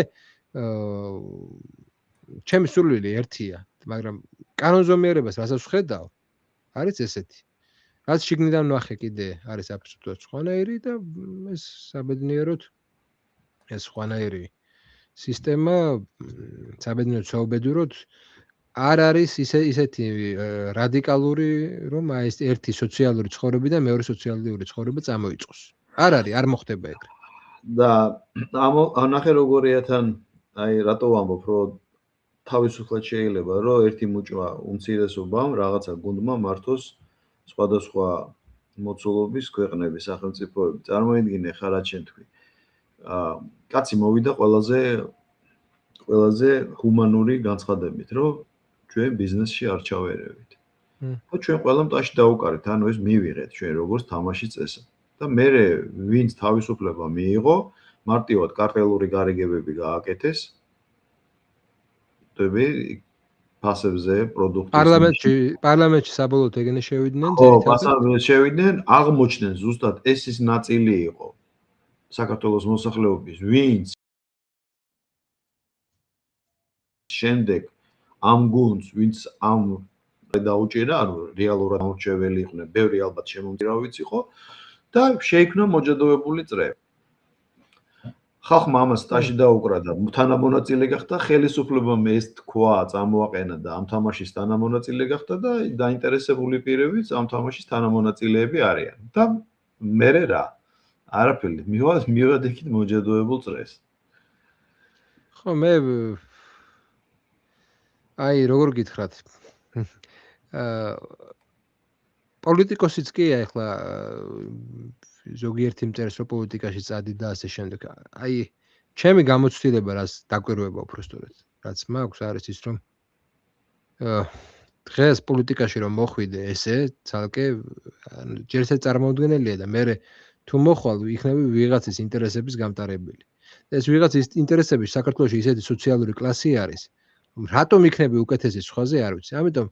ჩემი სურვილი ერთია, მაგრამ კანონზომიერებას რასაც ვხედავ, არის ესეთი. რაც შიგნიდან ნახე კიდე არის აბსოლუტურად სხვანაირი და ეს საბედნიეროდ ეს სხვანაირი სისტემა საბედნიეროდ საუბედუროდ არ არის ისეთი რადიკალური, რომ აი ეს ერთი სოციალური ცხოვრებიდან მეორე სოციალური ცხოვრება წამოიწყოს. არ არის, არ მოხდება ეგრე. და ნახე როგორია თან აი რატო ვამბობ, რომ თავისუფლად შეიძლება რომ ერთი მუჭმა უმცირესობამ რაღაცა გუნდმა მართოს სხვადასხვა მოცულობის ქვეყნების სახელმწიფოები. წარმოიდგინე ხა რა შენ თქვი. კაცი მოვიდა ყველაზე ჰუმანური განცხადებით, რომ ჩვენ ბიზნესში არ ჩავერევით. და ჩვენ ყველა მტაში დაუკარეთ, ანუ ეს მივიღეთ ჩვენ როგორც თამაშის წესა. და მე ვინც თავისუფლება მიიღო, მარტივად კარტელური გარიგებები გააკეთეს. ფასებზე პროდუქტის პარლამენტში საბოლოოდ ეგენი შევიდნენ პარლამენტში შევიდნენ აღმოჩნდნენ ზუსტად ეს ის ნაწილი იყო საქართველოს მოსახლეობის ვინც შემდეგ ამ გუნდს ვინც ამ დაუჭირა ანუ რეალურად ამორჩეველი იყვნენ ბევრი ალბათ შემომძრავიც იყო და შეიქმნა მოჯადოებული წრე ხალხმა ამას სტაჟი დაუკრა და თანამონაწილე გახდა ხელისუფლებამ ეს თქვა წამოაყენა და ამ თამაშის თანამონაწილე გახდა და დაინტერესებული პირებიც ამ თამაშის თანამონაწილეები არიან და მე რა არაფერი მივად იქით მოჯადოებულ წრეს ხო მე აი როგორ გითხრათ პოლიტიკოსიც კი ახლა ზოგიერთი მწერს რომ პოლიტიკაში წადი და ასე შემდეგ. აი, ჩემი გამოცდილება რაც დაკვირვება უბრალოდ, რაც მაქვს არის ის რომ დღეს პოლიტიკაში რომ მოხვიდე ესე, ცალკე ჯერზე წარმოუდგენელია და მე თუ მოხვალ იქნები ვიღაცის ინტერესების გამტარებელი. ეს ვიღაცის ინტერესები საქართველოში ისეთი სოციალური კლასი არის, რატომ იქნები უკეთესი სხვაზე არ ვიცი. ამიტომ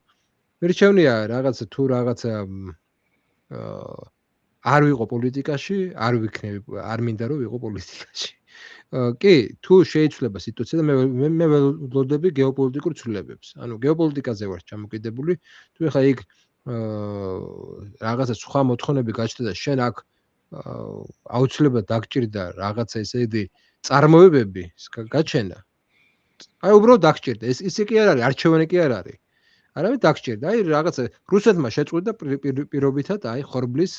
მერჩევნია რაღაცა თუ რაღაცა არ ვიყო პოლიტიკაში, არ ვიქნები, არ მინდა რომ ვიყო პოლიტიკაში. კი, თუ შეიძლება სიტუაცია და მე ველოდები გეოპოლიტიკურ ცვლილებებს. ანუ გეოპოლიტიკაზე ვარ ჩამოკიდებული. თუ ეხლა იქ რაღაცა სხვა მოთხოვნები გაჩნდა და შენ აქ აუცილებლად დაგჭირდა რაღაცა ესეთი წარმოებები გაჩენა. აი უბრალოდ დაგჭირდა. ეს ისე კი არ არის, არჩევანი კი არ არის. არავინ დაგჭირდა. აი რაღაცა რუსეთმა შეწყვიტა პირობითად აი ხორბლის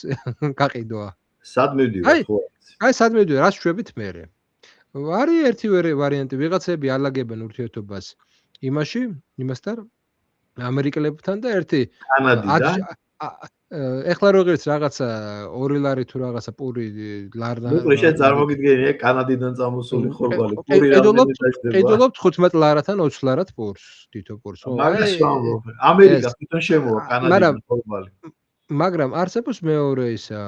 გაყიდვა. სად მივდივარ ხო? აი სად მივდივარ, რას შვებით მე? არის ერთი ვარიანტი, ვიღაცები ალაგებენ ურთიერთობას იმასთან ამერიკელებთან და ერთი კანადიდან ეხლა როგორც რაღაცა 2 ლარი თუ რაღაცა პური ლარდა. ნუ შენ წარმოგიდგენია კანადიდან წამოსული ხორბალი. პური რამდენი დაჭდება? ყიდულობთ 15 ლარათან 20 ლარად პურს, თითო პურს. მაგას ვამბობ. ამერიკა თვითონ შემოვა კანადიდან ხორბალი. მაგრამ არსებობს მეორე ისა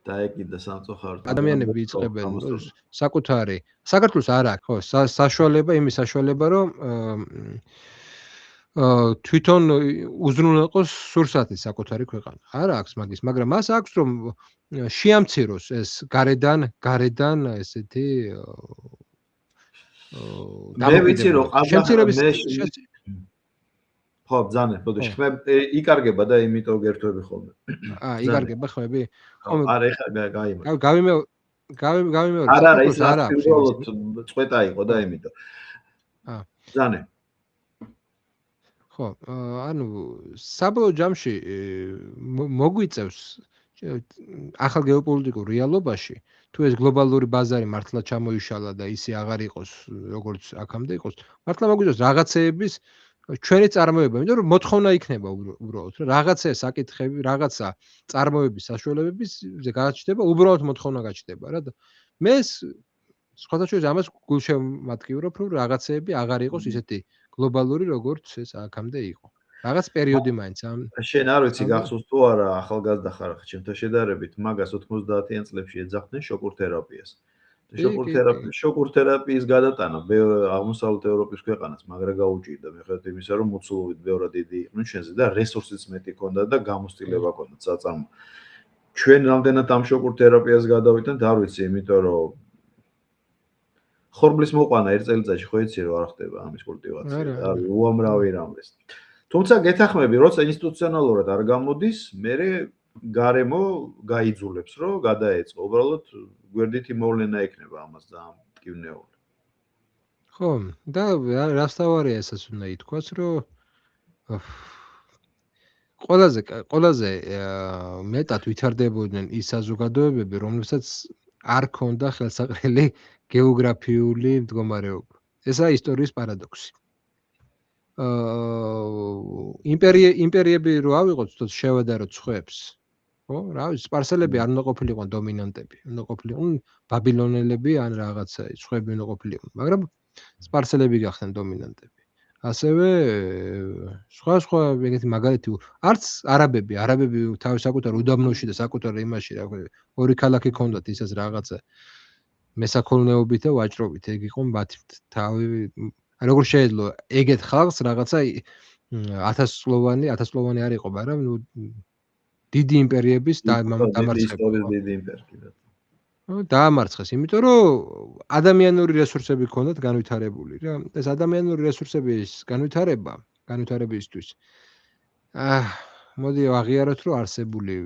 დაეკიდა სამწუხაროდ ადამიანები იწყებენ საკუთარი საქართველოს არ აქვს ხო საშუალება იმის საშუალება რომ თვითონ უზრუნველყოს სურსათი საკუთარი ქვეყანა არ აქვს მაგის მაგრამ მას აქვს რომ შეამციროს ეს გარედან ესეთი მე ვიცი რომ შემცირების ხო ბძანე ბოდიში ხმე იკარგება და იმიტომ გერთვები ხოლმე იკარგება ხმები ხო არა ეხლა გაიმართ გავიმეორე არა ის პირველად წვეტა იყო და იმიტომ ბძანე ხო ანუ საბოლოო ჯამში მოგვიწევს ახალ გეოპოლიტიკურ რეალობაში თუ ეს გლობალური ბაზარი მართლა ჩამოიშალა და ისე აღარ იყოს როგორც აქამდე იყოს მართლა მოგვიწევს რაღაცეების ჩვენი წარმოება იმიტომ რომ მოთხოვნა იქნება უბრალოდ რომ რაღაცა საკითხები რაღაცა წარმოების საშუალებების გაჩნდება უბრალოდ მოთხოვნა გაჩნდება რა და მე სხვათა შორის ამას გულშემატკივრობ რომ რაღაცეები აღარ იყოს ისეთი გლობალური როგორც ეს აქამდე იყო რაღაც პერიოდი მაინც შენ არ ვიცი გახსოვს თუ არა ახალგაზრდა ხარ ჩემთან შედარებით მაგას 90-იან წლებში ეძახდნენ შოკურ თერაპიას შოკურ თერაპიის გადატანა აღმოსავლეთ ევროპის ქვეყანას მაგრა გაუჭირდა მიუხედავად იმისა რომ მოცულობით ბევრად დიდი იყვნენ ჩვენზე და რესურსიც მეტი ჰქონდა და გამოცდილება ჰქონდა საწარმო ჩვენ რამდენად ამ შოკურ თერაპიას გადავიდეთ არ ვიცი იმიტომ რომ ხორბლის მოყვანა ერთ წელიწადში ხო იცი რომ არ ხდება ამის კულტივაცია არის უამრავი რამეს თუმცა გეთახმები როცა ინსტიტუციონალურად არ გამოდის მე გარემო გაიძულებს რომ გადაეწყო უბრალოდ გვერდითი მოვლენა ექნება ამას და ამ ტკივნეული ხო და რასთავარია ესაც უნდა ითქვას რომ ყველაზე მეტად ვითარდებოდნენ ის საზოგადოებები რომლებსაც არ ქონდა ხელსაყრელი გეოგრაფიული მდგომარეობა ესაა ისტორიის პარადოქსი იმპერიები რო ავიღოთ თქო შევადაროთ ხვებს ხო რა ვიცი სპარსელები არ უნდა ყოფილიყვნენ დომინანტები უნდა ყოფილიყვნენ ბაბილონელები ან რაღაცა ხვები უნდა ყოფილიყვნენ მაგრამ სპარსელები გახდნენ დომინანტები ასევე სხვა ეგეთი მაგალითი არც არაბები თავის საკუთარ უდაბნოში და საკუთარ იმაში რა ორი ქალაქი ქონდათ ისეს რაღაცა მესაქონლეობით და ვაჭრობით ეგ იყო მათი თავი როგორ შეიძლება ეგეთ ხალხს რაღაცა 1000-სლოვანი არ იყო მაგრამ ნუ დიდი იმპერიების დაამარცხეს იმიტომ რომ ადამიანური რესურსები ჰქონდათ განვითარებული რა ეს ადამიანური რესურსების განვითარებისთვის მოდი აღიაროთ რომ არსებული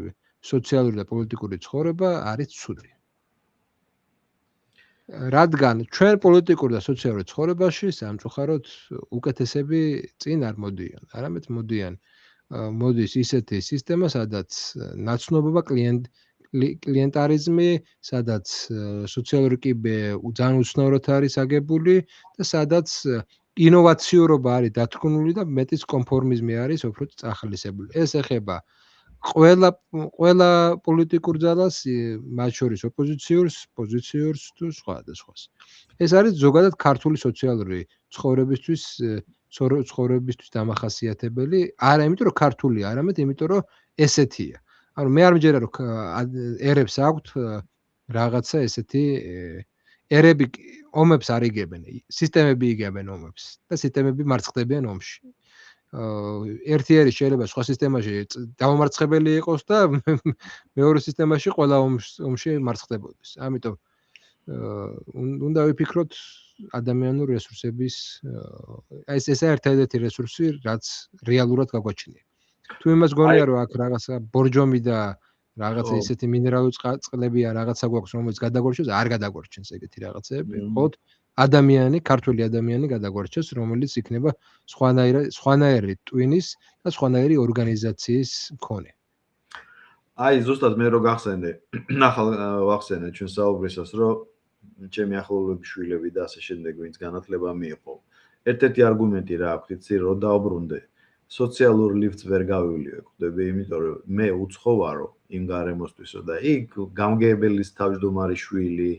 სოციალური და პოლიტიკური ცხოვრება არის ცუდი რადგან ჩვენ პოლიტიკურ და სოციალურ ცხოვრებაში სამწუხაროდ უკეთესები წინ არ მოდიან არამედ მოდის ისეთი სისტემა სადაც ნაცნობობა კლიენტარიზმი სადაც სოციალური კიბე ძალიან უცნაურად არის აგებული და სადაც ინოვაციურობა არის დათქმული და მეტის კონფორმიზმი არის უფრო წახალისებული ეს ეხება ყველა პოლიტიკურ ძალას მათ შორის ოპოზიციურს, პოზიციურს თუ სხვა და სხვას. ეს არის ზოგადად ქართული სოციალური ცხოვრებისთვის დამახასიათებელი, არა იმიტომ რომ ქართული, არამედ იმიტომ რომ ესეთია. ანუ მე არ მჯერა რომ ერებს აქვთ რაღაცა ესეთი ერები ომებს არ იგებენ, სისტემები იგებენ ომებს და სისტემები მარცხდებიან ომში. ერთი ერი შეიძლება სხვა სისტემაში დამამარცხებელი იყოს და მეორე სისტემაში ყველა ომში მარცხდებოდეს. ამიტომ უნდა ვიფიქროთ ადამიანური რესურსების ეს ერთადერთი რესურსი, რაც რეალურად გაგვაჩნია. თუ იმას გონია რომ აქ რაღაცა ბორჯომი და რაღაცა ისეთი მინერალური წყლები ან რაღაცა გვაქვს რომელიც გადაგორჩენს, არ გადაგორჩენს ეგეთი რაღაცეები. მხოლოდ ადამიანი, ქართული ადამიანი გადაგორჩენს, რომელიც იქნება სხვანაირი ტვინის და სხვანაირი ორგანიზაციის მქონე. აი, ზუსტად მე რო გახსენე, ვახსენე ჩვენ საუბრისას, რომ ჩემი ახლობლების შვილები და ასე შემდეგ, ვინც განათლება მიიღო. ერთ-ერთი არგუმენტი რა აქვს, იცი, რომ დაუბრუნდე. სოციალურ ლიფტს ვერ გავივლიო, ხვდები, იმიტომ რომ მე უცხო ვარო იმ გარემოსთვისო და იქ გამგეებელის თავმჯდომარე შვილი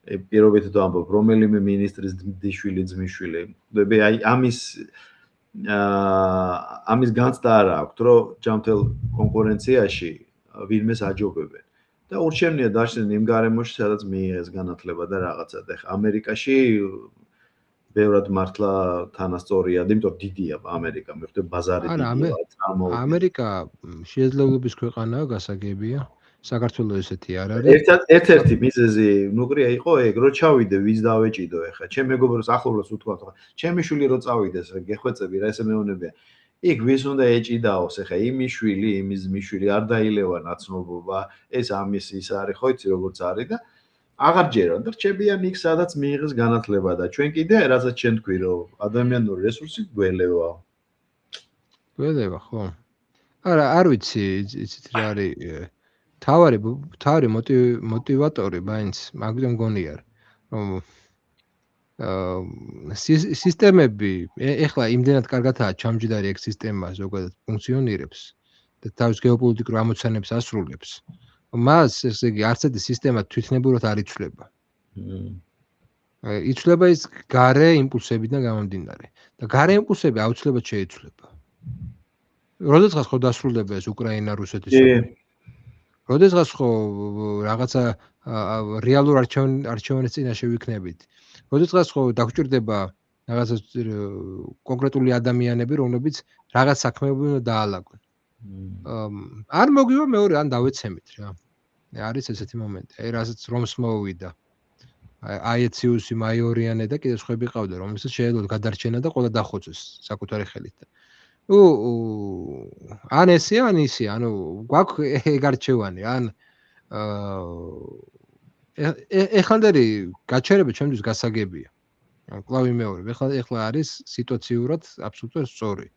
პირობითად ვამბობ, რომელიმე მინისტრის დიშვილი, ძმისშვილი. ხვდები, აი ამის განცდა არ აქვს, რომ ჯანმრთელ კონკურენციაში ვინმეს აჯობებენ. და ურჩევნია დაშლენ იმ გარემოში, სადაც მიიღეს განათლება და რაღაცა. და ამერიკაში ბევრად მართლა თანასწორია, იმიტომ დიდია ამერიკა, მე ხვდები ბაზარი დიდია, ამერიკა შეძლებლობის ქვეყანაა, გასაგებია. საქართველოს ესეთი არ არის. ერთ-ერთი მიზეზი ნუკრია იყო ეგ, რომ ჩავიდე, ვის დავეჭიდო ეხა. ჩემ მეგობრებს ახლობლებს უთქვა, ჩემი შვილი რო წავიდეს, გეხვეწები რა ესე მეუბნებია. იქ ვის უნდა ეჭიდაოს ეხა, იმის შვილი, იმის შვილი არ დაილევა ნაცნობობა, ეს ამის ის არის, ხო იცი როგორც არის და აღარ ჯერონ და რჩებიან იქ სადაც მიიღეს განათლება და ჩვენ კიდე რასაც ჩვენ თქვი რომ ადამიანური რესურსი გველევა. გველევა ხო? არა, არ ვიცი, იცით რა არის თავარი მოტივატორი მაინც მაგდენ გონია რომ სისტემები ეხლა იმდენად კარგადაა ჩამჯდარი ეგ სისტემა ზოგადად ფუნქციონირებს და თავის გეოპოლიტიკურ ამოცანებს ასრულებს. მას ესე იგი არც ერთი სისტემა თვითნებურად არ იცვლება. იცვლება ის გარე იმპულსებიდან გამომდინარე და გარე იმპულსები აუცილებლად შეიცვლება. როდესაც ხო დასრულდება ეს უკრაინა-რუსეთის ომი? როდესაც ხო რაღაცა რეალურ არჩევანის წინაშე ვიქნებით? როდესაც ხო დაგჭირდება რაღაცა კონკრეტული ადამიანები, რომლებიც რაღაც საქმეები უნდა დაალაგონ? არ მოგივა მეორე ან დავეცემით რა. არის ესეთი მომენტი. აი რასაც რომს მოუვიდა. აიეციუსი, მაიორიანე და კიდე სხვები ყავდა, რომელსაც შეიძლება გადარჩენა და ყველა დახოცეს საკუთარი ხელით. ან ესეა, ან ისეა, ანუ გვაქვს ეგ არჩევანი, ან ეხანდელი გაჩერება ჩემთვის გასაგებია. კლავ მეორე, ეხლა არის სიტუაციურად აბსოლუტურად სწორი.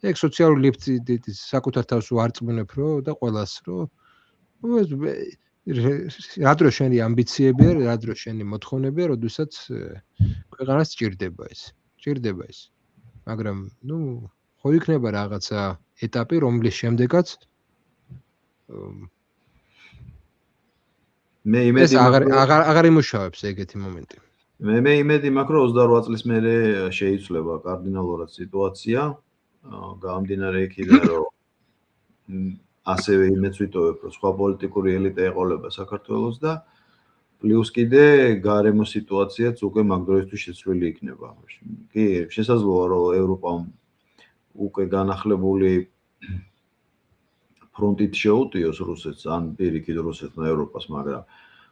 ეგ სოციალური ლიფტი საკუთარ თავს ვარწმუნებ რო და ყველას რო რა დრო შენი ამბიციებია, რა დრო შენი მოთხოვნებია, როდესაც ქვეყანას სჭირდება ეს. მაგრამ ხო იქნება რაღაცა ეტაპი, რომლის შემდეგაც მე იმედი აღარ იმუშავებს ეგეთი მომენტი. მე იმედი მაქვს, რომ 28 წლის მერე შეიცვლება კარდინალურად სიტუაცია. გამომდინარე იქიდან, რომ ასევე იმეც ვიტოვებ, რომ სხვა პოლიტიკური ელიტა ეყოლება საქართველოს და პლუს კიდე გარემო სიტუაციაც უკვე მაგ დროისთვის შეცვლილი იქნება. კი, შესაძლოა, რომ ევროპამ უკვე განახლებული ფრონტით შეუტიოს რუსეთს, ან პირიქით რუსეთმა ევროპას, მაგრამ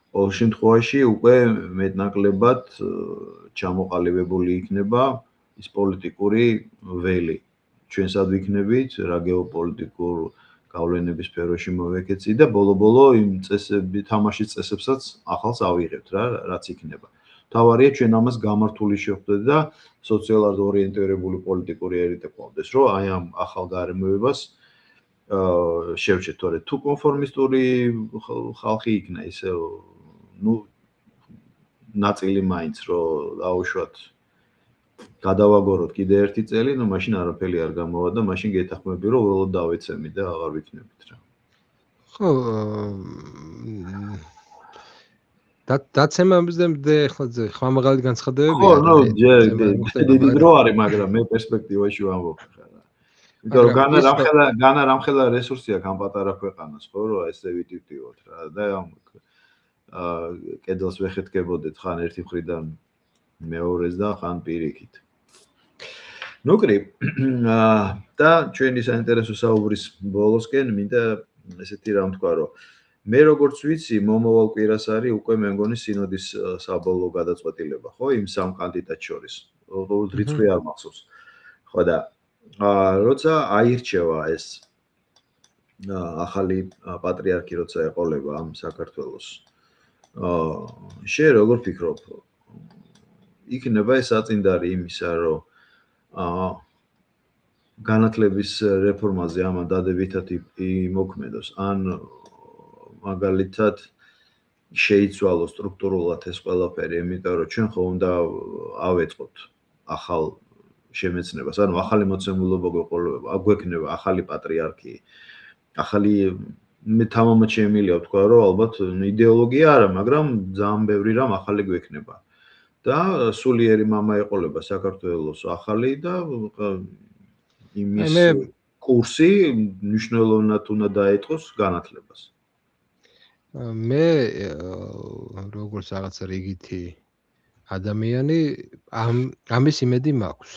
ყოველ შემთხვევაში უკვე მეტნაკლებად ჩამოყალიბებული იქნება ის პოლიტიკური ველი. ჩვენ სად ვიქნებით, რა გეოპოლიტიკურ გავლენების სფეროში მოვეკეცი და ბოლო-ბოლო იმ თამაშის წესებსაც ახალს ავიღებთ რა, რაც იქნება. თავარია ჩვენ ამას გამართული შევხვდეთ და სოციალურად ორიენტირებული პოლიტიკური ელიტა ყავდეს, რომ აი ამ ახალ გარემოებას შევჭეთ, თორე თუ კონფორმისტური ხალხი იქნა ისე ნაწილი მაინც რომ დაუშვათ გადავაგოროთ კიდე ერთი წელი, მაშინ არაფერი არ გამოვა და მაშინ გეთახმები რომ უბრალოდ დავეცემი და აღარ ვიქნებით რა. ხო, დაცემამდე ახლა ხმამაღალი განცხადებებია. ხო, დიდი დრო არის, მაგრამ მე პერსპექტივაში ვამბობ ხარა. იმიტომ რომ განა რამხელა რესურსი აქვს ამ პატარა ქვეყანას, ხო, რომ ესე ვიტივტივოთ რა და კედელს ვეხეთქებოდეთ ხან ერთი მხრიდან მეორეს და ხან პირიქით. ნუკრი და ჩვენი საინტერესო საუბრის ბოლოსკენ მინდა ესეთი რამ თქვა, რომ მე როგორც ვიცი, მომავალ კვირას არის უკვე მე მგონი სინოდის საბოლოო გადაწყვეტილება, ხო, იმ სამ კანდიდატს შორის. ყოველ რიცხვი არ მახსოვს. ხო და როცა აირჩევა ეს ახალი პატრიარქი, როცა ეყოლება ამ საქართველოს. შენ როგორ ფიქრობ? იქნება ეს აწინდარი იმისა, რომ განათლების რეფორმაზე ამან დადებითად იმოქმედოს, ან მაგალითად შეიცვალოს სტრუქტურულად ეს ყველაფერი, იმიტომ რომ ჩვენ ხო უნდა ავეწყოთ ახალ შემეცნებას, ანუ ახალი მოცემულობა გვექნება, ახალი პატრიარქი, ახალი მე თამამად შემიძლია ვთქვა, რომ ალბათ იდეოლოგია არა, მაგრამ ძალიან ბევრი რამ ახალი გვექნება. და სულიერი მამა ეყოლება საქართველოს ახალი და იმის კურსი მნიშვნელოვნად უნდა დაეწყოს განათლებას. მე როგორც რაღაცა რიგითი ადამიანი ამის იმედი მაქვს.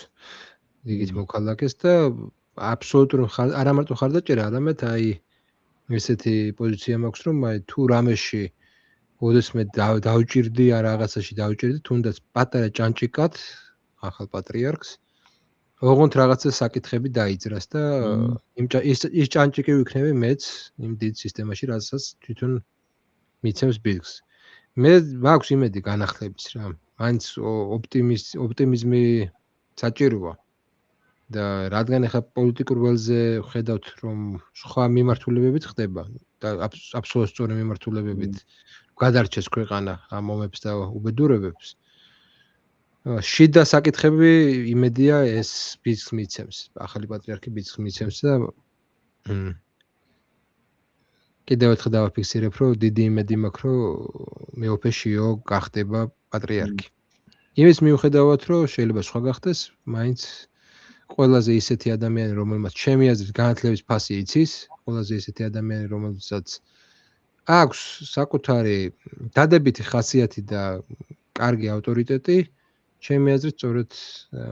რიგით მოქალაქეს და აბსოლუტურად არა მარტო ხარდაჭერა, არამედ აი ესეთი პოზიცია მაქვს, რომ აი თუ რამეში ოდესმე დავჭირდი ან რაღაცაში დავჭირდი, თუნდაც პატარა ჭანჭიკად ახალ პატრიარქს ოღონდ რაღაცა საკითხები დაიძრას და ის ჭანჭიკი ვიქნები მეც იმ დიდ სისტემაში, რასაც თვითონ მიცემს ბილგს. მე მაქვს იმედი განახლების რა. მაინც ოპტიმიზმი საჭიროა. და რადგან ახლა პოლიტიკურ ველზე ხედავთ, რომ სხვა მიმართულებებით ხდება და აბსოლუტურად სწორი მიმართულებებით გადარჩეს ქვეყანა ამ მომებს და უბედურებებს. შიდა საკითხები იმედია ეს ბიძგს მიცემს. ახალი პატრიარქი ბიძგს მიცემს და კიდევ ერთხელ დავაფიქსირებ, რომ დიდი იმედი მაქვს, რომ მეუფე შიო გახდება პატრიარქი. იმის მიუხედავად, რომ შეიძლება სხვა გახდეს, მაინც ყველაზე ისეთი ადამიანი, რომელმაც ჩემი აზრით განათლების ფასი იცის, ყველაზე ისეთი ადამიანი, რომელსაც აქვს საკუთარი დადებითი ხასიათი და კარგი ავტორიტეტი, ჩემი აზრით სწორედ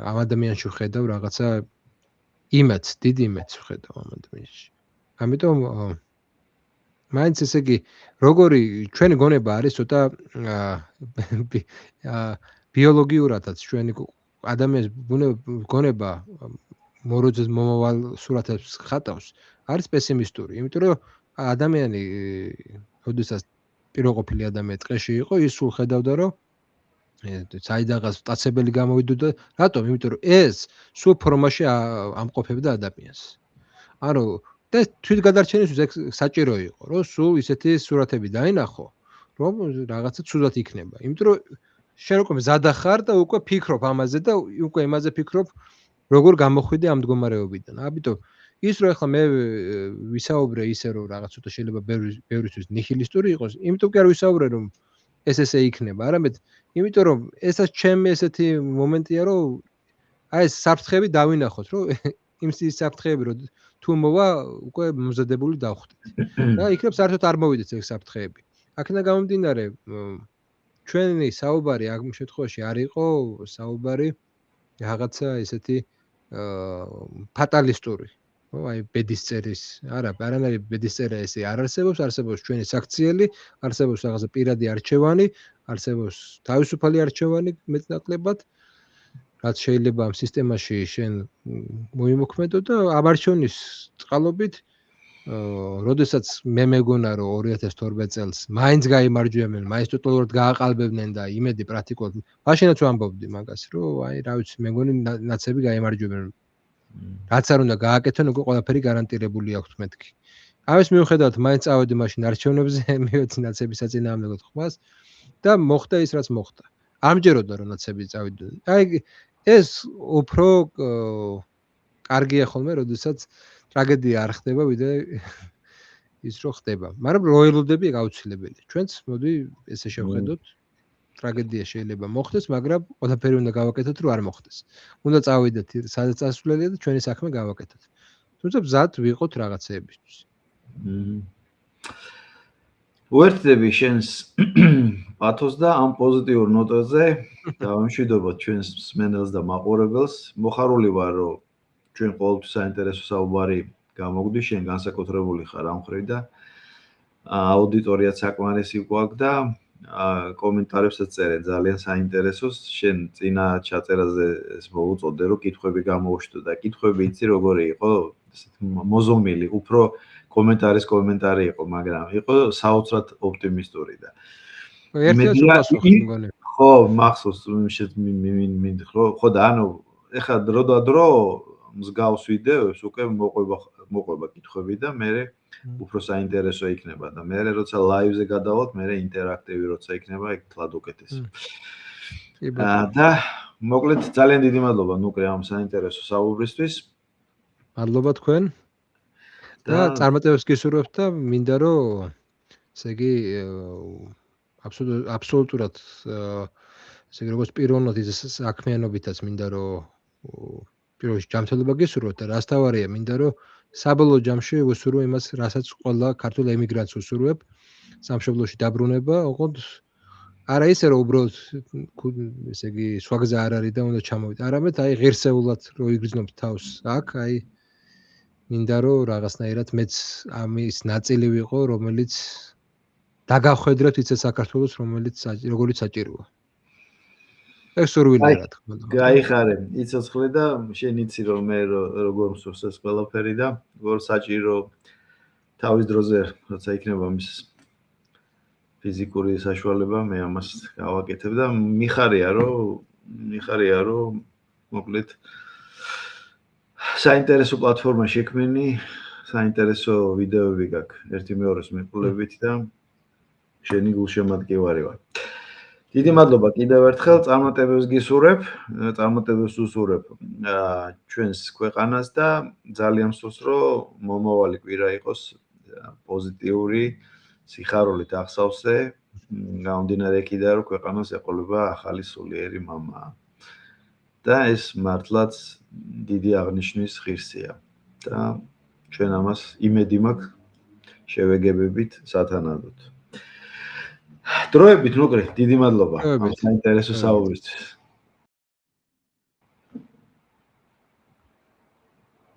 ამ ადამიანში ვხედავ რაღაცა იმედს, დიდ იმედს ვხედავ ამ ადამიანში. ამიტომ მაინც ესე იგი, როგორი ჩვენი გონება არის ცოტა ბიოლოგიურადაც ჩვენი ადამიანის გონება მოროძის მომავალ სურათებს ხატავს, არის პესიმისტური. იმიტომ რომ ადამიანი, როდესაც პიროყოფილი ადამიანი ტყეში იყო, ის სულ ხედავდა, რომ საიდანღაც მტაცებელი გამოვიდოდა. რატომ? იმიტომ რომ ეს სულ ფორმაში ამყოფებდა ადამიანს. ანუ და თვითგადარჩენისთვის ეგ საჭირო იყო, რომ სულ ისეთი სურათები დაინახო, რომ რაღაცა ცუდად იქნება. იმიტომ რომ შენ უკვე მზადა ხარ და უკვე ფიქრობ ამაზე და უკვე იმაზე ფიქრობ, როგორ გამოხვიდე ამ მდგომარეობიდან. ამიტომ ის რომ ახლა მე ვისაუბრე ისე რომ რაღაც ცოტა შეიძლება ბევრისთვის ნიჰილისტური იყოს, იმიტომ კი არ ვისაუბრე რომ ეს ესე იქნება, არამედ იმიტომ რომ ესაც ჩემი ესეთი მომენტია რომ აი ეს საფრთხეები დავინახოთ, რომ იმ საფრთხეები რომ თუ მოვა უკვე მომზადებული დავხვდეთ. და იქნებ საერთოდ არ მოვიდეთ ეს საფრთხეები. აქედან გამომდინარე ჩვენი საუბარი ამ შემთხვევაში არ იყო საუბარი რაღაცა ესეთი ფატალისტური. აი ბედისწერის, არა, არანაირი ბედისწერა ესე არ არსებობს, არსებობს ჩვენი საქციელი, არსებობს რაღაცა პირადი არჩევანი, არსებობს თავისუფალი არჩევანი მეტნაკლებად, რაც შეიძლება ამ სისტემაში შენ მოიმოქმედო და ამ არჩევნის წყალობით როდესაც მე მეგონა რომ 2012 წელს მაინც გაიმარჯვებენ, მაინც ტოტალურად გააყალბებდნენ და იმედი პრაქტიკულად მაშინაც ვამბობდი მაგას, რომ აი რა ვიცი, მეგონი ნაცები გაიმარჯვებენ. რაც არ უნდა გააკეთონ, უკვე ყველაფერი გარანტირებული აქვს მეთქი. ამის მიუხედავად მაინც წავედი მაშინ არჩევნებზე, მივეცი ნაცების საწინააღმდეგო ხმას და მოხდა ის რაც მოხდა. ამჯეროდა რომ ნაცები წავიდნენ. აი ეს უფრო კარგია ხოლმე, როდესაც ტრაგედია არ ხდება, ვიდრე ის რო ხდება. მაგრამ როელოდები გაუცილებელია. ჩვენც მოდი ესე შევხედოთ. ტრაგედია შეიძლება მოხდეს, მაგრამ ყველაფერი უნდა გავაკეთოთ, რომ არ მოხდეს. უნდა წავიდეთ სადაც წასვლელია და ჩვენი საქმე გავაკეთოთ. თუმცა მზად ვიყოთ რაღაცეებისთვის. უერთდები შენს პათოს და ამ პოზიტიურ ნოტაზე დავამშვიდობოთ ჩვენს მსმენელს და მაყურებელს. მოხარული ვარ, რომ ჩვენ ყოველთვის საინტერესო საუბარი გამოგვდის, შენ განსაკუთრებული ხარ ამ ხრით და აუდიტორიაც საკმარისი გვაქვს და კომენტარებსაც წერენ ძალიან საინტერესოს. შენ წინა ჩაწერაზე ეს მოუწოდე, რომ კითხვები გამოუშვიდო და კითხვები იცი როგორი იყო, მოზომილი, უფრო კომენტარი იყო, მაგრამ იყო საოცრად ოპტიმისტური და ხო, მახსოვს ხო და ანუ ეხლა დრო და დრო მსგავს ვიდეოს უკვე მოყვება კითხვები და მე უფრო საინტერესო იქნება და მე როცა ლაივზე გადავალთ, მე ინტერაქტივი როცა იქნება, ეგ თლად უკეთესი. და მოკლედ ძალიან დიდი მადლობა ნუკრე ამ საინტერესო საუბრისთვის. მადლობა თქვენ. და წარმატებებს გისურვებთ და მინდა რომ ესე იგი აბსოლუტურად ესე იგი როგორც პიროვნად ის საქმიანობითაც მინდა რომ პირველში ჯანმრთელობა გისურვოთ და რასთავარია მინდა რომ საბოლოო ჯამში ვუსურვო იმას, რასაც ყველა ქართულ ემიგრანტს ვუსურვებ, სამშობლოში დაბრუნება, ოღონდ არა ისე რომ უბრალოდ ესე იგი სხვა გზა არ არის და უნდა ჩამოვიდე, არამედ აი ღირსეულად რომ იგრძნობ თავს აქ, აი მინდა რომ რაღაცნაირად მეც ამის ნაწილი ვიყო, რომელიც დაგახვედრებთ ისე საქართველოს, როგორც საჭიროა. ეს სურვილია რა თქმა უნდა. გაიხარე, იცოცხლე და შენ იცი რომ მე როგორ მსურს ეს ყველაფერი და როგორ საჭირო თავის დროზე, როცა იქნება მის ფიზიკური საშუალება, მე ამას გავაკეთებ და მიხარია რომ მოკლედ საინტერესო პლატფორმა შექმენი, საინტერესო ვიდეოები გაქვს ერთი მეორეს მიყოლებით და შენი გულშემატკივარი ვარ. დიდი მადლობა კიდევ ერთხელ, წარმატებებს გისურვებ, წარმატებებს უსურვებ ჩვენს ქვეყანას და ძალიან მსურს რომ მომავალი კვირა იყოს პოზიტიური, სიხარულით ახსავსე, გამომდინარე იქიდან რომ ქვეყანას ეყოლება ახალი სულიერი მამა. და ეს მართლაც დიდი აღნიშვნის ღირსია და ჩვენ ამას იმედი მაქვს შევეგებებით სათანადოდ. დროებით, მოგრე, დიდი მადლობა. საინტერესო საუბრისთვის.